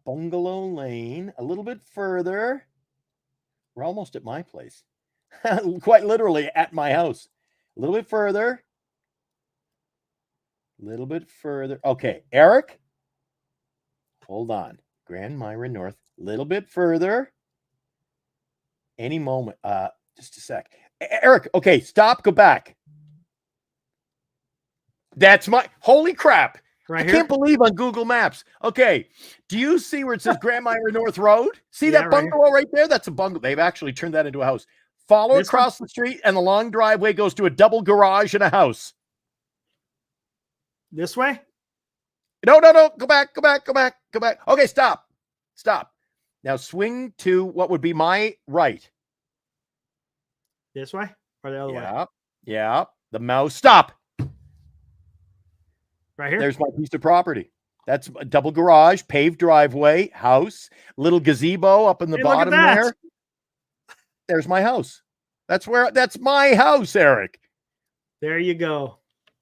Bungalow Lane. A little bit further. We're almost at my place. Quite literally at my house. A little bit further. Okay, Eric. Hold on. Grand Myra North. A little bit further. Any moment. Just a sec. Eric, okay, stop, go back. That's holy crap.
Right
I
here?
can't believe on Google Maps. Okay. Do you see where it says Grand Myra North Road? See that bungalow right there? That's a bungalow. They've actually turned that into a house. Follow across the street, and the long driveway goes to a double garage and a house.
This way?
No. Go back. Okay, stop. Now swing to what would be my right.
This way or the other way?
Yeah. The mouse. Stop.
Right here?
There's my piece of property. That's a double garage, paved driveway, house, little gazebo up in the bottom there. There's my house. That's my house, Eric.
There you go.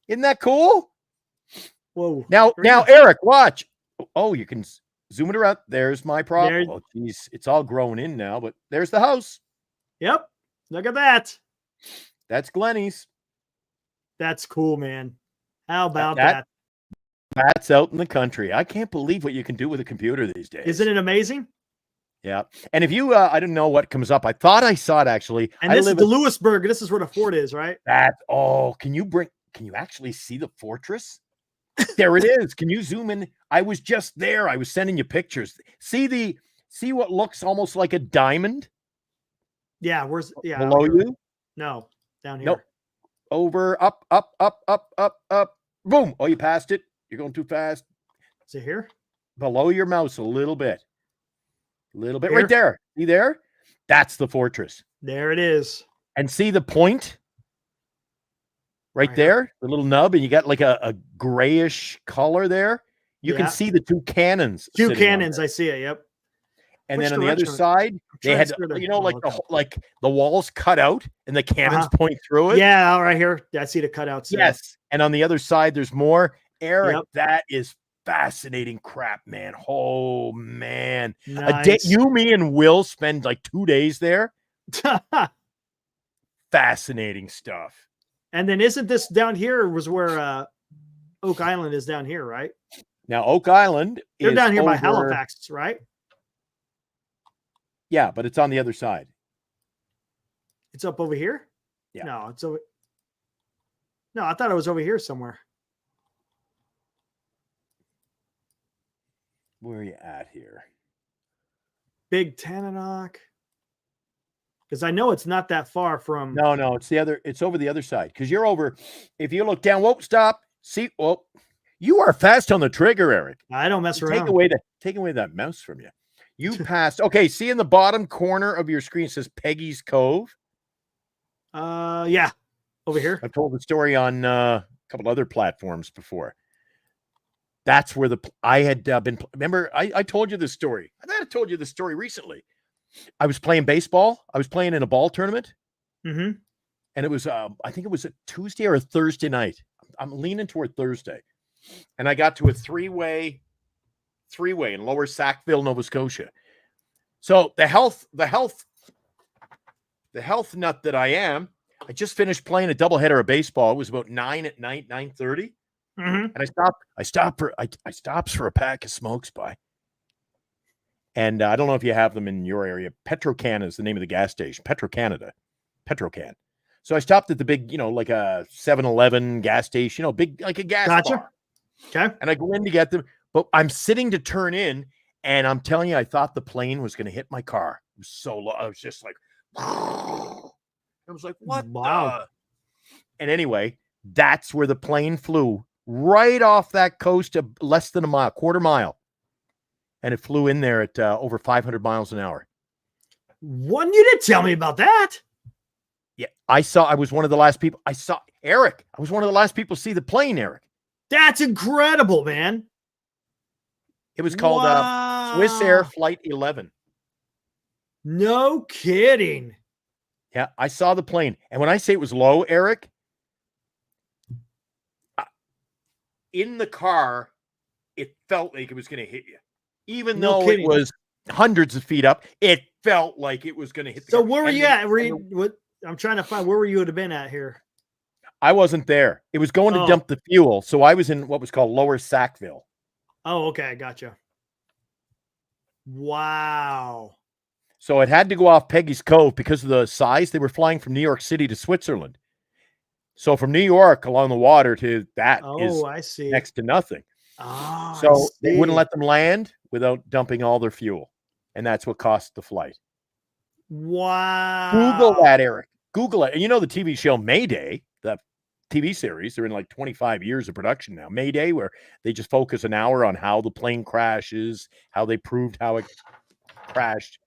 Isn't that cool?
Whoa.
Now, Eric, watch. Oh, you can zoom it around. There's my property. Oh, geez. It's all grown in now, but there's the house.
Yep. Look at that.
That's Glenny's.
That's cool, man. How about that?
That's out in the country. I can't believe what you can do with a computer these days.
Isn't it amazing?
Yeah. And if you, I don't know what comes up. I thought I saw it actually.
And this is the Lewisburg. This is where the fort is, right?
Can you actually see the fortress? There it is. Can you zoom in? I was just there. I was sending you pictures. See what looks almost like a diamond?
Yeah.
Below you?
No. Down here.
Nope. Over, up. Boom. Oh, you passed it. You're going too fast.
Is it here?
Below your mouse a little bit.
Here?
Right there. See there? That's the fortress.
There it is.
And see the point? Right there? The little nub, and you got like a grayish color there. You can see the two cannons.
Two cannons. I see it. Yep.
And then on the other side, they had, like the walls cut out and the cannons point through it.
Yeah, right here. I see the cutouts.
Yes. And on the other side, there's more. Eric, that is fascinating crap, man. Oh, man.
Nice.
You, me, and Will spend like 2 days there. Fascinating stuff.
And then isn't this down here was where Oak Island is down here, right?
Now, Oak Island
They're
is
down here by
over-
Halifax, right?
Yeah, but it's on the other side.
It's up over here?
Yeah.
No, it's over. No, I thought it was over here somewhere.
Where are you at here?
Big Tananock. Because I know it's not that far from.
No, it's over the other side. Because you're over, if you look down, whoa, stop. See, whoa. You are fast on the trigger, Eric.
I don't mess around.
Take away that mouse from you. You passed. Okay, see in the bottom corner of your screen, it says Peggy's Cove.
Yeah, over here.
I've told the story on a couple other platforms before. That's where I had been. Remember, I told you this story. I thought I told you this story recently. I was playing baseball. I was playing in a ball tournament.
Mm-hmm.
And it was, I think it was a Tuesday or a Thursday night. I'm leaning toward Thursday. And I got to a three-way in Lower Sackville, Nova Scotia. So the health nut that I am, I just finished playing a doubleheader of baseball. It was about 9 at night, 9:30.
Mm-hmm.
And I stops for a pack of smokes by. And I don't know if you have them in your area. Petro-Can is the name of the gas station. Petro-Canada. Petro-Can. So I stopped at the big, like a 7-Eleven gas station, big, like a gas bar.
Okay.
And I go in to get them, but I'm sitting to turn in, and I'm telling you, I thought the plane was going to hit my car. It was so low. I was just like, I was like, what?
Wow.
And anyway, that's where the plane flew, right off that coast of less than a quarter mile. And it flew in there at over 500 miles an hour.
One, you didn't tell me about that.
Yeah, I was one of the last people. I saw Eric. I was one of the last people to see the plane, Eric.
That's incredible, man.
It was called Swiss Air Flight 11.
No kidding.
Yeah, I saw the plane. And when I say it was low, Eric, in the car, it felt like it was going to hit you. Even though it was hundreds of feet up, it felt like it was going to hit the car.
So where were you at? I'm trying to find where you would have been at here.
I wasn't there. It was going to dump the fuel. So I was in what was called Lower Sackville.
Oh, okay. Gotcha. Wow.
So it had to go off Peggy's Cove because of the size. They were flying from New York City to Switzerland. So from New York along the water to that is
I see.
next to nothing.
Oh,
so they wouldn't let them land without dumping all their fuel. And that's what cost the flight.
Wow.
Google that, Eric. Google it. And you know the TV show Mayday, the TV series, they're in like 25 years of production now. Mayday, where they just focus an hour on how the plane crashes, how they proved how it crashed.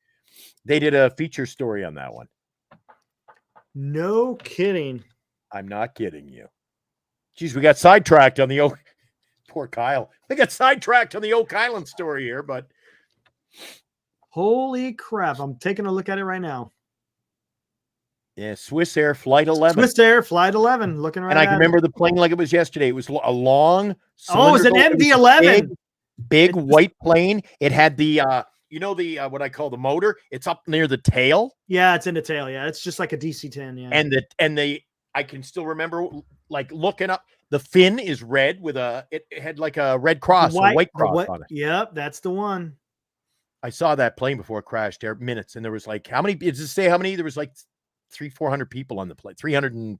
They did a feature story on that one.
No kidding.
I'm not kidding you. Geez, we got sidetracked on the poor Kyle. We got sidetracked on the Oak Island story here, but
holy crap. I'm taking a look at it right now.
Yeah, Swiss Air Flight 11.
Swiss Air Flight 11. Looking right at it.
And I can remember the plane like it was yesterday. It was a long.
Oh, it was an MD-11.
Big white plane. It had the, what I call the motor. It's up near the tail.
Yeah, it's in the tail. Yeah, it's just like a DC-10. Yeah.
I can still remember like looking up. The fin is red with it had like a red cross, a white cross on it.
Yep, that's the one.
I saw that plane before it crashed there minutes. And there was like, how many, did it say how many? There was like 300-400 people on the plane.
215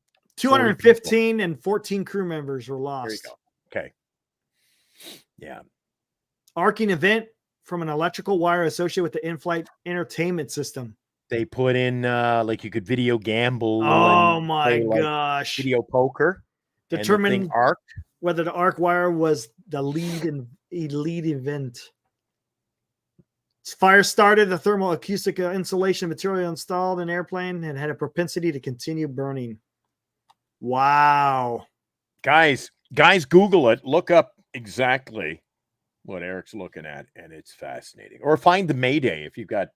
people. And 14 crew members were lost.
There you go. Okay. Yeah.
Arcing event from an electrical wire associated with the in-flight entertainment system.
They put in like you could video gamble.
Oh my gosh.
Video poker.
Determining whether the arc wire was the lead event. Fire started, the thermal acoustic insulation material installed in airplane and had a propensity to continue burning. Wow.
Guys, Google it. Look up exactly what Eric's looking at, and it's fascinating. Or find the Mayday if you've got,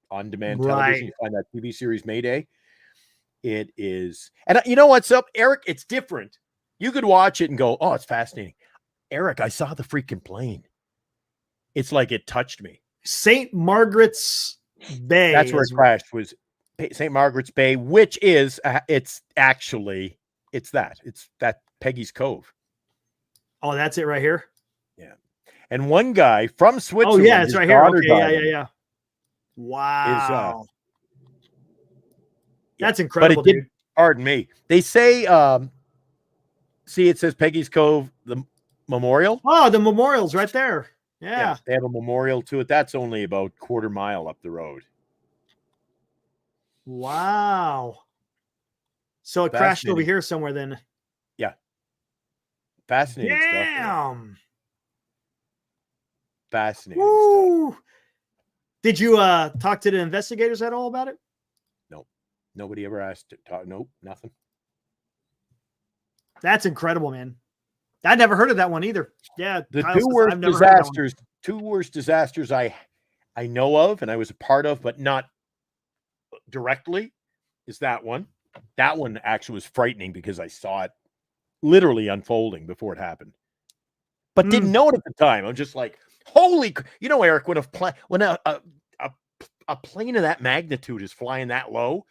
on-demand television. You find that TV series Mayday. It is. And you know what's up, Eric? It's different. You could watch it and go, oh, it's fascinating. Eric, I saw the freaking plane. It's like it touched me.
St. Margaret's Bay.
That's where it crashed, was St. Margaret's Bay, which is, it's that Peggy's Cove.
Oh, that's it right here?
Yeah. And one guy from Switzerland.
Oh, yeah, it's right here. Okay, yeah. Wow. That's incredible,
but it
dude.
Pardon me. They say, see, it says Peggy's Cove, the memorial.
Oh, the memorial's right there. Yeah.
They have a memorial to it. That's only about quarter mile up the road.
Wow. So it crashed over here somewhere then.
Yeah. Fascinating stuff.
Damn.
Fascinating stuff.
Did you talk to the investigators at all about it?
No. Nobody ever asked to talk. Nope, nothing.
That's incredible, man. I never heard of that one either. Yeah.
The two worst disasters I know of and I was a part of, but not directly, is that one. That one actually was frightening because I saw it literally unfolding before it happened, but didn't know it at the time. I'm just like, holy, Eric, when a plane of that magnitude is flying that low,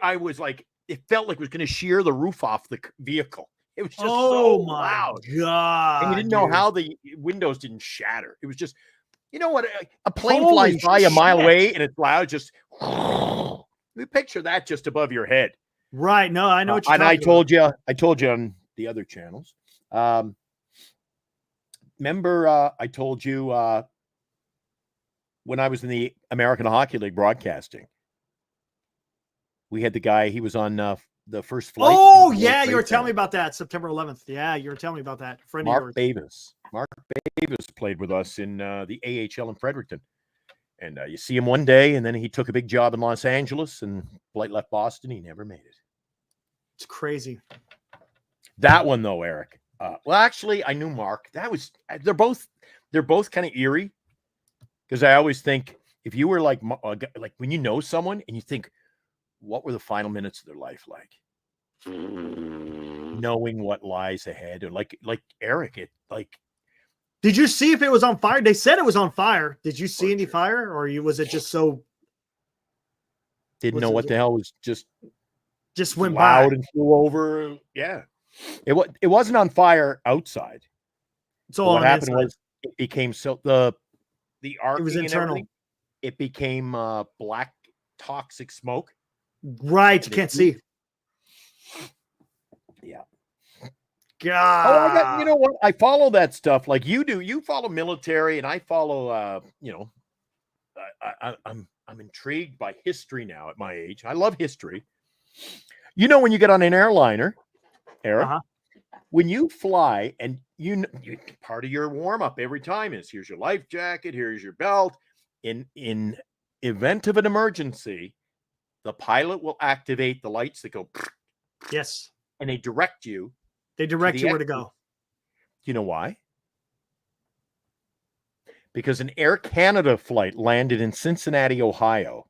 I was like, it felt like it was going to shear the roof off the vehicle. It was just so loud.
God.
And you didn't know how the windows didn't shatter. It was just, what? A plane flies by a mile away and it's loud. Just you picture that just above your head.
Right. No, I know what you're
talking about. I told you on the other channels. Remember, I told you when I was in the American Hockey League broadcasting, we had the guy, he was on the first flight.
Oh, yeah, you were telling me about that, September 11th. Yeah, you were telling me about that.
Mark Davis. Mark Davis played with us in the AHL in Fredericton. And you see him one day, and then he took a big job in Los Angeles, and Blight left Boston. He never made it.
It's crazy.
That one, though, Eric. Well, actually, I knew Mark. They're both kind of eerie, because I always think if you were like when you know someone and you think, what were the final minutes of their life like? Knowing what lies ahead, or like Eric,
Did you see if it was on fire? They said it was on fire. Did you see any fire, or was it just so?
Didn't know what the hell was just
went
loud
by
and flew over. Yeah, it wasn't on fire outside.
So
what happened was it became the arcing,
it was internal.
It became black toxic smoke.
Right, you can't see.
Yeah.
God.
Oh, you know what? I follow that stuff like you do. You follow military, and I follow. I'm intrigued by history now at my age. I love history. When you get on an airliner, Eric, when you fly, and you part of your warm up every time is here's your life jacket, here's your belt. In event of an emergency, the pilot will activate the lights that go.
Yes.
And they direct you.
They direct you where to go.
You know why? Because an Air Canada flight landed in Cincinnati, Ohio.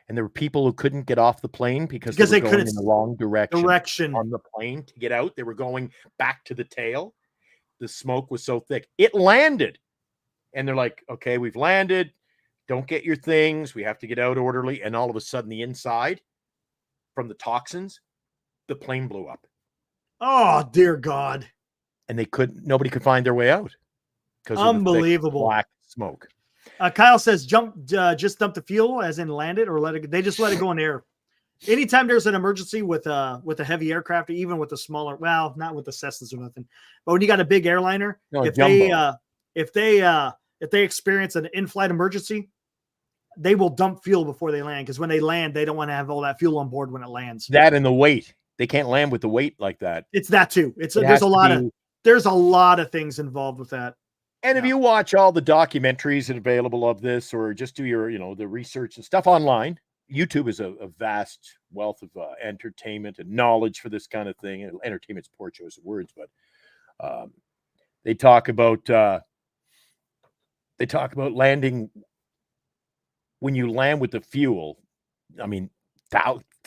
And there were people who couldn't get off the plane because they were going in the wrong direction on the plane to get out. They were going back to the tail. The smoke was so thick. It landed. And they're like, okay, we've landed. Don't get your things. We have to get out orderly. And all of a sudden, the inside, from the toxins, the plane blew up.
Oh, dear God.
And nobody could find their way out.
Unbelievable.
Black smoke.
Kyle says, just dump the fuel, as in land it, or they just let it go in the air. Anytime there's an emergency with a heavy aircraft, even with a smaller, well, not with the Cessnas or nothing, but when you got a big airliner, if they experience an in-flight emergency, they will dump fuel before they land, because when they land, they don't want to have all that fuel on board when it lands.
That and the weight. They can't land with the weight like that.
It's that too. There's a lot of things involved with that.
And if you watch all the documentaries that are available of this, or just do your, the research and stuff online, YouTube is a vast wealth of entertainment and knowledge for this kind of thing. And entertainment's a poor choice of words, but they talk about landing. When you land with the fuel, I mean,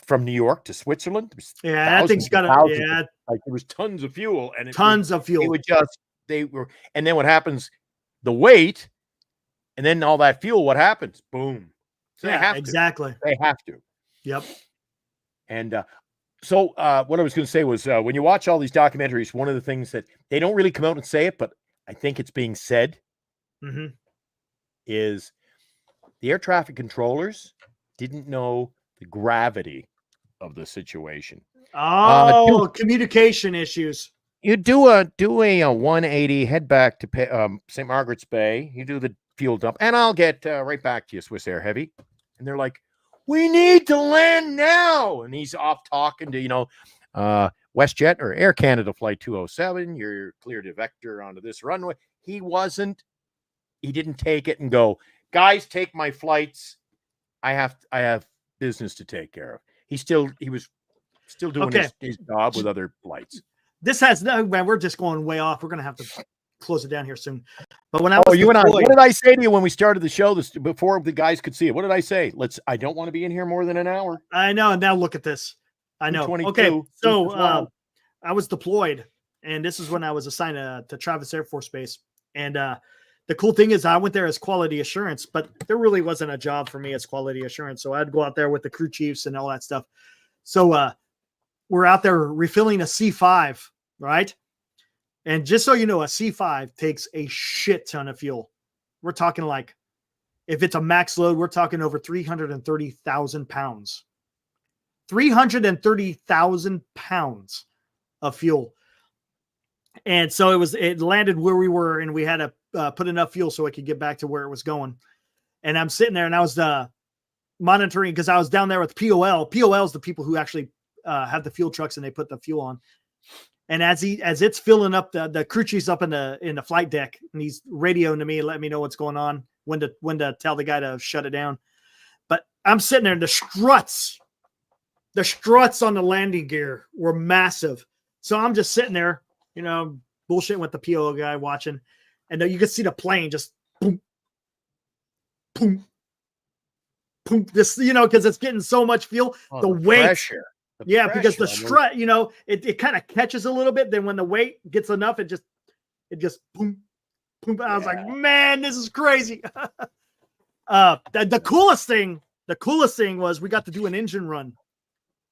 from New York to Switzerland,
that thing's got
there was tons of fuel, and
tons of fuel.
It would just they were, and then what happens? The weight, and then all that fuel. What happens? Boom. So they have
exactly.
to. They have to.
Yep.
And so what I was going to say was when you watch all these documentaries, one of the things that they don't really come out and say it, but I think it's being said, is the air traffic controllers didn't know the gravity of the situation.
Communication issues.
You do a 180, head back to St. Margaret's Bay. You do the fuel dump, and I'll get right back to you, Swiss Air Heavy. And they're like, we need to land now. And he's off talking to, WestJet or Air Canada Flight 207. You're clear to vector onto this runway. He didn't take it and go, guys, take my flights. I have business to take care of. He was still doing his job with other flights.
This has no, man, we're just going way off. We're going to have to close it down here soon. But when I was
and I, what did I say to you when we started the show before the guys could see it? What did I say? I don't want to be in here more than an hour.
I know. And now look at this. I know. Okay. So I was deployed, and this is when I was assigned to Travis Air Force Base. And the cool thing is I went there as quality assurance, but there really wasn't a job for me as quality assurance. So I'd go out there with the crew chiefs and all that stuff. So we're out there refilling a C5, right? And just so you know, a C5 takes a shit ton of fuel. We're talking like, if it's a max load, we're talking over 330,000 pounds. 330,000 pounds of fuel. And so it landed where we were, and we had to put enough fuel so it could get back to where it was going. And I'm sitting there, and I was monitoring, because I was down there with POL. POL is the people who actually have the fuel trucks, and they put the fuel on. And as it's filling up, the crew chief's up in the flight deck, and he's radioing to me, letting me know what's going on, when to tell the guy to shut it down. But I'm sitting there, and the struts on the landing gear were massive. So I'm just sitting there, bullshitting with the PO guy watching, and you can see the plane just boom, boom, boom. This, because it's getting so much fuel, the weight. Pressure. Because the strut, it kind of catches a little bit. Then when the weight gets enough, it just boom, boom. I was like, man, this is crazy. The coolest thing was we got to do an engine run.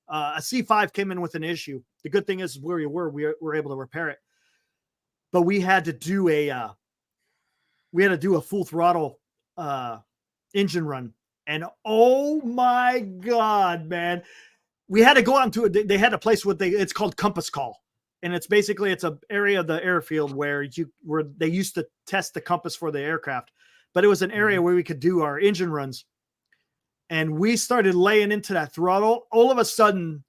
A C5 came in with an issue. The good thing is where we were able to repair it. But we had to do a full throttle engine run. And oh my God, man. We had to go out into they had a place it's called Compass Call. And it's an area of the airfield where they used to test the compass for the aircraft, but it was an area where we could do our engine runs. And we started laying into that throttle. All of a sudden,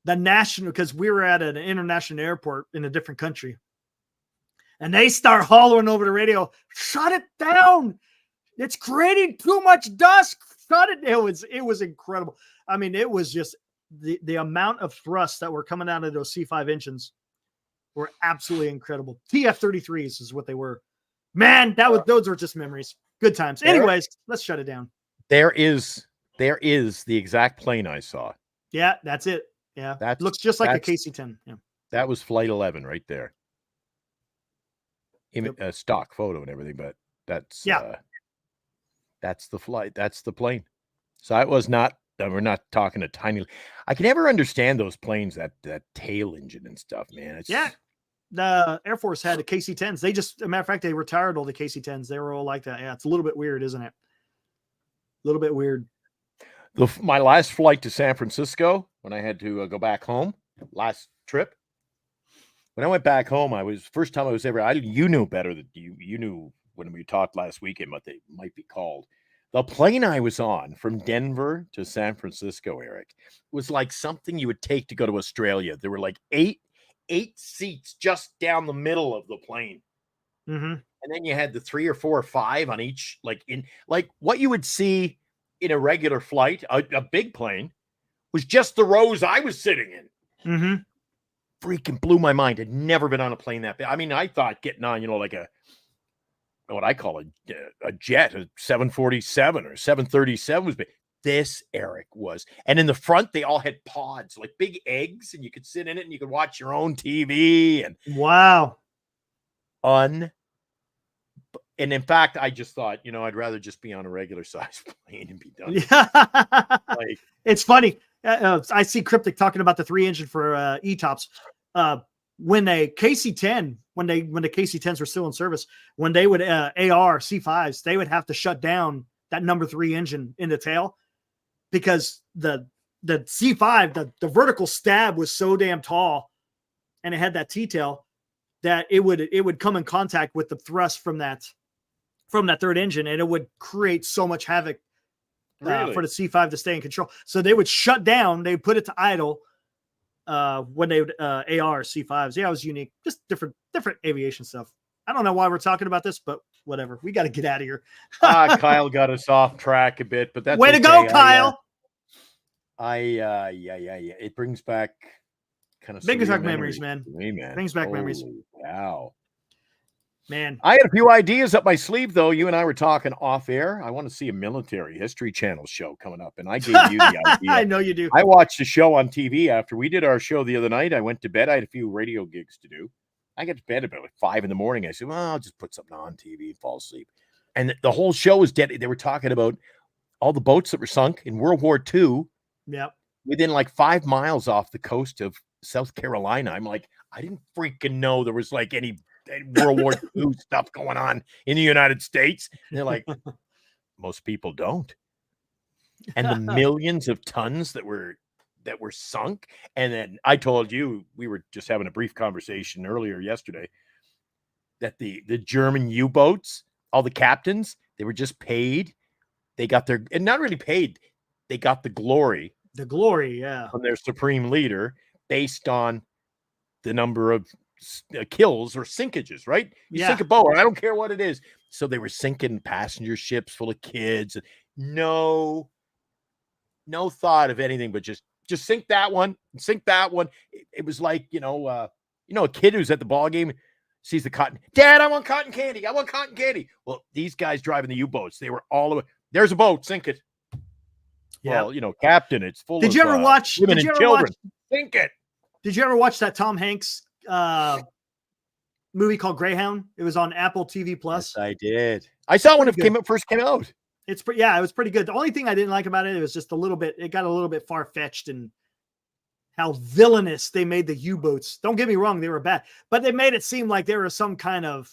because we were at an international airport in a different country, and they start hollering over the radio, shut it down. It's creating too much dust. Shut it. It was incredible. I mean, it was just the amount of thrust that were coming out of those C5 engines were absolutely incredible. TF-33s is what they were. Man, those were just memories. Good times. Anyways, let's shut it down.
There is the exact plane I saw.
Yeah, that's it. Yeah, that looks just like a KC-10. Yeah,
that was Flight 11 right there. Stock photo and everything, but that's the flight. That's the plane. So it was not. We're not talking a tiny. I can never understand those planes, that tail engine and stuff, man.
The Air Force had the KC-10s. They just, as a matter of fact, they retired all the KC-10s. They were all like that. Yeah, it's a little bit weird, isn't it? A little bit weird.
My last flight to San Francisco, when I had to go back home, last trip. When I went back home, first time I was ever. You knew better than you knew when we talked last weekend what they might be called. The plane I was on from Denver to San Francisco, Eric, was like something you would take to go to Australia. There were like eight seats just down the middle of the plane.
Mm-hmm.
And then you had the 3 or 4 or 5 on each, like what you would see in a regular flight, a big plane, was just the rows I was sitting in.
Mm-hmm.
Freaking blew my mind. I'd never been on a plane that big. I mean, I thought getting on, like what I call a jet, a 747 or 737 was big. This, Eric, was. And in the front, they all had pods, like big eggs, and you could sit in it and you could watch your own TV. And
wow.
And in fact, I just thought, I'd rather just be on a regular size plane and be done.
Yeah. It's funny. I see Cryptic talking about the 3-engine for ETOPS. When the KC-10, when the KC-10s were still in service, when they would AR C5s, they would have to shut down that number 3 engine in the tail because the C5, the vertical stab was so damn tall, and it had that T-tail that it would come in contact with the thrust from that 3rd engine, and it would create so much havoc for the C5 to stay in control. So they would shut down, they would put it to idle when they would AR C5s. Yeah, it was unique. Just different aviation stuff. I don't know why we're talking about this, but whatever. We got to get out of here.
Kyle got us off track a bit, but that's
way to go, Kyle.
It brings back kind of
brings back memories, man. Brings back memories.
Wow.
Man,
I had a few ideas up my sleeve, though. You and I were talking off air. I want to see a military history channel show coming up, and I gave you the idea.
I know you do.
I watched the show on TV after we did our show the other night. I went to bed. I had a few radio gigs to do. I got to bed about 5 a.m. I said, well, I'll just put something on TV and fall asleep. And the whole show was dead. They were talking about all the boats that were sunk in World War II.
Yep.
Within like 5 miles off the coast of South Carolina. I'm like, I didn't freaking know there was like any World War II stuff going on in the United States. And they're like, most people don't. And the millions of tons that were sunk. And then I told you, we were just having a brief conversation earlier yesterday, that the German U-boats, all the captains, they were just paid. They got and not really paid. They got the glory.
The glory, yeah.
From their supreme leader based on the number of kills or sinkages, right? You sink a boat, I don't care what it is. So they were sinking passenger ships full of kids. No thought of anything but just sink that one, sink that one. It was like, a kid who's at the ball game sees the cotton. Dad, I want cotton candy. I want cotton candy. Well, these guys driving the U-boats, they were all over. There's a boat, sink it. Yeah. Well, Captain, it's full
of women and children.
Sink it.
Did you ever watch that Tom Hanks movie called Greyhound? It was on Apple TV Plus.
Yes, I did. I saw when it first came out.
It was pretty good. The only thing I didn't like about it was just it got a little bit far-fetched and how villainous they made the U-boats. Don't get me wrong, they were bad, but they made it seem like there was some kind of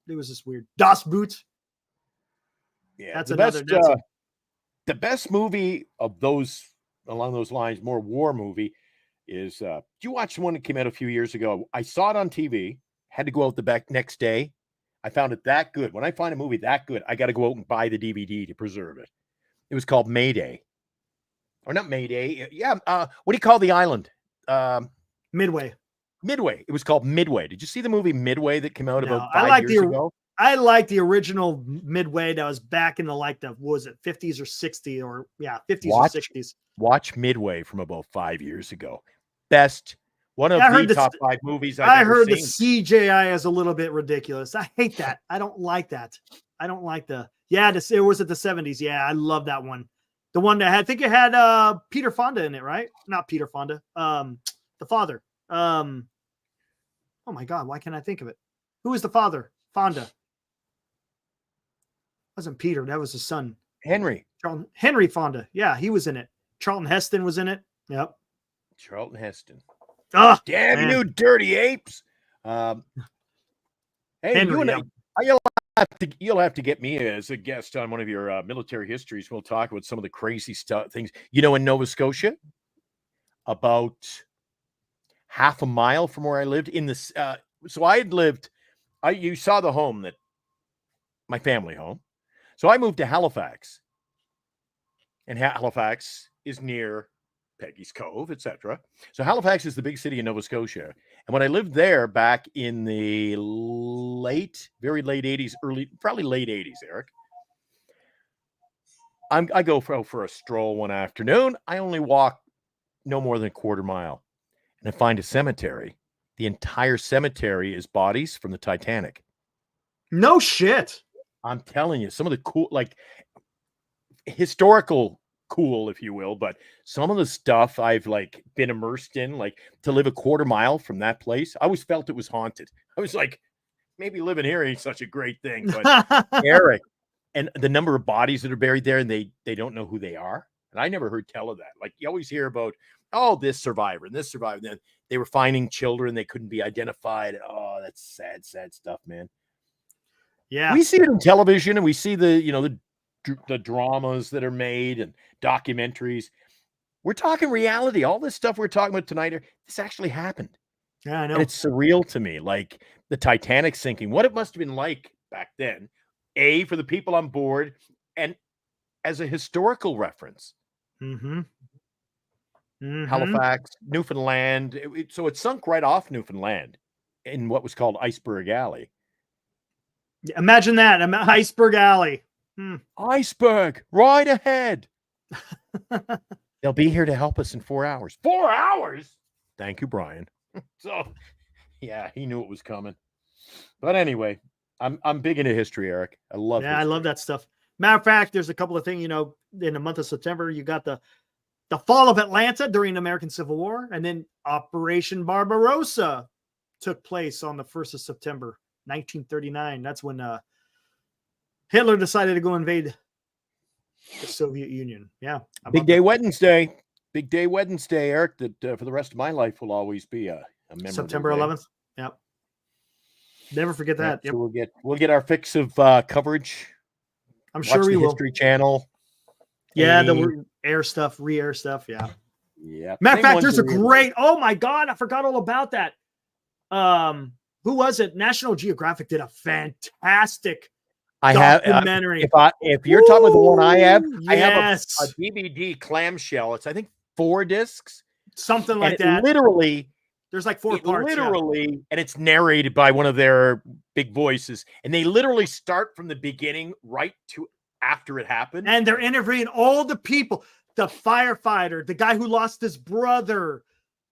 it was this weird Das Boot.
Yeah, the best movie of those along those lines, more war movie, is did you watch the one that came out a few years ago? I saw it on TV, had to go out the next day. I found it that good. When I find a movie that good, I got to go out and buy the DVD to preserve it. It was called Mayday. Or not Mayday. Yeah. What do you call the island?
Midway.
Midway. It was called Midway. Did you see the movie Midway that came out about 5 years ago?
I like the original Midway that was back in the 50s or 60s or 50s or 60s.
Watch Midway from about 5 years ago. One of the top 5 movies I've ever seen.
The CGI is a little bit ridiculous. I hate that. I don't like that. I don't like it was at the 70s. Yeah, I love that one. The one that I think it had Peter Fonda in it, right? Not Peter Fonda. The father. Oh my God, why can't I think of it? Who is the father? Fonda. Wasn't Peter, that was his son.
Henry
Fonda. Yeah, he was in it. Charlton Heston was in it. Yep.
Charlton Heston.
Oh,
damn you, dirty apes. Hey, Henry, you'll have to get me as a guest on one of your military histories. We'll talk about some of the crazy things. In Nova Scotia, about half a mile from where I lived so I had lived, you saw the home my family home. So I moved to Halifax, and Halifax is near Peggy's Cove, etc. So Halifax is the big city in Nova Scotia. And when I lived there back in the very late 80s, probably late 80s, Eric, I go for a stroll one afternoon. I only walk no more than a quarter mile, and I find a cemetery. The entire cemetery is bodies from the Titanic.
No shit.
I'm telling you, some of the cool, historical cool, if you will, but some of the stuff I've like been immersed in, like to live a quarter mile from that place, I always felt it was haunted. I was like, maybe living here ain't such a great thing, but Eric, and the number of bodies that are buried there, and they don't know who they are. And I never heard tell of that. Like you always hear about, oh, this survivor and this survivor. And then they were finding children, they couldn't be identified. Oh, that's sad, sad stuff, man.
Yeah.
We see it in television, and we see the dramas that are made and documentaries. We're talking reality. All this stuff we're talking about tonight, this actually happened.
Yeah, I know.
And it's surreal to me, like the Titanic sinking, what it must have been like back then, for the people on board, and as a historical reference.
Mm-hmm. Mm-hmm.
Halifax, Newfoundland. So it sunk right off Newfoundland in what was called Iceberg Alley.
Imagine that. Iceberg Alley.
Iceberg, right ahead. They'll be here to help us in 4 hours. 4 hours? Thank you, Brian. So, yeah, he knew it was coming. But anyway, I'm big into history, Eric. I love history.
I love that stuff. Matter of fact, there's a couple of things, in the month of September, you got the fall of Atlanta during the American Civil War, and then Operation Barbarossa took place on the 1st of September, 1939. That's when Hitler decided to go invade the Soviet Union. Yeah.
Big Day Wednesday. Big Day Wednesday, Eric, that for the rest of my life will always be a memorable
September
day.
11th. Yep. Never forget that.
Yep.
Yep.
So we'll get our fix of coverage.
I'm sure we
the
will.
History Channel.
Yeah, the air stuff, re-air stuff. Yeah.
Yeah.
Matter of fact, there's a great. Oh my God, I forgot all about that. Who was it? National Geographic did a fantastic documentary.
If you're talking about the one I have, I have
yes.
a DVD clamshell. It's I think 4 discs,
something like that.
Literally,
there's like 4 parts.
Literally, and it's narrated by one of their big voices, and they literally start from the beginning right to after it happened,
and they're interviewing all the people, the firefighter, the guy who lost his brother,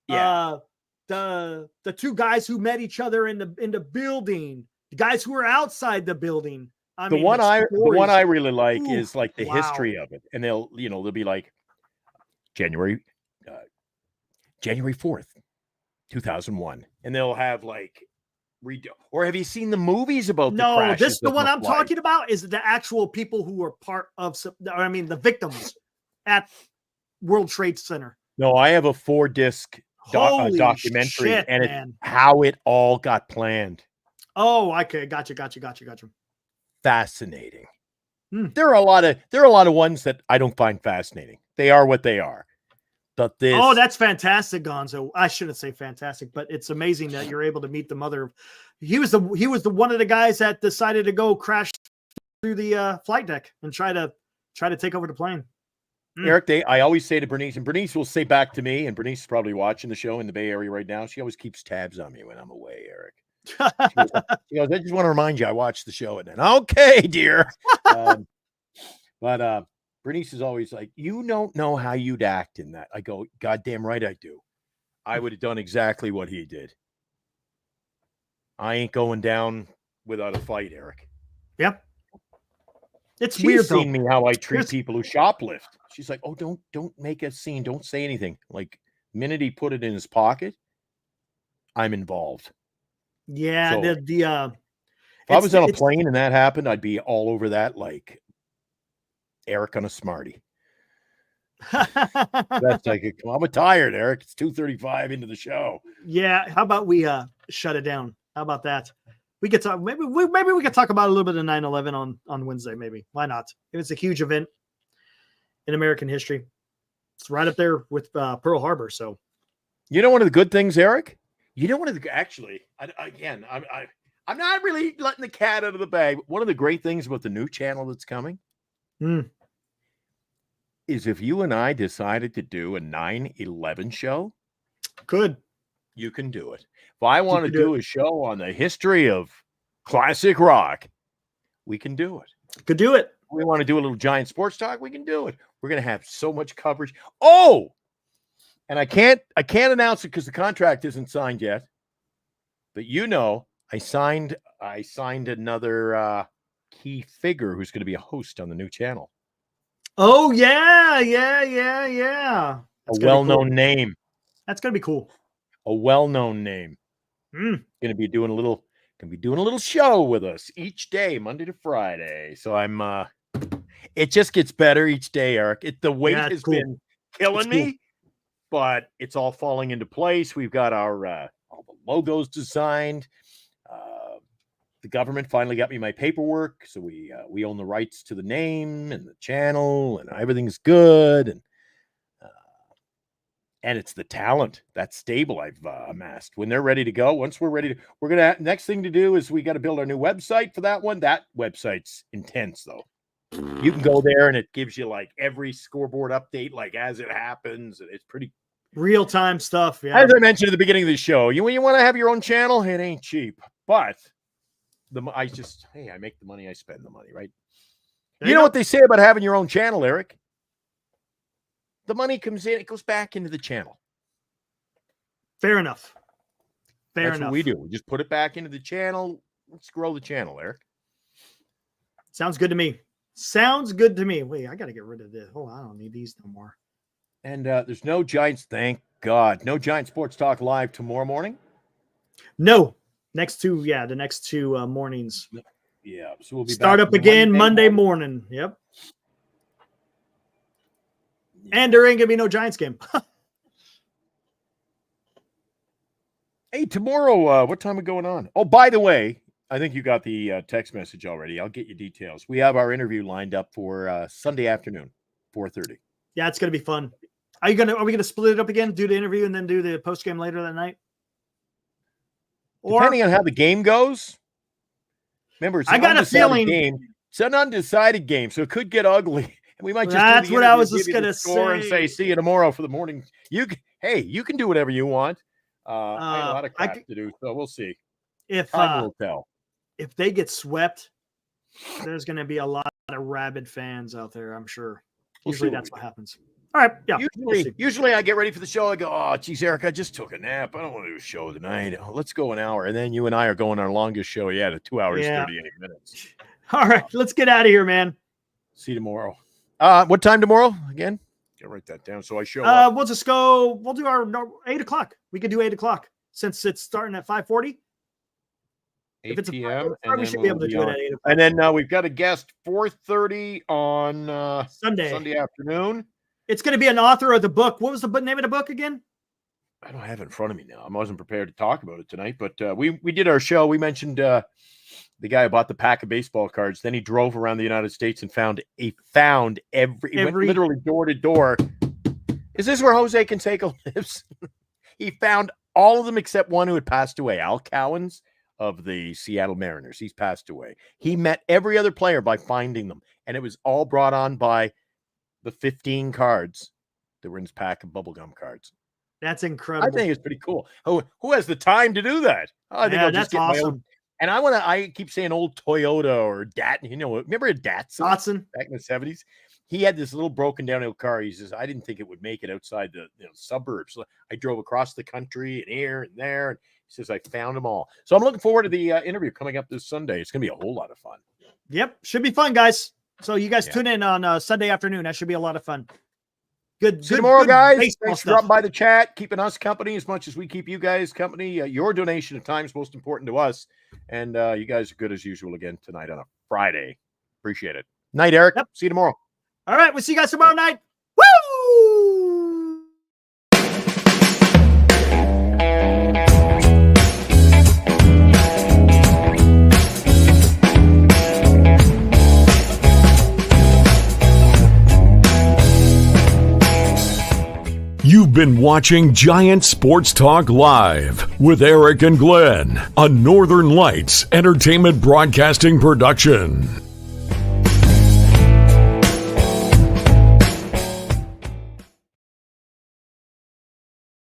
the 2 guys who met each other in the building, the guys who were outside the building.
The one I really like is like the history of it, and they'll be like January 4th, 2001, and they'll have like or have you seen the movies about the crashes?
The one I'm talking about is the actual people who were part of, the victims at World Trade Center.
No, I have a 4-disc documentary, and it's how it all got planned.
Oh, okay, gotcha.
Fascinating. There are a lot of ones that I don't find fascinating. They are what they are. But this,
that's fantastic, Gonzo. I shouldn't say fantastic, but it's amazing that you're able to meet the mother. He was the one of the guys that decided to go crash through the flight deck and try to take over the plane.
Eric, I always say to Bernice, and Bernice will say back to me, and Bernice is probably watching the show in the Bay Area right now. She always keeps tabs on me when I'm away, Eric. She goes, I just want to remind you, I watched the show. And then, okay, dear. But Bernice is always like, you don't know how you'd act in that. I go, goddamn right I do. I would have done exactly what he did. I ain't going down without a fight, Eric.
Yep. She's
weird seen me how I treat people who shoplift. She's like, oh, don't make a scene. Don't say anything. Like, the minute he put it in his pocket, I'm involved.
Yeah.
So, if I was on a plane and that happened, I'd be all over that like Eric on a Smartie. That's like, I'm tired, Eric. It's 2:35 into the show.
Yeah. How about we shut it down? How about that? We could talk. Maybe we could talk about a little bit of 9/11 on Wednesday. Maybe. Why not? It's a huge event in American history. It's right up there with Pearl Harbor. So,
one of the good things, Eric. One of the I'm not really letting the cat out of the bag. One of the great things about the new channel that's coming is if you and I decided to do a 9/11 show, you can do it. If I want to do a show on the history of classic rock, we can do it.
Could do it.
We want to do a little Giant Sports Talk, we can do it. We're going to have so much coverage. Oh, and I can't announce it because the contract isn't signed yet. But I signed another key figure who's going to be a host on the new channel.
Oh, yeah. That's
A
gonna be
well-known
cool.
name.
That's going to be cool.
A well-known name. Going to be doing a little show with us each day, Monday to Friday. So it just gets better each day, Eric. The weight has been killing me, but it's all falling into place. We've got our all the logos designed. The government finally got me my paperwork, so we own the rights to the name and the channel, and everything's good. And it's the talent, that stable I've amassed. When they're ready to go, once we're ready to, next thing to do is we got to build our new website for that one. That website's intense, though. You can go there and it gives you like every scoreboard update, like as it happens. It's pretty
real-time stuff. Yeah.
As I mentioned at the beginning of the show, you want to have your own channel, it ain't cheap. But I make the money, I spend the money, right? You know what they say about having your own channel, Eric? The money comes in, it goes back into the channel.
Fair enough.
That's what we do. We just put it back into the channel. Let's grow the channel, Eric.
Sounds good to me. Wait, I got to get rid of this. Oh, I don't need these no more.
And there's no Giants, thank God. No Giant Sports Talk Live tomorrow morning?
No. The next two mornings.
Yeah. So we'll be
start up again Monday morning. Yep. And there ain't going to be no Giants game.
Hey, tomorrow, what time are we going on? Oh, by the way, I think you got the text message already. I'll get you details. We have our interview lined up for Sunday afternoon, 4:30.
Yeah, it's going to be fun. Are we going to split it up again, do the interview, and then do the post-game later that night?
Depending on how the game goes. Remember, it's an undecided game, so it could get ugly. We might just
that's what I was just going to say.
And say, see you tomorrow for the morning. You can do whatever you want. I have a lot of crap to do, so we'll see. Time will tell.
If they get swept, there's going to be a lot of rabid fans out there, I'm sure. Usually that's what happens. All right, yeah.
Usually I get ready for the show. I go, oh, geez, Eric, I just took a nap. I don't want to do a show tonight. Oh, let's go an hour. And then you and I are going our longest show yet at 2 hours, 38 minutes.
All right, let's get out of here, man.
See you tomorrow. What time tomorrow again? Gotta write that down so I show up.
We'll do our 8 o'clock. We could do 8 o'clock since it's starting at 5:40.
8 p.m.
We should be able to do it at 8 o'clock.
And then we've got a guest 4:30 on Sunday afternoon.
It's going to be an author of the book. What was the name of the book again?
I don't have it in front of me now. I wasn't prepared to talk about it tonight, but we did our show. We mentioned the guy who bought the pack of baseball cards. Then he drove around the United States and found every went literally door to door. Is this where Jose Canseco lives? He found all of them except one who had passed away, Al Cowens of the Seattle Mariners. He's passed away. He met every other player by finding them, and it was all brought on by the 15 cards that were in his pack of bubblegum cards.
That's incredible.
I think it's pretty cool. Who has the time to do that? I think I'll just get awesome. My own. And I keep saying old Toyota or Datsun. Remember a Datsun back in the 70s? He had this little broken down old car. He says, I didn't think it would make it outside the suburbs. So I drove across the country and here and there. And he says, I found them all. So I'm looking forward to the interview coming up this Sunday. It's going to be a whole lot of fun.
Yep. Should be fun, guys. So you guys tune in on Sunday afternoon. That should be a lot of fun. Good.
See you tomorrow, guys. Thanks for dropping by the chat, keeping us company as much as we keep you guys company. Your donation of time is most important to us. And you guys are good as usual again tonight on a Friday. Appreciate it. Night, Eric. Yep. See you tomorrow.
All right. We'll see you guys tomorrow night. Woo!
You've been watching Giant Sports Talk Live with Eric and Glenn, a Northern Lights Entertainment Broadcasting production.